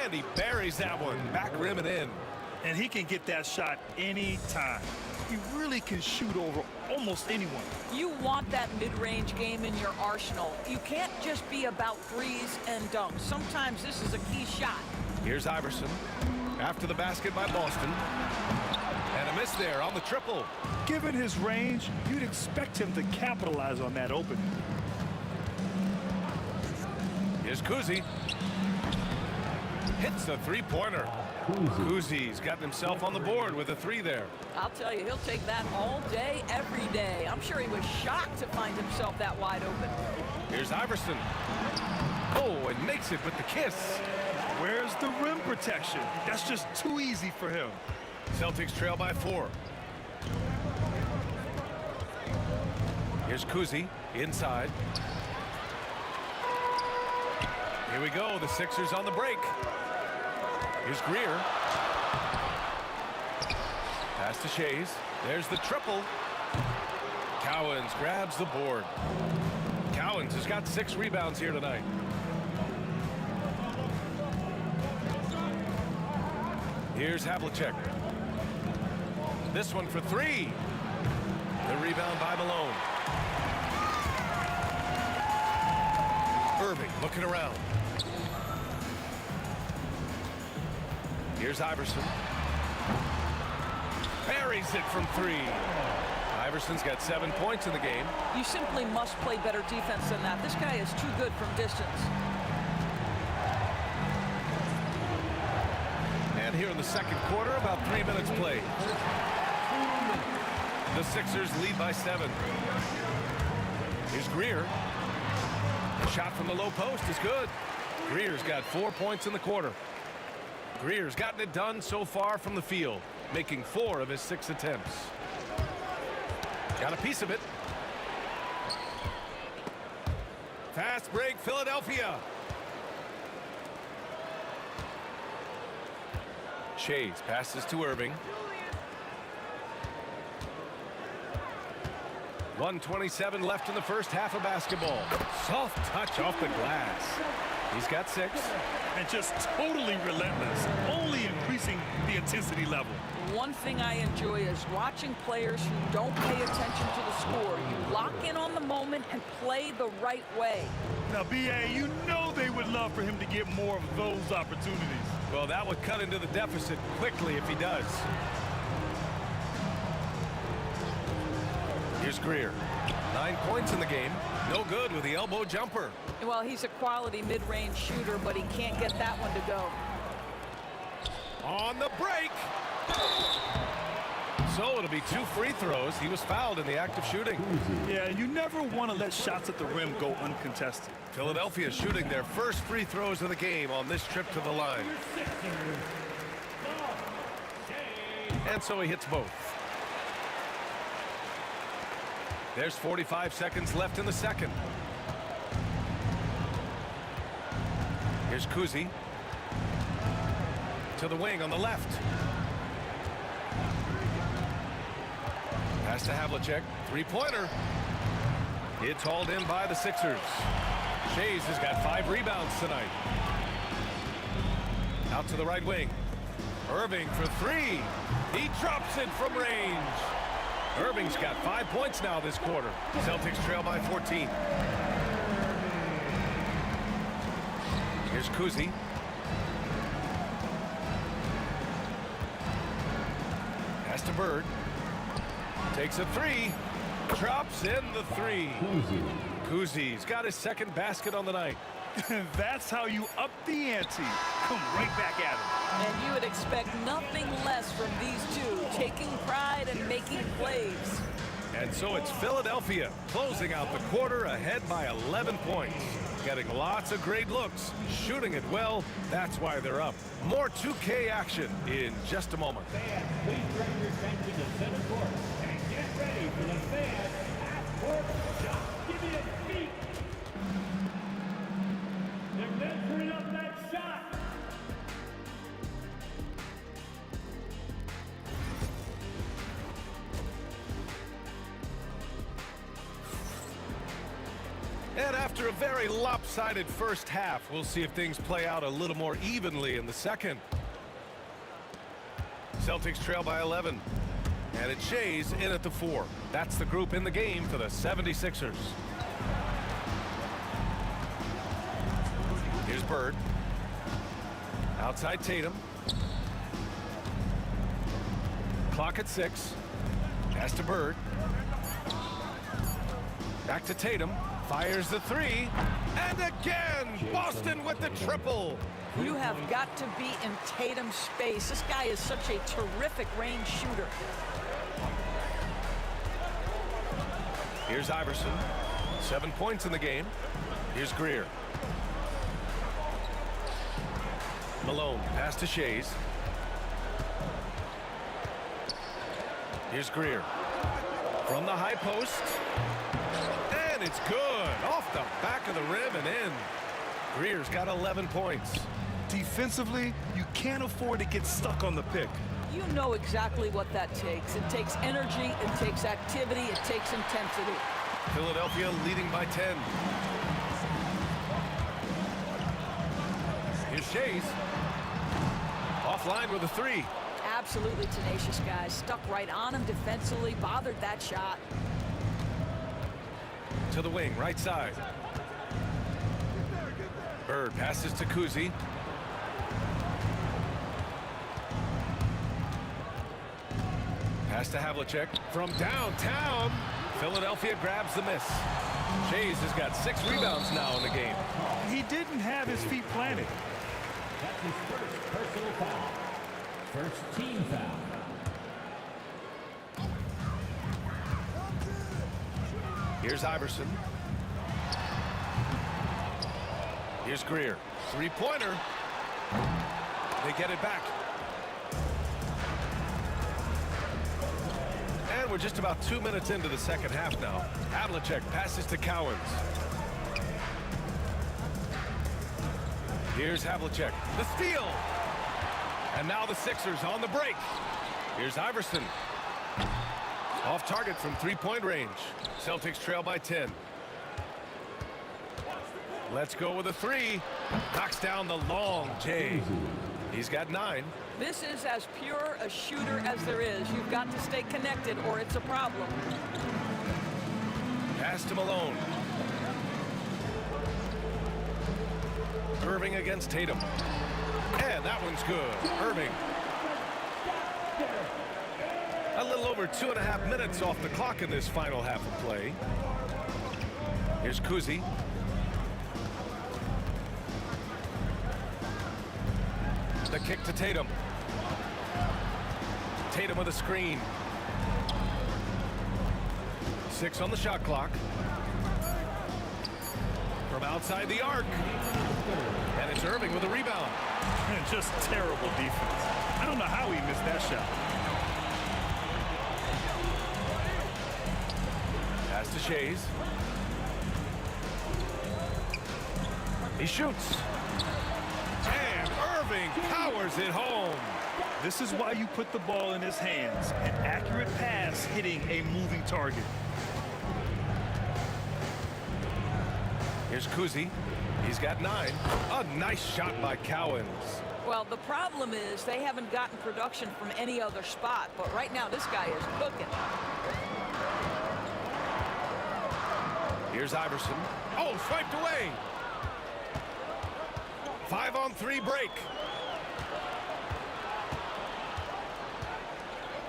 B: And he buries that one. Back rim and in.
E: And he can get that shot anytime. He really can shoot over almost anyone.
N: You want that mid-range game in your arsenal. You can't just be about threes and dunks. Sometimes this is a key shot.
B: Here's Iverson. After the basket by Boston. And a miss there on the triple.
E: Given his range, you'd expect him to capitalize on that opening.
B: Here's Kuzi. Hits a 3-pointer. Kuzi's gotten himself on the board with a 3 there.
N: I'll tell you, he'll take that all day, every day. I'm sure he was shocked to find himself that wide open.
B: Here's Iverson. Oh, and makes it with the kiss.
E: Where's the rim protection? That's just too easy for him.
B: Celtics trail by 4. Here's Kuzi inside. Here we go. The Sixers on the break. Here's Greer. Pass to Shays. There's the triple. Cowens grabs the board. Cowens has got 6 rebounds here tonight. Here's Havlicek. This one for 3. The rebound by Malone. Irving looking around. Here's Iverson. Buries it from 3. Iverson's got 7 points in the game.
N: You simply must play better defense than that. This guy is too good from distance.
B: And here in the second quarter, about 3 minutes played. The Sixers lead by 7. Here's Greer. The shot from the low post is good. Greer's got 4 points in the quarter. Greer's gotten it done so far from the field, making 4 of his 6 attempts. Got a piece of it. Fast break, Philadelphia. Shays passes to Irving. 1:27 left in the first half of basketball. Soft touch off the glass. He's got 6.
E: And just totally relentless, only increasing the intensity level.
N: One thing I enjoy is watching players who don't pay attention to the score. You lock in on the moment and play the right way.
E: Now, B.A., you know they would love for him to get more of those opportunities.
B: Well, that would cut into the deficit quickly if he does. Here's Greer. 9 points in the game. No good with the elbow jumper.
N: Well, he's a quality mid-range shooter, but he can't get that one to go.
B: On the break. So it'll be 2 free throws. He was fouled in the act of shooting.
E: Yeah, you never want to let shots at the rim go uncontested.
B: Philadelphia shooting their first free throws of the game on this trip to the line. And so he hits both. There's 45 seconds left in the second. Here's Kuzi. To the wing on the left. Pass to Havlicek. Three-pointer. It's hauled in by the Sixers. Shays has got 5 rebounds tonight. Out to the right wing. Irving for 3. He drops it from range. Irving's got 5 points now this quarter. Celtics trail by 14. Here's Kuzi. Pass to Bird. Takes a 3. Drops in the 3. Kuzi's got his second basket on the night.
E: That's how you up the ante. Come right back at him.
N: And you would expect nothing less from these two, taking pride and making plays.
B: And so it's Philadelphia closing out the quarter ahead by 11 points. Getting lots of great looks, shooting it well. That's why they're up. More 2K action in just a moment.
R: Fans, please direct your attention to center court and get ready for the fans half-court shot. Give me a beat. They're measuring up that shot.
B: And after a very lopsided first half, we'll see if things play out a little more evenly in the second. Celtics trail by 11. And it's Shays in at the 4. That's the group in the game for the 76ers. Here's Bird. Outside Tatum. Clock at 6. Pass to Bird. Back to Tatum. Fires the 3. And again, Boston with the triple.
N: You have got to be in Tatum's space. This guy is such a terrific range shooter.
B: Here's Iverson. 7 points in the game. Here's Greer. Malone. Pass to Shays. Here's Greer. From the high post. And it's good. Off the back of the rim and in. Greer's got 11 points.
E: Defensively, you can't afford to get stuck on the pick.
N: You know exactly what that takes. It takes energy, it takes activity, it takes intensity.
B: Philadelphia leading by 10. Here's Shays. Offline with a 3.
N: Absolutely tenacious guys. Stuck right on him defensively, bothered that shot.
B: To the wing, right side. Bird passes to Kuzi. Pass to Havlicek from downtown. Philadelphia grabs the miss. Shays has got 6 rebounds now in the game.
E: He didn't have his feet planted.
R: That's his first personal foul. First team foul.
B: Here's Iverson. Here's Greer. 3-pointer. They get it back. And we're just about 2 minutes into the second half now. Havlicek passes to Cowens. Here's Havlicek. The steal. And now the Sixers on the break. Here's Iverson. Off target from 3-point range. Celtics trail by 10. Let's go with a 3. Knocks down the long J. He's got 9.
N: This is as pure a shooter as there is. You've got to stay connected or it's a problem.
B: Pass to Malone. Irving against Tatum. And that one's good. Irving. A little over 2.5 minutes off the clock in this final half of play. Here's Kuzi. The kick to Tatum. Tatum with a screen. 6 on the shot clock. From outside the arc. And it's Irving with a rebound.
E: Just terrible defense. I don't know how he missed that shot.
B: to Shays. He shoots. And Irving powers it home.
E: This is why you put the ball in his hands. An accurate pass hitting a moving target.
B: Here's Kuzi. He's got 9. A nice shot by Cowens.
N: Well, the problem is they haven't gotten production from any other spot, but right now this guy is cooking.
B: Here's Iverson. Oh, swiped away. 5-on-3 break.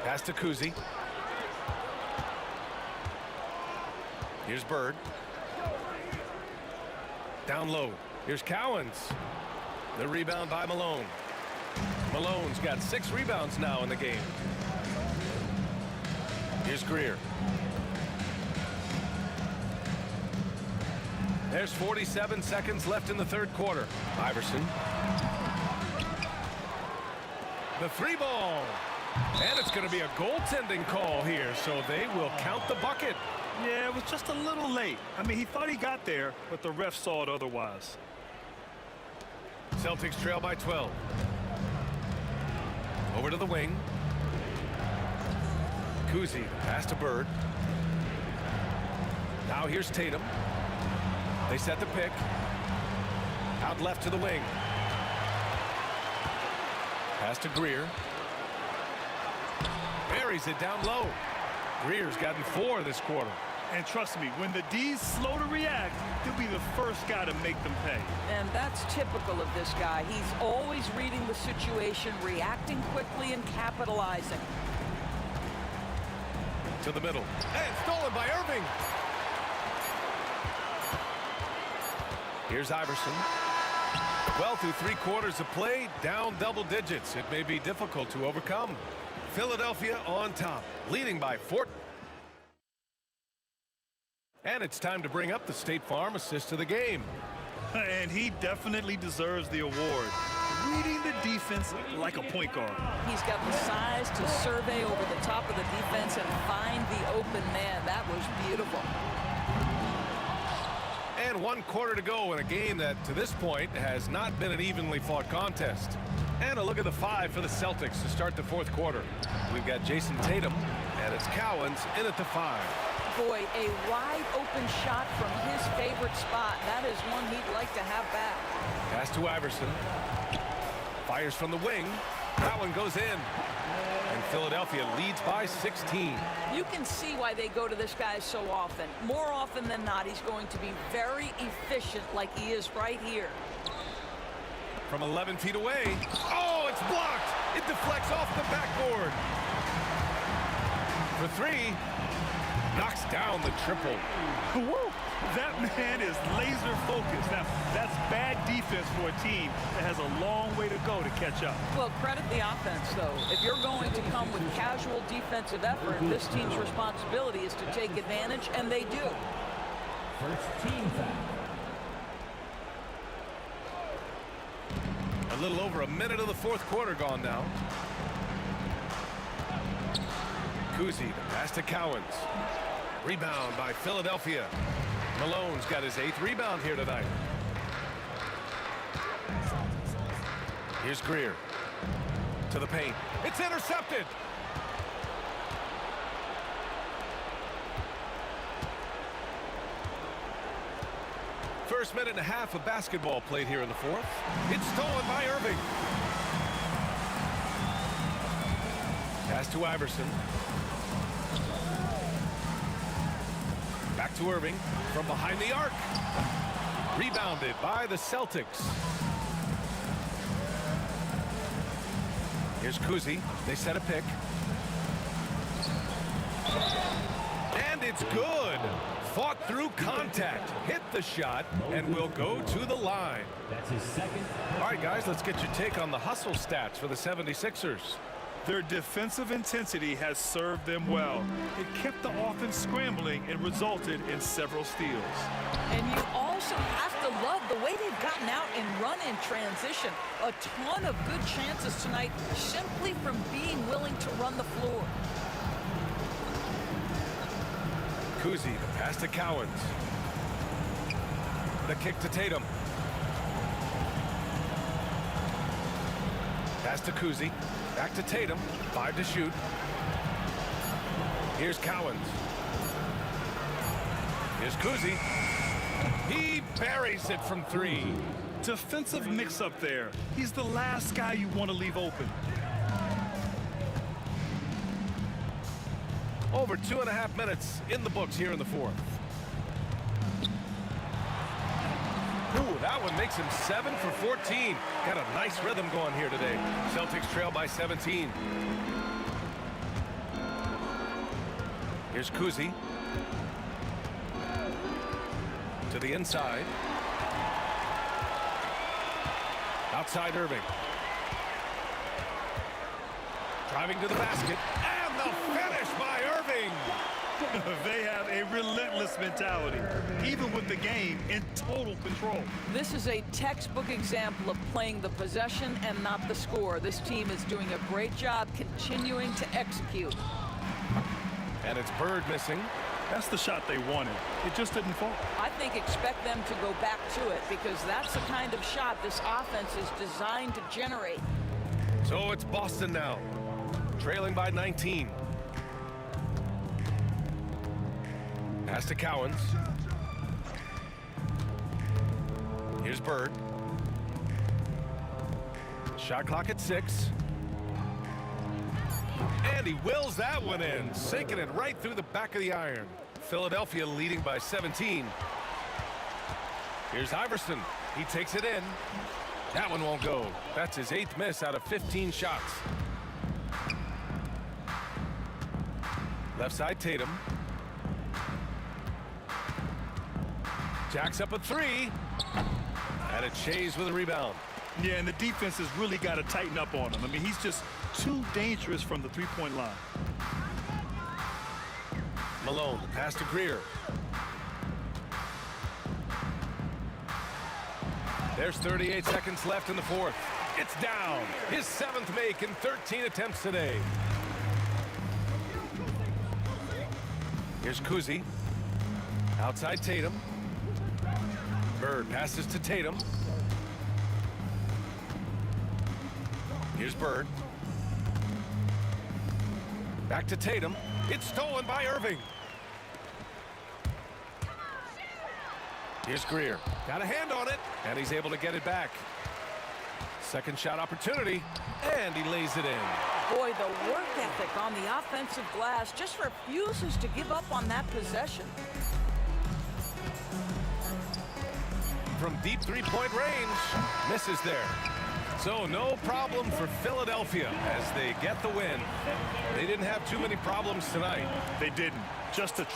B: Pass to Kuzi. Here's Bird. Down low. Here's Cowens. The rebound by Malone. Malone's got 6 rebounds now in the game. Here's Greer. There's 47 seconds left in the third quarter. Iverson. The 3 ball. And it's going to be a goaltending call here, so they will count the bucket.
E: Yeah, it was just a little late. I mean, he thought he got there, but the ref saw it otherwise.
B: Celtics trail by 12. Over to the wing. Kuzi, pass to Bird. Now here's Tatum. They set the pick. Out left to the wing. Pass to Greer. Buries it down low. Greer's gotten 4 this quarter.
E: And trust me, when the D's slow to react, he'll be the first guy to make them pay.
N: And that's typical of this guy. He's always reading the situation, reacting quickly and capitalizing.
B: To the middle. And stolen by Irving. Here's Iverson. Well, through 3 quarters of play, down double digits. It may be difficult to overcome. Philadelphia on top, leading by 4. And it's time to bring up the State Farm assist of the game.
E: And he definitely deserves the award. Reading the defense like a point guard.
N: He's got the size to survey over the top of the defense and find the open man. That was beautiful.
B: And 1 quarter to go in a game that, to this point, has not been an evenly fought contest. And a look at the 5 for the Celtics to start the 4th quarter. We've got Jason Tatum, and it's Cowens in at the 5.
N: Boy, a wide open shot from his favorite spot. That is one he'd like to have back.
B: Pass to Iverson. Fires from the wing. That one goes in. And Philadelphia leads by 16.
N: You can see why they go to this guy so often. More often than not, he's going to be very efficient like he is right here.
B: From 11 feet away. Oh, it's blocked. It deflects off the backboard. For 3. Knocks down the triple.
E: Woo! That man is laser focused. Now, that's bad defense for a team that has a long way to go to catch up.
N: Well, credit the offense, though. If you're going to come with casual defensive effort, this team's responsibility is to take advantage, and they do.
R: First team foul.
B: A little over a minute of the 4th quarter gone now. Kuzi, the pass to Cowens. Rebound by Philadelphia. Malone's got his 8th rebound here tonight. Here's Greer. To the paint. It's intercepted. First minute and a half of basketball played here in the 4th. It's stolen by Irving. Pass to Iverson. Back to Irving from behind the arc. Rebounded by the Celtics. Here's Kuzi. They set a pick. And it's good. Fought through contact. Hit the shot and will go to the line.
R: That's his 2nd.
B: All right, guys, let's get your take on the hustle stats for the 76ers.
E: Their defensive intensity has served them well. It kept the offense scrambling and resulted in several steals.
N: And you also have to love the way they've gotten out and run in transition. A ton of good chances tonight simply from being willing to run the floor.
B: Kuzi, the pass to Cowens. The kick to Tatum. Pass to Kuzi. Back to Tatum. 5 to shoot. Here's Cowens. Here's Kuzi. He buries it from 3.
E: Defensive mix-up there. He's the last guy you want to leave open.
B: Over 2.5 minutes in the books here in the 4th. Ooh, that one makes him 7 for 14. Got a nice rhythm going here today. Celtics trail by 17. Here's Kuzi. To the inside. Outside Irving. Driving to the basket. And the finish by Irving.
E: They have a relentless mentality, even with the game in total control.
N: This is a textbook example of playing the possession and not the score. This team is doing a great job continuing to execute.
B: And it's Bird missing.
E: That's the shot they wanted. It just didn't fall.
N: I think expect them to go back to it because that's the kind of shot this offense is designed to generate.
B: So it's Boston now, trailing by 19. Pass to Cowens. Here's Bird. Shot clock at 6. And he wills that one in, sinking it right through the back of the iron. Philadelphia leading by 17. Here's Iverson. He takes it in. That one won't go. That's his 8th miss out of 15 shots. Left side Tatum. Jacks up a 3. And a Chase with a rebound.
E: Yeah, and the defense has really got to tighten up on him. I mean, he's just too dangerous from the three-point line.
B: Malone, the pass to Greer. There's 38 seconds left in the 4th. It's down. His 7th make in 13 attempts today. Here's Kuzi. Outside Tatum. Bird passes to Tatum. Here's Bird. Back to Tatum. It's stolen by Irving. Here's Greer. Got a hand on it, and he's able to get it back. Second shot opportunity, and he lays it in.
N: Boy, the work ethic on the offensive glass just refuses to give up on that possession.
B: From deep three-point range, misses there. So no problem for Philadelphia as they get the win. They didn't have too many problems tonight.
E: They didn't. Just a